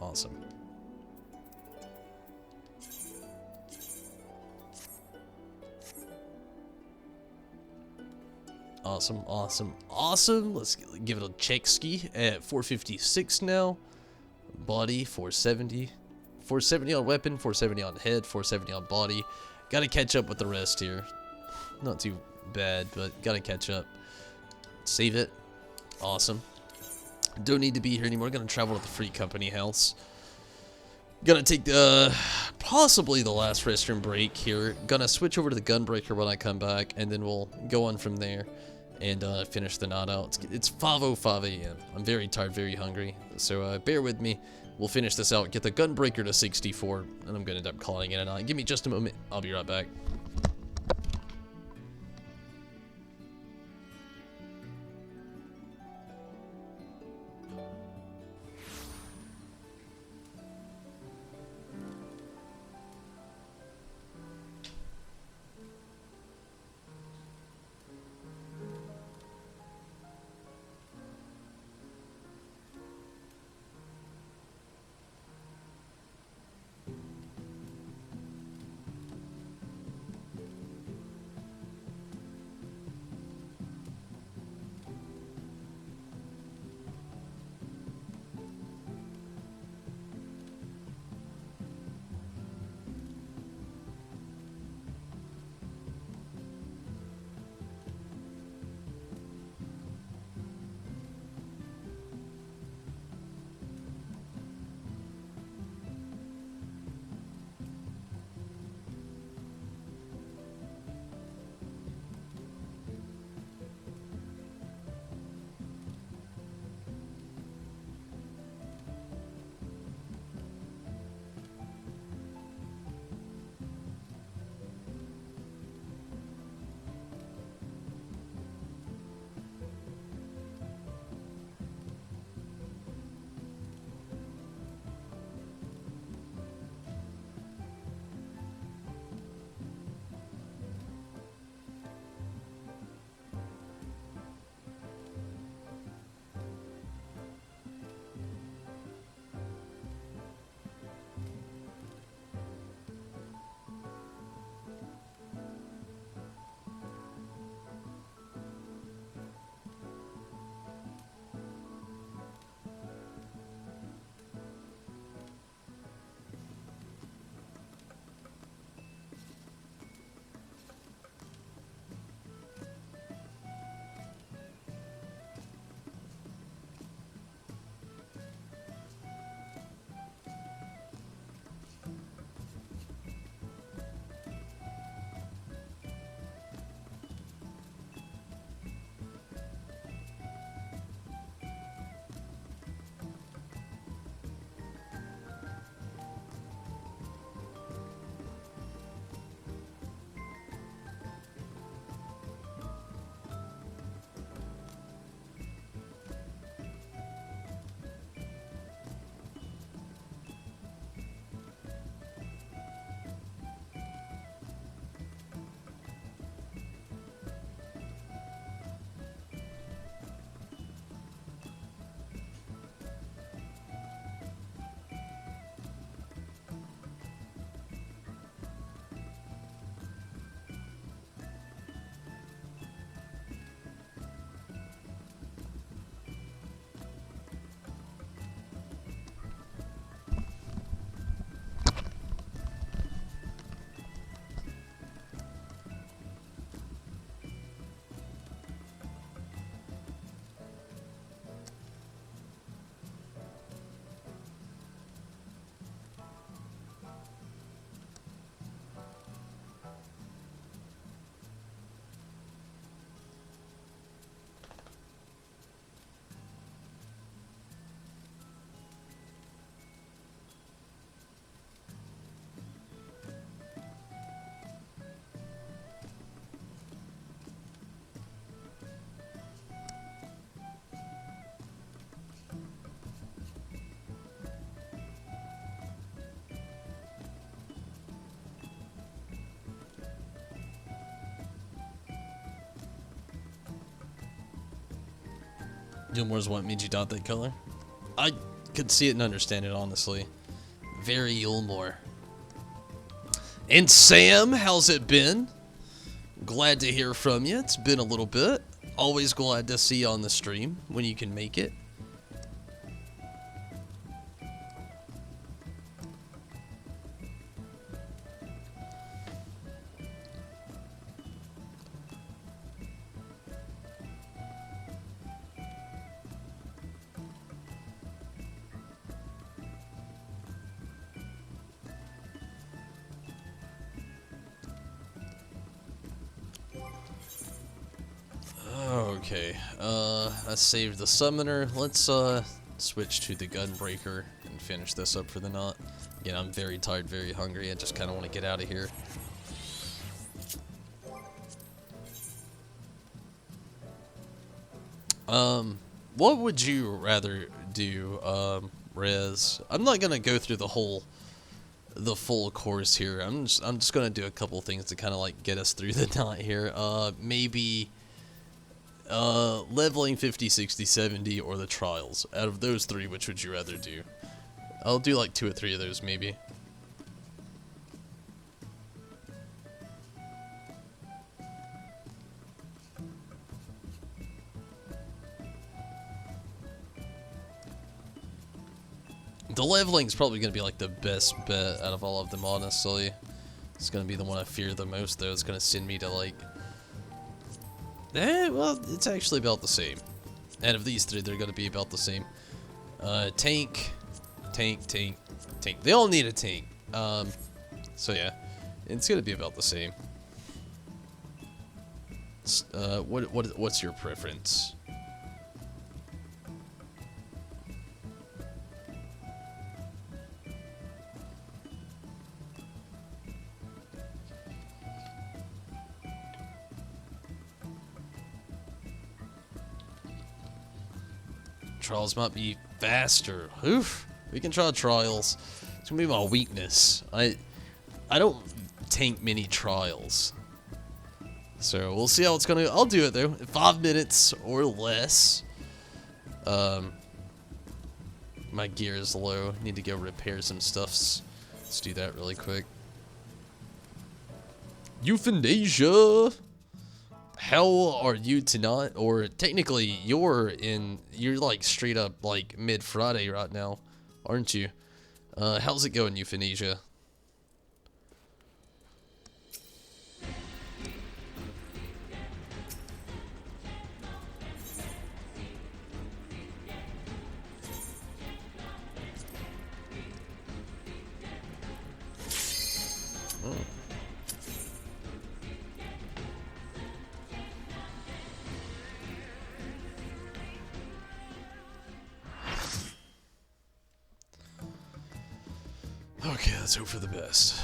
Awesome. Awesome, awesome, awesome. Let's give it a check ski at 456 now. Body 470. 470 on weapon, 470 on head, 470 on body. Gotta catch up with the rest here. Not too bad, but gotta catch up. Save it. Awesome. Don't need to be here anymore. Gonna travel to the free company house. Gonna take possibly the last restroom break here. Gonna switch over to the gunbreaker when I come back, and then we'll go on from there and finish the night out. It's 5:05 a.m. I'm very tired, very hungry, so bear with me. We'll finish this out, get the gunbreaker to 64, and I'm gonna end up calling it a night. Give me just a moment. I'll be right back. Gilmore's what made you dot that color? I could see it and understand it, honestly. Very Gilmore. And Sam, how's it been? Glad to hear from you. It's been a little bit. Always glad to see you on the stream when you can make it. Okay, I saved the summoner. Let's switch to the gunbreaker and finish this up for the knot. Again, I'm very tired, very hungry. I just kind of want to get out of here. What would you rather do, Rez? I'm not gonna go through the full course here. I'm just gonna do a couple things to kind of like get us through the knot here. Maybe leveling 50, 60, 70, or the trials. Out of those three, which would you rather do? I'll do like 2 or 3 of those, maybe. The leveling's probably going to be like the best bet out of all of them, honestly. It's going to be the one I fear the most, though. It's going to send me to like... well, it's actually about the same. And of these 3, they're going to be about the same. Tank, tank, tank, tank. They all need a tank. So yeah, it's going to be about the same. What's your preference? Trials might be faster. Oof. We can try trials. It's gonna be my weakness. I don't tank many trials. So we'll see how it's gonna go. I'll do it though. 5 minutes or less. My gear is low. Need to go repair some stuffs. Let's do that really quick. Euthanasia! How are you tonight? Or technically, you're like straight up like mid-Friday right now, aren't you? How's it going, Euthanasia? Oh. Okay, let's hope for the best.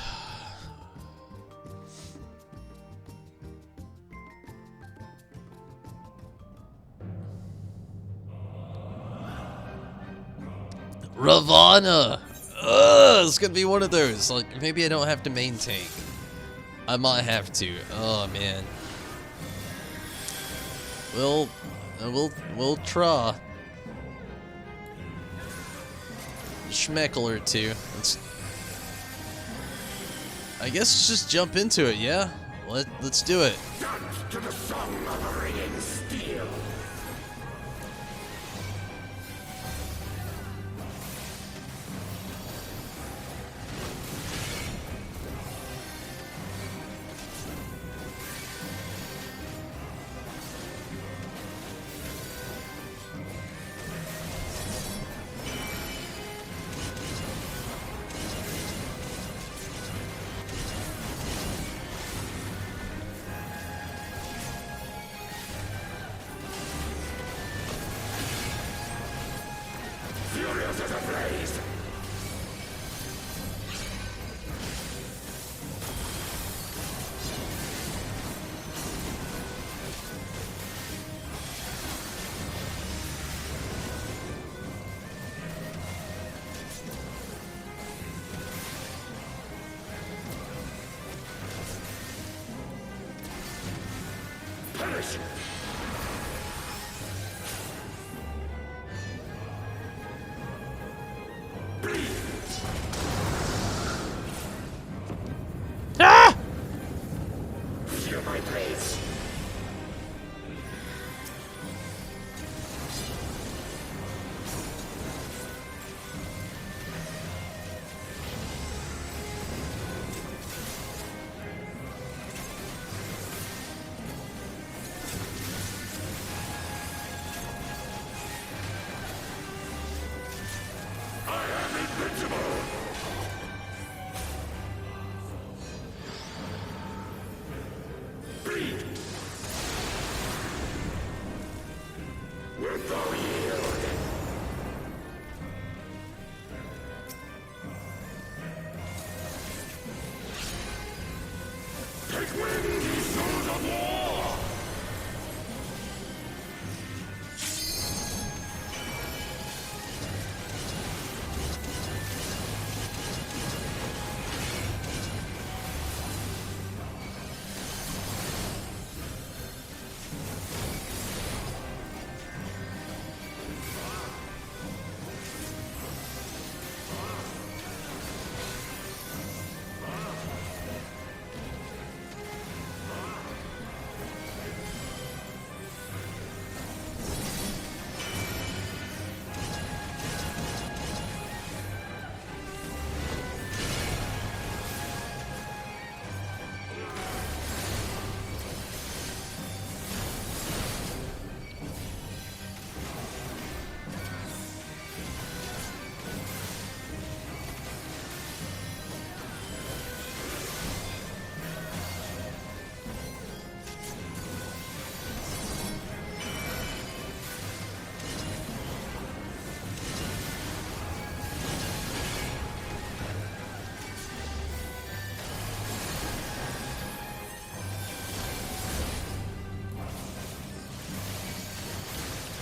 Ravana! Ugh, it's gonna be one of those. Like, maybe I don't have to main tank. I might have to. Oh, man. We'll try. Schmeckle or two. I guess just jump into it, yeah? Let's do it. Dance to the song of ringing steel.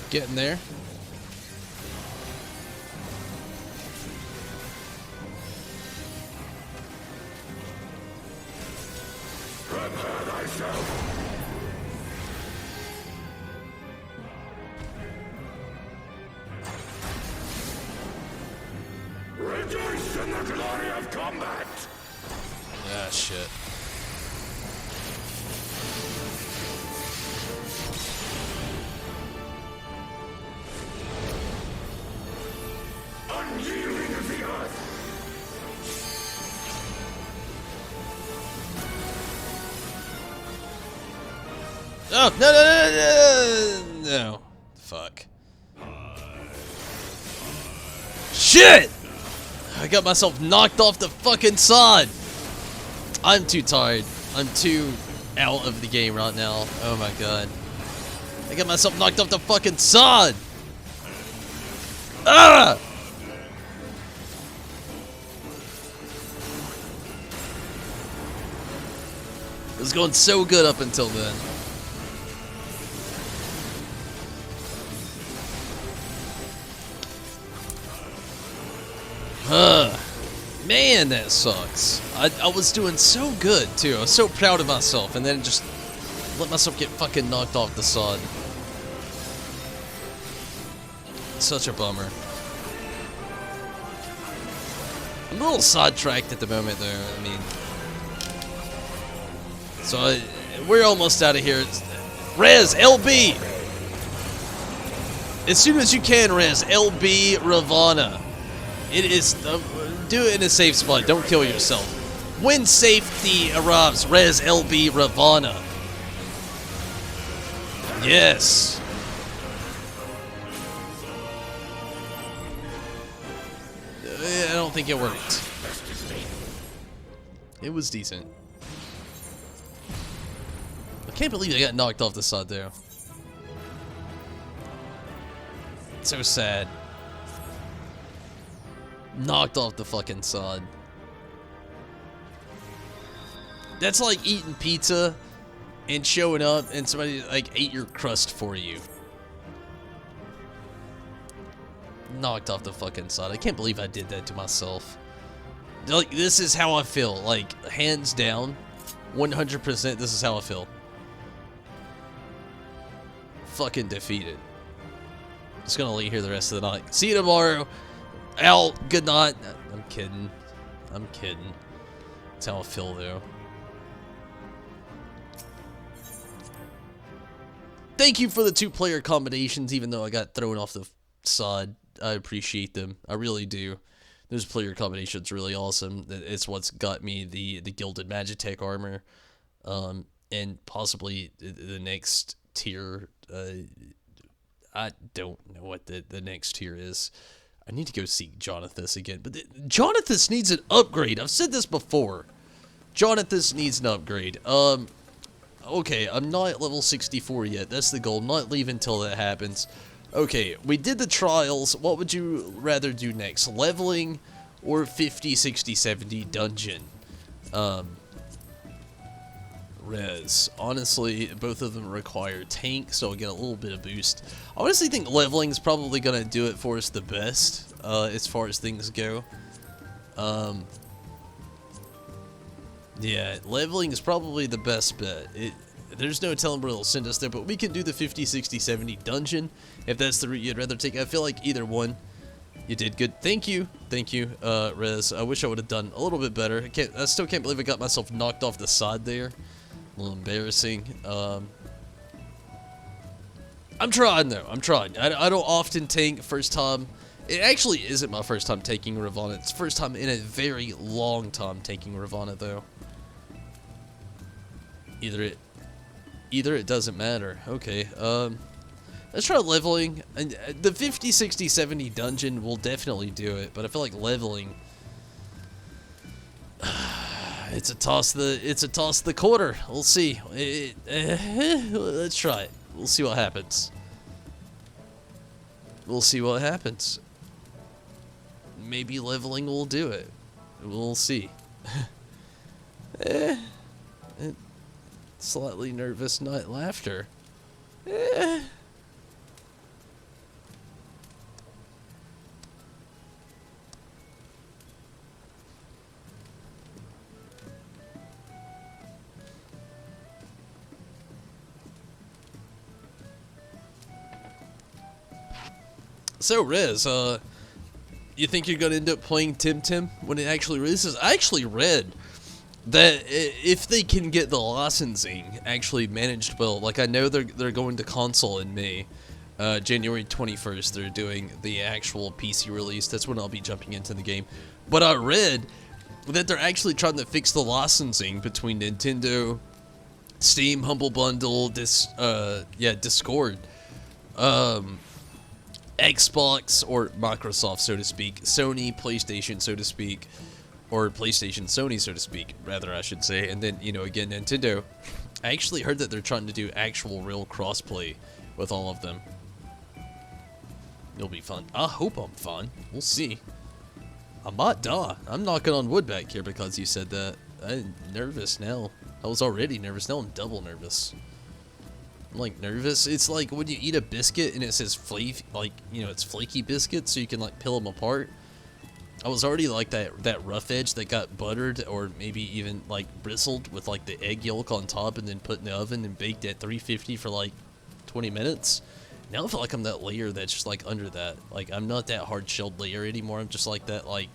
Getting there. Prepare thyself. Rejoice in the glory of combat. Ah, shit. Unyielding as the earth. Oh, no. No. Fuck. Shit! I got myself knocked off the fucking sod. I'm too tired. I'm too out of the game right now. Oh my god. I got myself knocked off the fucking sod. Ah! It was going so good up until then. Man, that sucks. I was doing so good, too. I was so proud of myself, and then just let myself get fucking knocked off the sod. Such a bummer. I'm a little sidetracked at the moment, though. I mean... So, we're almost out of here. Rez, LB! As soon as you can, Rez, LB Ravana. It is... do it in a safe spot. Don't kill yourself. When safety arrives, Rez, LB Ravana. Yes. I don't think it worked. It was decent. I can't believe I got knocked off the side there. So sad. Knocked off the fucking sod. That's like eating pizza and showing up and somebody like ate your crust for you. Knocked off the fucking sod. I can't believe I did that to myself. Like, this is how I feel. Like, hands down, 100% this is how I feel. Fucking defeated. Just gonna lay here the rest of the night. See you tomorrow. Out. Good night. I'm kidding. I'm kidding. That's how I feel, though. Thank you for the 2-player combinations, even though I got thrown off the sod. I appreciate them. I really do. Those player combinations really awesome. It's what's got me the Gilded Magitech armor. And possibly the next tier. I don't know what the next tier is. I need to go see Jonathas again. But Jonathas needs an upgrade. I've said this before. Jonathas needs an upgrade. Okay, I'm not at level 64 yet. That's the goal. I'm not leaving until that happens. Okay, we did the trials. What would you rather do next? Leveling or 50, 60, 70 dungeon? Res. Honestly, both of them require tank, so I'll get a little bit of boost. I honestly think leveling is probably going to do it for us the best, as far as things go. Yeah, leveling is probably the best bet. There's no telling where it'll send us there, but we can do the 50, 60, 70 dungeon, if that's the route you'd rather take. I feel like either one, you did good. Thank you, Rez. I wish I would have done a little bit better. I still can't believe I got myself knocked off the side there. A little embarrassing. I'm trying, though. I'm trying. I don't often tank first time. It actually isn't my first time taking Ravana. It's first time in a very long time taking Ravana, though. Either it doesn't matter. Okay, let's try leveling. And the 50, 60, 70 dungeon will definitely do it, but I feel like leveling... It's a toss the quarter. We'll see. Let's try it. We'll see what happens. We'll see what happens. Maybe leveling will do it. We'll see. Slightly nervous night laughter. So Rez, you think you're gonna end up playing Tim when it actually releases? I actually read that if they can get the licensing actually managed well, like I know they're going to console in May, January 21st. They're doing the actual PC release. That's when I'll be jumping into the game. But I read that they're actually trying to fix the licensing between Nintendo, Steam, Humble Bundle, Discord, Xbox or Microsoft, so to speak, Sony, PlayStation, so to speak, or PlayStation, Sony, so to speak, rather I should say, and then, you know, again, Nintendo. I actually heard that they're trying to do actual real crossplay with all of them. It'll be fun. I hope I'm fun. We'll see. I might die. I'm knocking on wood back here because you said that. I'm nervous now. I was already nervous. Now I'm double nervous. I'm like nervous. It's like when you eat a biscuit and it says flaky, like, you know, it's flaky biscuit, so you can like peel them apart. I was already like that rough edge that got buttered or maybe even like bristled with like the egg yolk on top and then put in the oven and baked at 350 for like 20 minutes. Now I feel like I'm that layer that's just like under that. Like I'm not that hard shelled layer anymore. I'm just like that like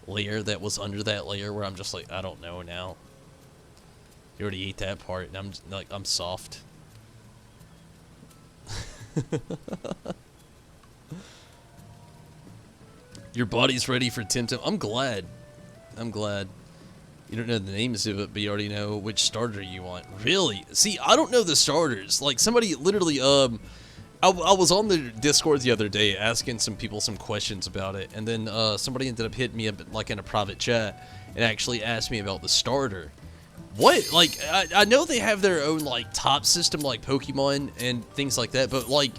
layer that was under that layer where I'm just like, I don't know now. You already ate that part and I'm just, like, I'm soft. Your body's ready for Tim. I'm glad. I'm glad. You don't know the names of it, but you already know which starter you want. Really? See, I don't know the starters. Like somebody literally, I was on the Discord the other day asking some people some questions about it, and then somebody ended up hitting me up like in a private chat and actually asked me about the starter. What? Like, I know they have their own like top system like Pokemon and things like that, but like,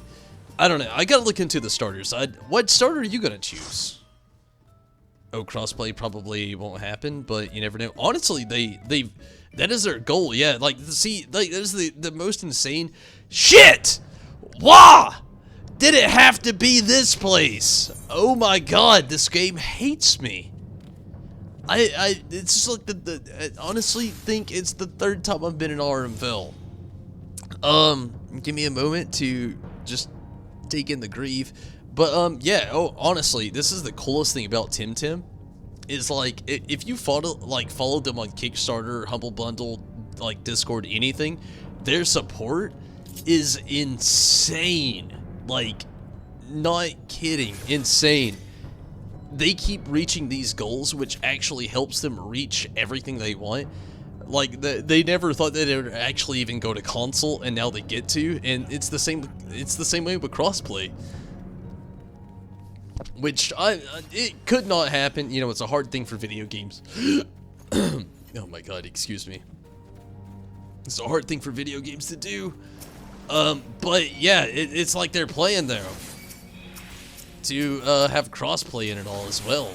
I don't know. I gotta look into the starters. What starter are you gonna choose? Oh, crossplay probably won't happen, but you never know. Honestly, that is their goal. Yeah, like see, like that is the most insane shit. Why did it have to be this place? Oh my god, this game hates me. It's just like I honestly think it's the third time I've been in RMVille. Give me a moment to just take in the grief. But, yeah, oh, honestly, this is the coolest thing about Tim. Is, like, if you followed them on Kickstarter, Humble Bundle, like, Discord, anything, their support is insane. Like, not kidding, insane. They keep reaching these goals, which actually helps them reach everything they want. Like, they never thought that it would actually even go to console, and now they get to, and it's the same way with crossplay. Which, it could not happen. You know, it's a hard thing for video games. Oh my god, excuse me. It's a hard thing for video games to do. But yeah, it's like they're playing there to have crossplay in it all as well.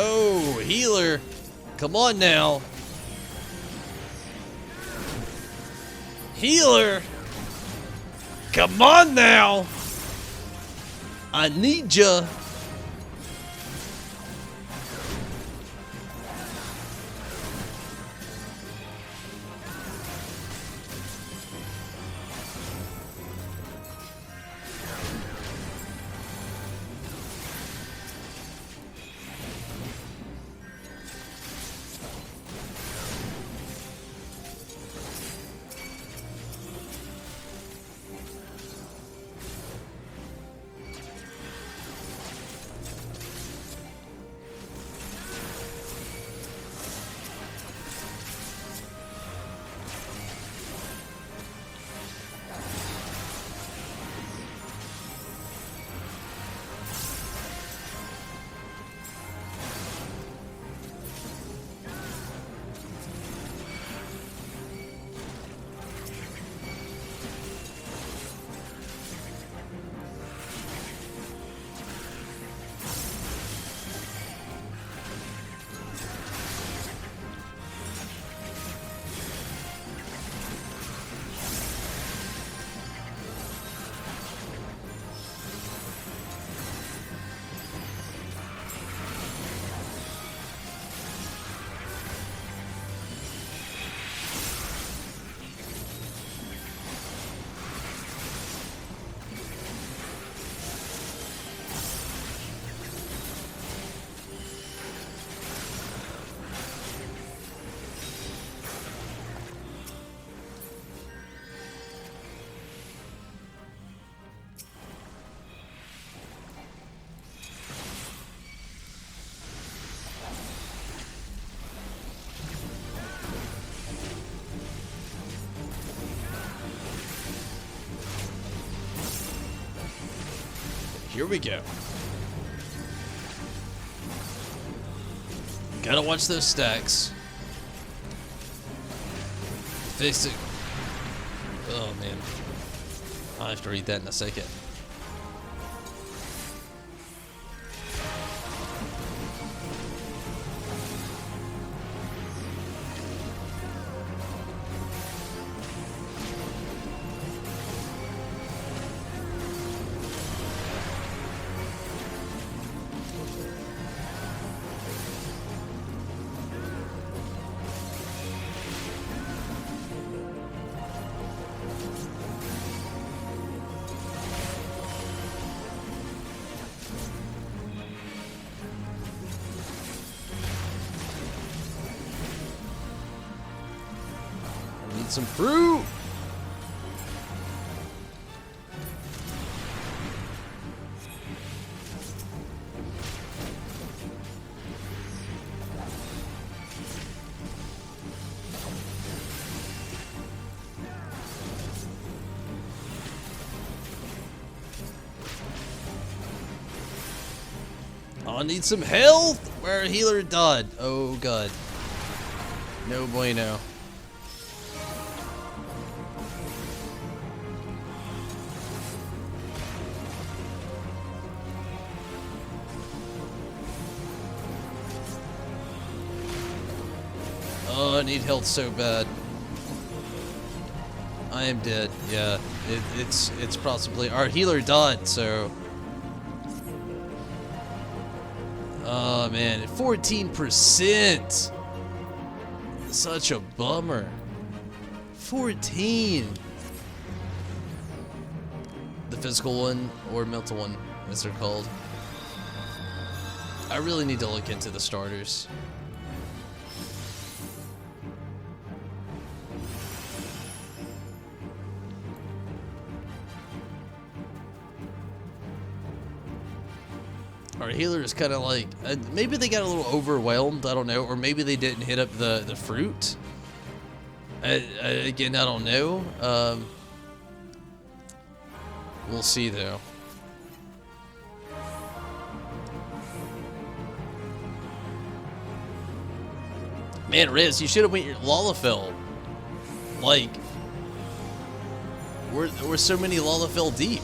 Oh, healer. Come on now. Healer. Come on now. I need ya. Here we go. Gotta watch those stacks. Fix it. Oh man. I'll have to read that in a second. Need some fruit. I need some health. Where a healer died. Oh god. No bueno. Oh, I need health so bad. I am dead. Yeah, it's possibly our healer died. So, oh man, 14%. Such a bummer. 14. The physical one or mental one, as they're called. I really need to look into the starters. Our healer is kind of like, maybe they got a little overwhelmed, I don't know, or maybe they didn't hit up the fruit. Again, I don't know. We'll see though. Man, Riz, you should have went your Lalafell. Like, we're so many Lalafell deep.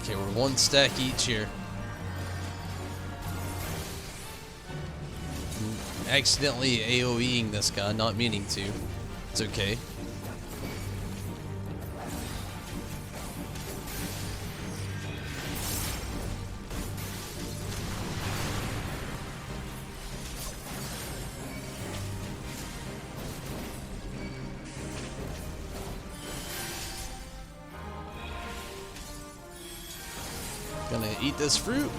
Okay, we're one stack each here. Accidentally AoEing this guy, not meaning to. It's okay. Gonna eat this fruit.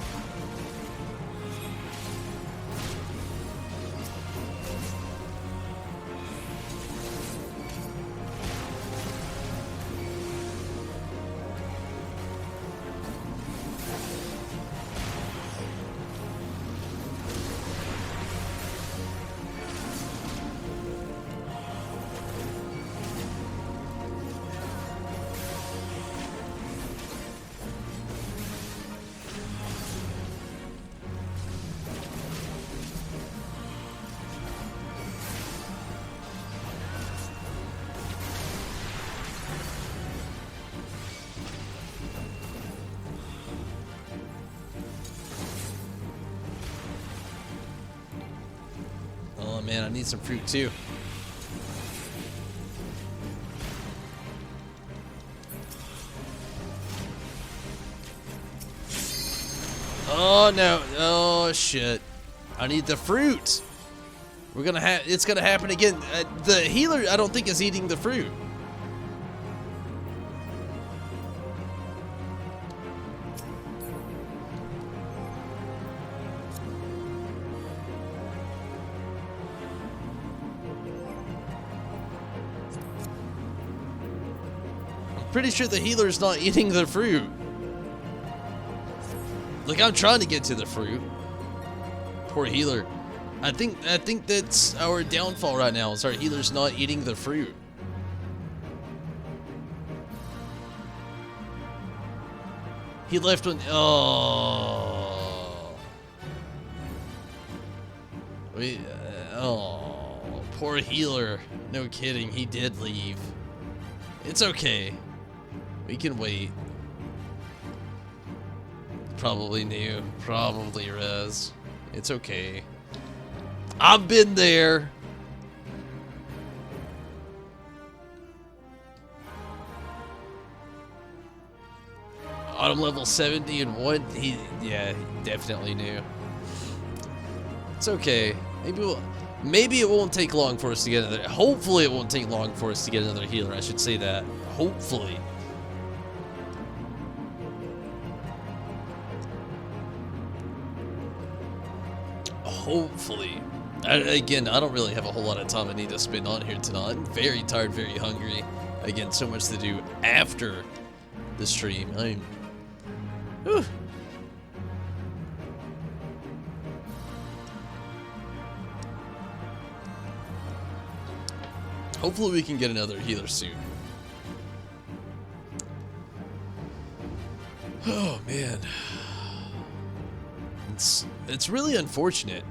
Oh man, I need some fruit too. Oh no, oh shit. I need the fruit. We're gonna have, it's gonna happen again. The healer, I don't think, is eating the fruit. pretty sure the healer's not eating the fruit. Like, I'm trying to get to the fruit. Poor healer. I think that's our downfall right now, is our healer's not eating the fruit. He left one. Oh. Oh, poor healer. No kidding, he did leave. It's okay. We can wait. Probably new. Probably res. It's okay. I've been there. Autumn level 70 and 1. Yeah, he definitely knew. It's okay. Maybe it won't take long for us to get another. Hopefully, it won't take long for us to get another healer. I should say that. Hopefully. Hopefully. Again, I don't really have a whole lot of time I need to spend on here tonight. I'm very tired, very hungry. Again, so much to do after the stream. Whew. Hopefully we can get another healer soon. Oh man. It's really unfortunate.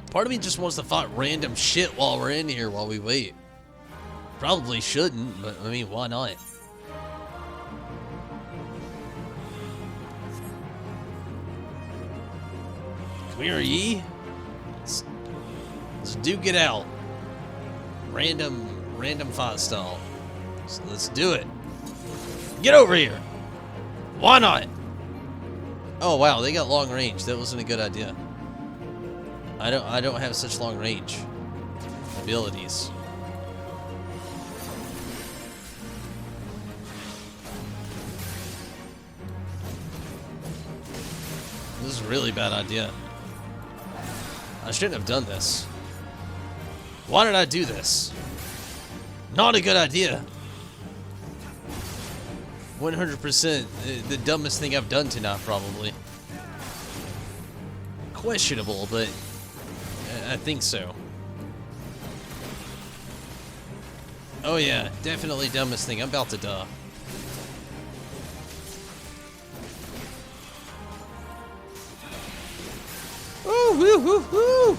Part of me just wants to fight random shit while we're in here while we wait. Probably shouldn't, but I mean, why not? Come here, ye. Let's duke it out. Random fight style. So let's do it. Get over here. Why not? Oh wow, they got long range. That wasn't a good idea. I don't have such long range abilities. This is a really bad idea. I shouldn't have done this. Why did I do this? Not a good idea. 100% the dumbest thing I've done tonight, probably. Questionable, but I think so. Oh yeah, definitely dumbest thing. I'm about to die. Woo, woo, woo, woo.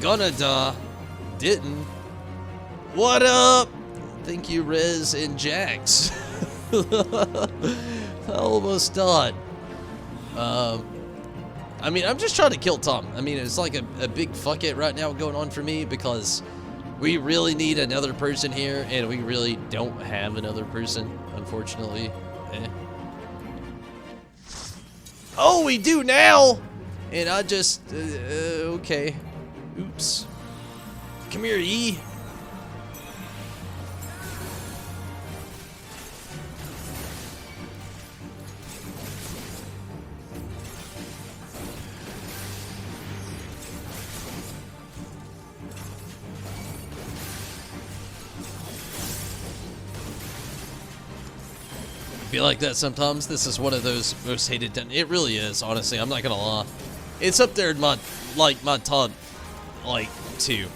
Gonna die. Didn't. What up? Thank you, Rez and Jax. I almost died. I mean, I'm just trying to kill Tom. I mean, it's like a big fuck it right now going on for me because we really need another person here, and we really don't have another person, unfortunately. Oh, we do now! And I just, okay. Oops. Come here, E. Be like that sometimes. This is one of those most hated. It really is, honestly. I'm not gonna lie. It's up there in my top, 2.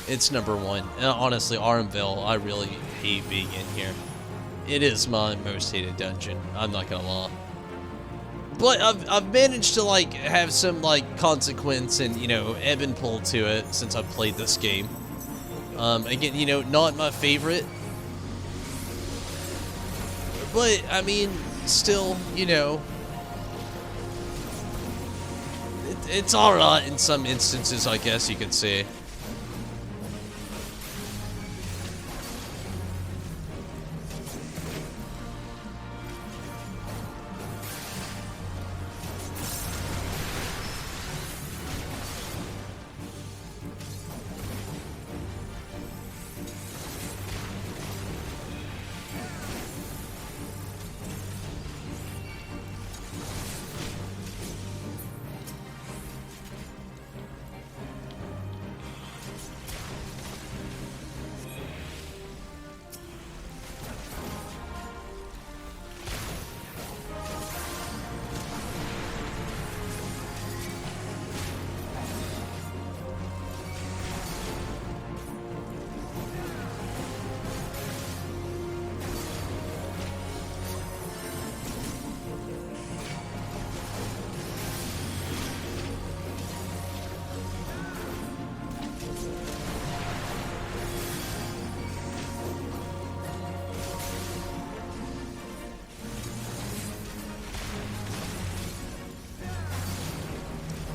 It's number 1. And honestly, LVL, I really hate being in here. It is my most hated dungeon. I'm not gonna lie. But I've managed to have some consequence and ebb and pull to it since I've played this game. Again, not my favorite. But, I mean, still, it's alright in some instances, I guess you could say.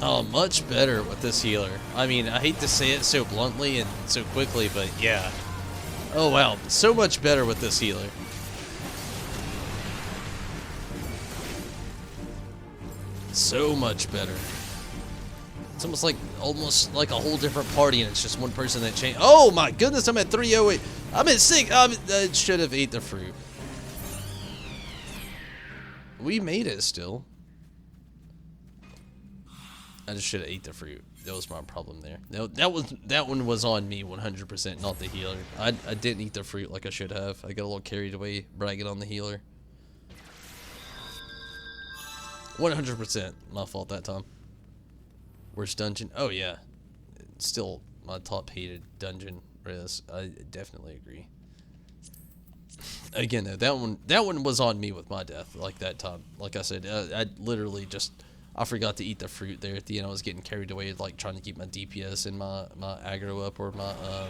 Oh, much better with this healer. I mean, I hate to say it so bluntly and so quickly, but yeah. Oh wow, so much better with this healer. So much better. It's almost like a whole different party, and it's just one person that changed. Oh my goodness, I'm at 308. I'm at 6. I should have ate the fruit. We made it still. I just should have ate the fruit. That was my problem there. No, that one was on me 100%, not the healer. I didn't eat the fruit like I should have. I got a little carried away bragging on the healer. 100% my fault that time. Worst dungeon? Oh yeah, it's still my top hated dungeon. Riz. I definitely agree. Again though, that one was on me with my death like that time. Like I said, I literally just. I forgot to eat the fruit there at the end. I was getting carried away, like trying to keep my DPS and my aggro up, or my I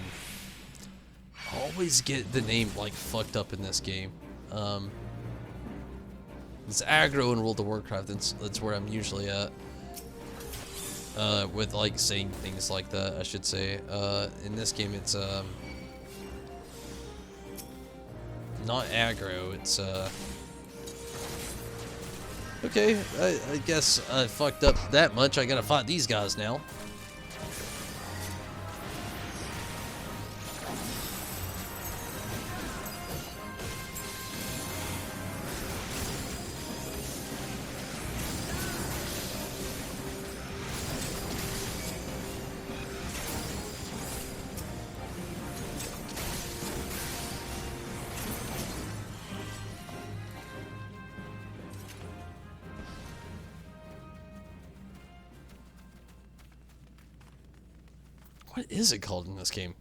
always get the name like fucked up in this game. It's aggro in World of Warcraft. That's where I'm usually at. With like saying things like that, I should say. In this game, it's not aggro. It's okay, I guess I fucked up that much. I gotta fight these guys now. What is it called in this game?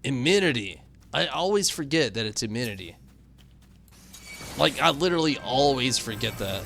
Immunity. I always forget that it's immunity. Like, I literally always forget that.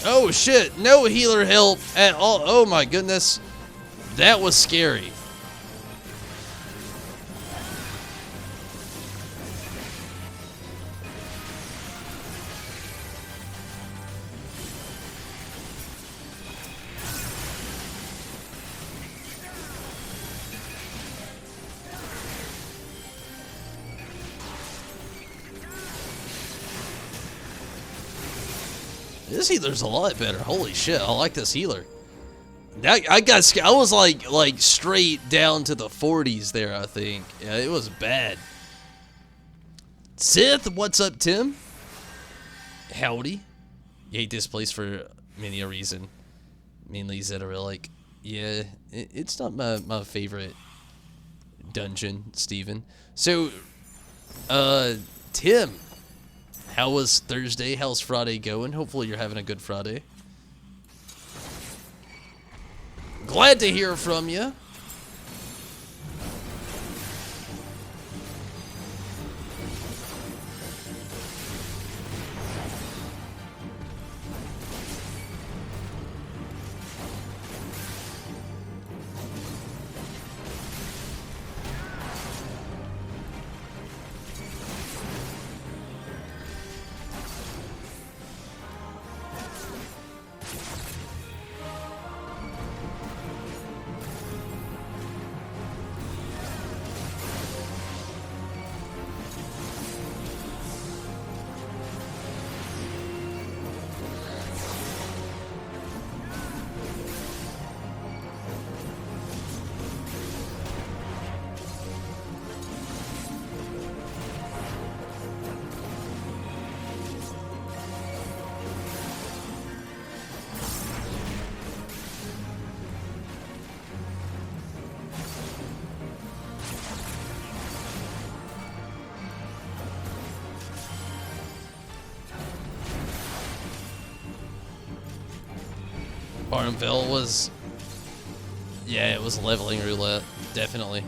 Oh shit, no healer help at all. Oh my goodness. That was scary. This healer's a lot better. Holy shit, I like this healer. I got scared. I was like straight down to the 40s there, I think. Yeah, it was bad. Sith, what's up, Tim? Howdy. You hate this place for many a reason. Mainly Zetarelic. Yeah, it's not my favorite dungeon, Steven. So, Tim. How was Thursday? How's Friday going? Hopefully you're having a good Friday. Glad to hear from you. Armville was, yeah, it was leveling roulette, definitely.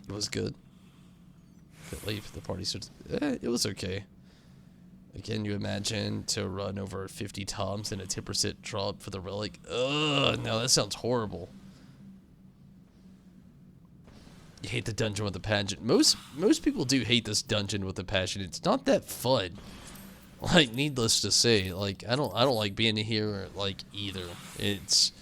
It was good. Bit late for the party, so it was okay. Again, you imagine to run over 50 toms and a 10% drop for the relic. Ugh, no, that sounds horrible. You hate the dungeon with a pageant. Most people do hate this dungeon with a passion. It's not that fun. Like, needless to say, like I don't like being here like either. It's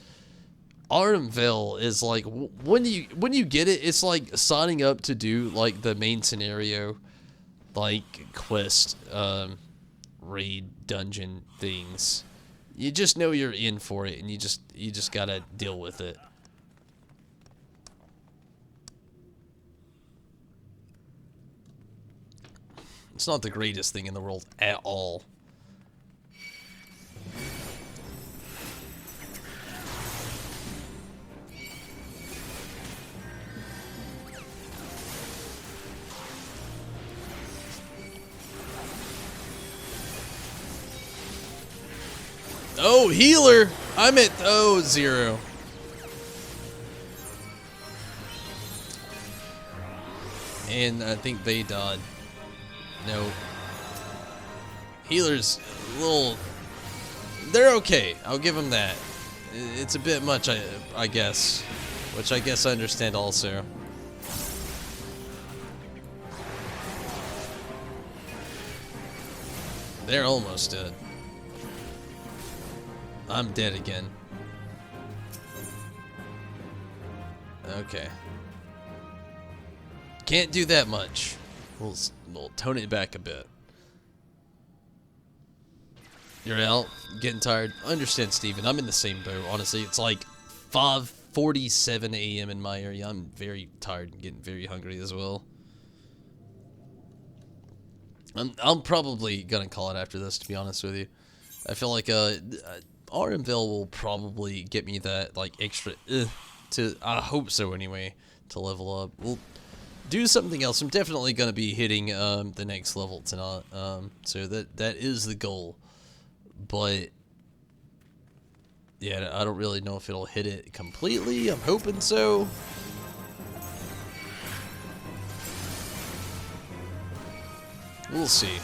Armville is like when you get it, it's like signing up to do like the main scenario, like quest, raid, dungeon things. You just know you're in for it, and you just gotta deal with it. It's not the greatest thing in the world at all. Oh, healer! I'm at, oh, 0. And I think they died. No. Healers, a little... They're okay. I'll give them that. It's a bit much, I guess. Which I guess I understand also. They're almost dead. I'm dead again. Okay. Can't do that much. We'll tone it back a bit. You're out, getting tired. I understand, Steven. I'm in the same boat, honestly. It's like 5:47 a.m. in my area. I'm very tired and getting very hungry as well. I'm probably gonna call it after this, to be honest with you. I feel like Armville will probably get me that like extra to, I hope so anyway, to level up. We'll do something else. I'm definitely gonna be hitting the next level tonight. So that is the goal. But yeah, I don't really know if it'll hit it completely. I'm hoping so. We'll see.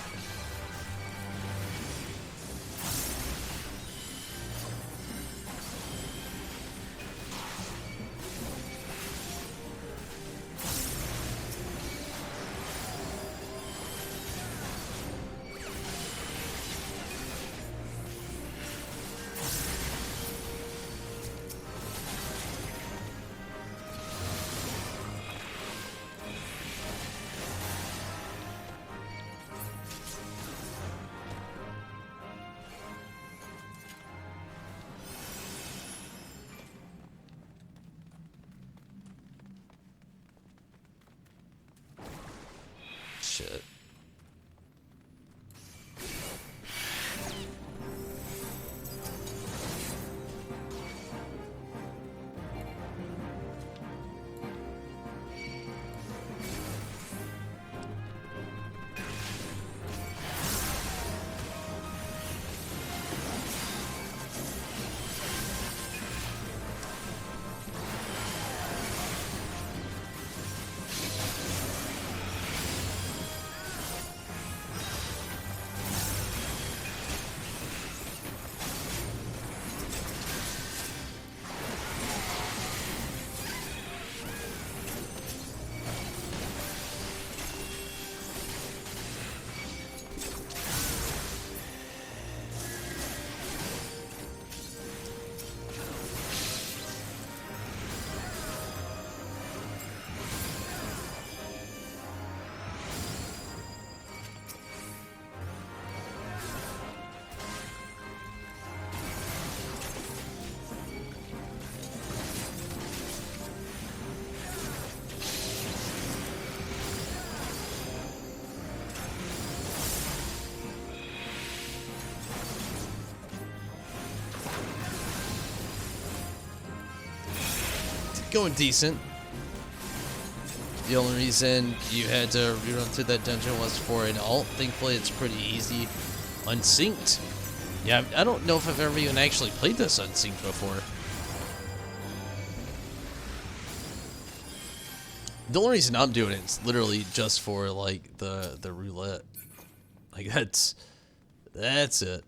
going decent. The only reason you had to rerun through that dungeon was for an alt. Thankfully, it's pretty easy. Unsynced. Yeah, I don't know if I've ever even actually played this unsynced before. The only reason I'm doing it is literally just for, like, the roulette. Like, that's it.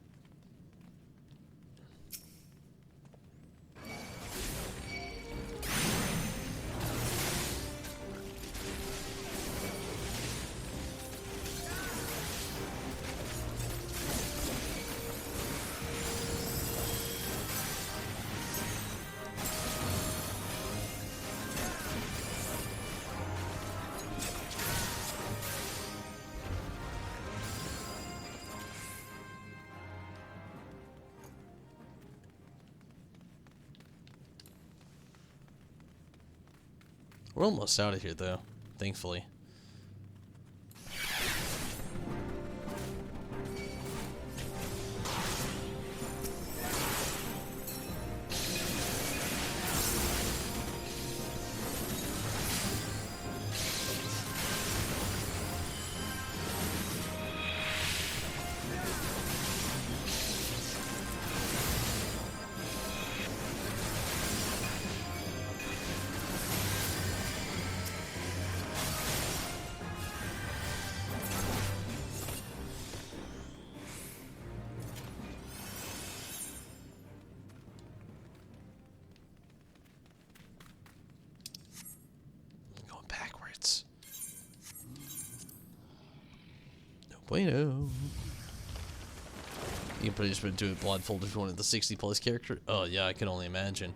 We're almost out of here, though, thankfully. Bueno. You can pretty much do it blindfolded if you wanted the 60+ character. Oh yeah, I can only imagine.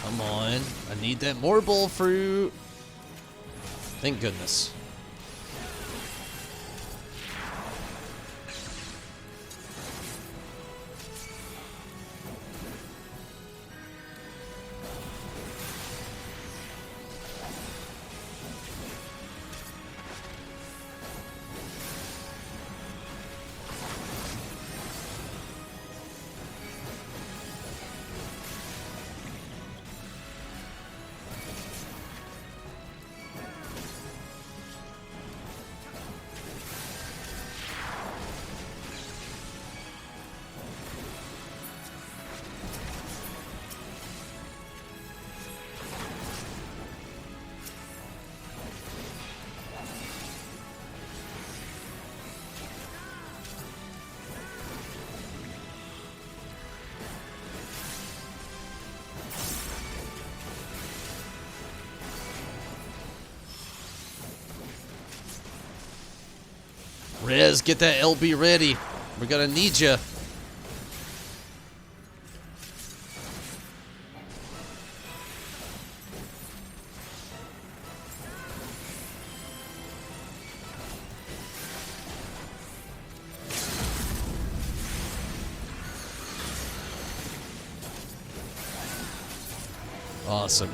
Come on. I need that marble fruit. Thank goodness. Rez, get that LB ready. We're gonna need you. Awesome.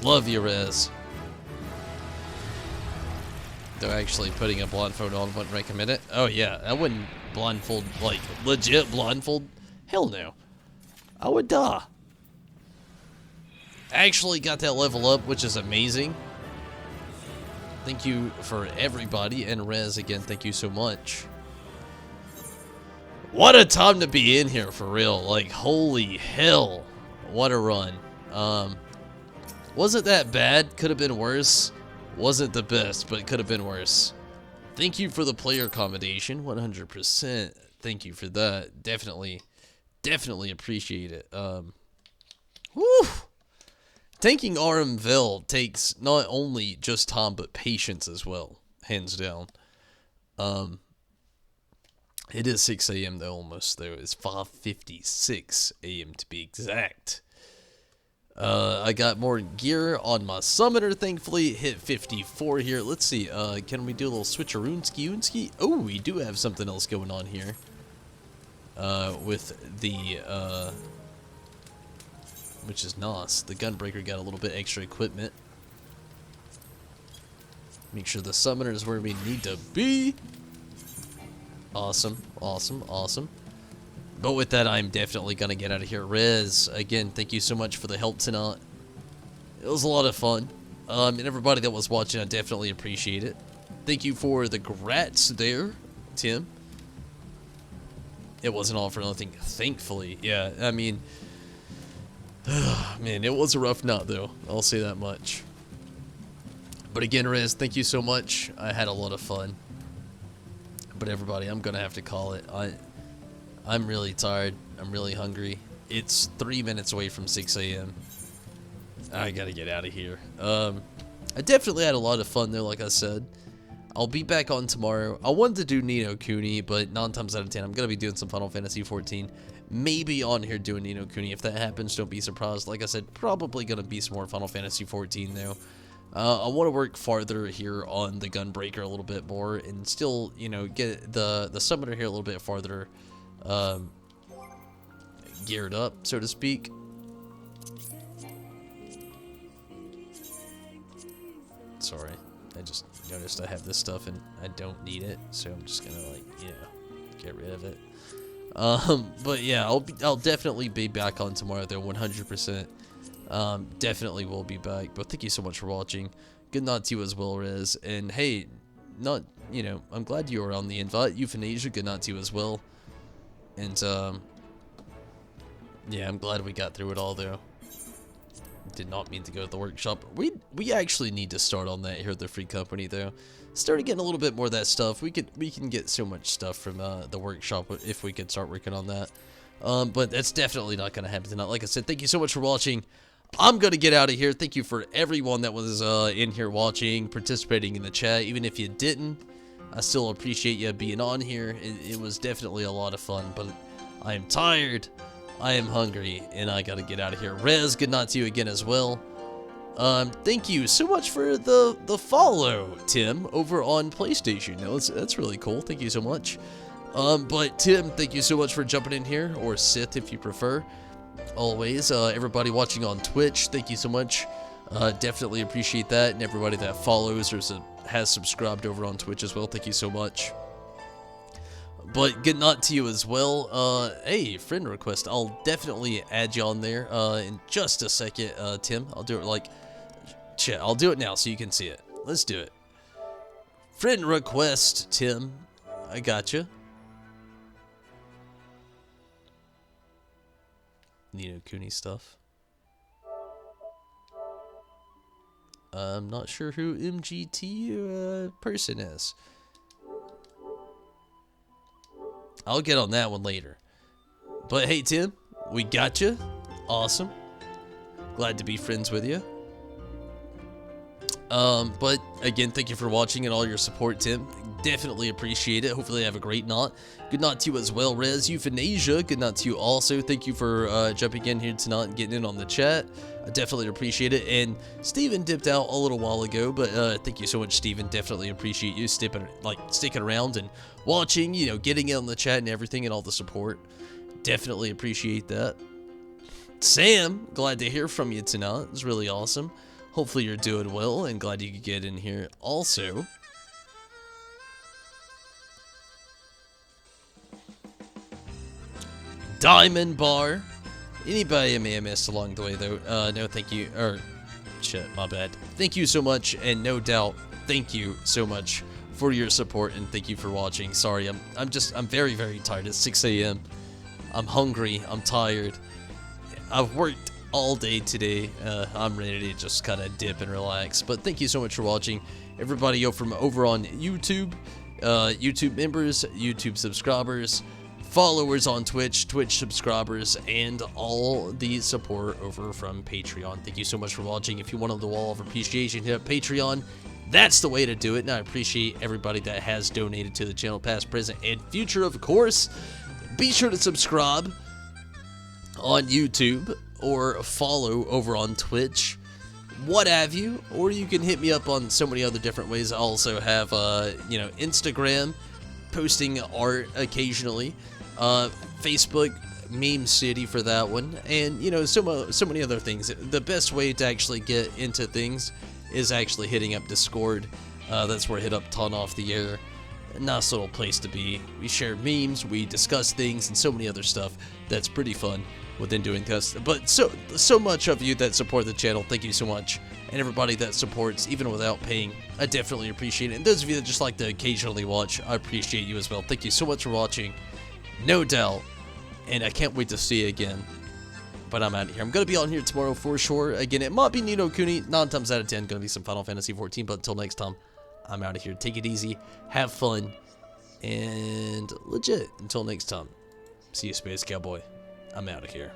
Love you, Rez. Though actually putting a blindfold on wouldn't recommend it. Oh yeah, I wouldn't blindfold, like legit blindfold. Hell no. I would die. Actually got that level up, which is amazing. Thank you for everybody. And Rez, again, thank you so much. What a time to be in here, for real. Like, holy hell. What a run. Wasn't that bad. Could have been worse. Wasn't the best, but it could have been worse. Thank you for the player accommodation. 100%. Thank you for that. Definitely appreciate it. Whew. Tanking LVL takes not only just time, but patience as well. Hands down. It is 6 a.m. though, almost though. It's 5:56 a.m. to be exact. I got more gear on my summoner, thankfully. Hit 54 here. Let's see, can we do a little switcheroonski? Oh, we do have something else going on here. With the, which is nice. The gunbreaker got a little bit extra equipment. Make sure the summoner is where we need to be. Awesome. But with that, I'm definitely going to get out of here. Rez, again, thank you so much for the help tonight. It was a lot of fun. And everybody that was watching, I definitely appreciate it. Thank you for the grats there, Tim. It wasn't all for nothing, thankfully. Yeah, I mean, man, it was a rough night, though. I'll say that much. But again, Rez, thank you so much. I had a lot of fun. But everybody, I'm going to have to call it. I'm really tired. I'm really hungry. It's 3 minutes away from 6 a.m. I got to get out of here. I definitely had a lot of fun there, like I said. I'll be back on tomorrow. I wanted to do Ni no Kuni, but 9 times out of 10, I'm going to be doing some Final Fantasy XIV. Maybe on here doing Ni no Kuni. If that happens, don't be surprised. Like I said, probably going to be some more Final Fantasy XIV, though. I want to work farther here on the Gunbreaker a little bit more, and still, you know, get the Summoner here a little bit farther geared up, so to speak. Sorry, I just noticed I have this stuff and I don't need it, so I'm just gonna, like, you know, get rid of it. But yeah, I'll definitely be back on tomorrow though, 100%. Definitely will be back. But thank you so much for watching. Good night to you as well, Rez. And hey, you know, I'm glad you were on the invite. Euthanasia, good night to you as well. And yeah, I'm glad we got through it all though. Did not mean to go to the workshop. We actually need to start on that here at the Free Company though. Started getting a little bit more of that stuff. We can get so much stuff from the workshop if we could start working on that. But that's definitely not going to happen tonight. Like I said, thank you so much for watching. I'm going to get out of here. Thank you for everyone that was in here watching, participating in the chat. Even if you didn't, I still appreciate you being on here. It was definitely a lot of fun, but I am tired, I am hungry, and I got to get out of here. Rez, good night to you again as well. Thank you so much for the follow, Tim, over on PlayStation. That's really cool. Thank you so much. But Tim, thank you so much for jumping in here, or Sith if you prefer. Always, everybody watching on Twitch, thank you so much. Definitely appreciate that, and everybody that follows or has subscribed over on Twitch as well, thank you so much. But good night to you as well. Hey, friend request, I'll definitely add you on there in just a second, Tim. I'll do it like, shit, I'll do it now so you can see it. Let's do it. Friend request, Tim. I gotcha. Ni no Kuni stuff. I'm not sure who MGT person is. I'll get on that one later. But hey, Tim, we got you. Awesome. Glad to be friends with you. But again, thank you for watching and all your support, Tim. Definitely appreciate it. Hopefully you have a great night. Good night to you as well, Rez. Euthanasia, good night to you also. Thank you for jumping in here tonight and getting in on the chat. I definitely appreciate it. And Steven dipped out a little while ago, but thank you so much, Steven. Definitely appreciate you sticking around and watching, you know, getting in on the chat and everything and all the support. Definitely appreciate that. Sam, glad to hear from you tonight. It's really awesome. Hopefully you're doing well and glad you could get in here also. Diamond Bar. Anybody I may have missed along the way though, no thank you, or shit, my bad. Thank you so much, and no doubt thank you so much for your support, and thank you for watching. Sorry, I'm very, very tired. It's 6 a.m. I'm hungry. I'm tired. I've worked all day today. I'm ready to just kind of dip and relax. But thank you so much for watching, everybody from over on YouTube, YouTube members, YouTube subscribers, followers on Twitch, Twitch subscribers, and all the support over from Patreon. Thank you so much for watching. If you want the wall of appreciation, hit up Patreon. That's the way to do it, and I appreciate everybody that has donated to the channel, past, present, and future, of course. Be sure to subscribe on YouTube or follow over on Twitch, what have you, or you can hit me up on so many other different ways. I also have, you know, Instagram, posting art occasionally, Facebook, Meme City for that one, and, you know, so many other things. The best way to actually get into things is actually hitting up Discord. That's where I hit up Ton Off the Air. A nice little place to be. We share memes, we discuss things, and so many other stuff that's pretty fun within doing this. But so much of you that support the channel, thank you so much. And everybody that supports, even without paying, I definitely appreciate it. And those of you that just like to occasionally watch, I appreciate you as well. Thank you so much for watching, no doubt. And I can't wait to see you again. But I'm out of here. I'm going to be on here tomorrow for sure. Again, it might be Ni no Kuni. 9 times out of 10, going to be some Final Fantasy XIV. But until next time, I'm out of here. Take it easy. Have fun. And legit, until next time. See you, Space Cowboy. I'm out of here.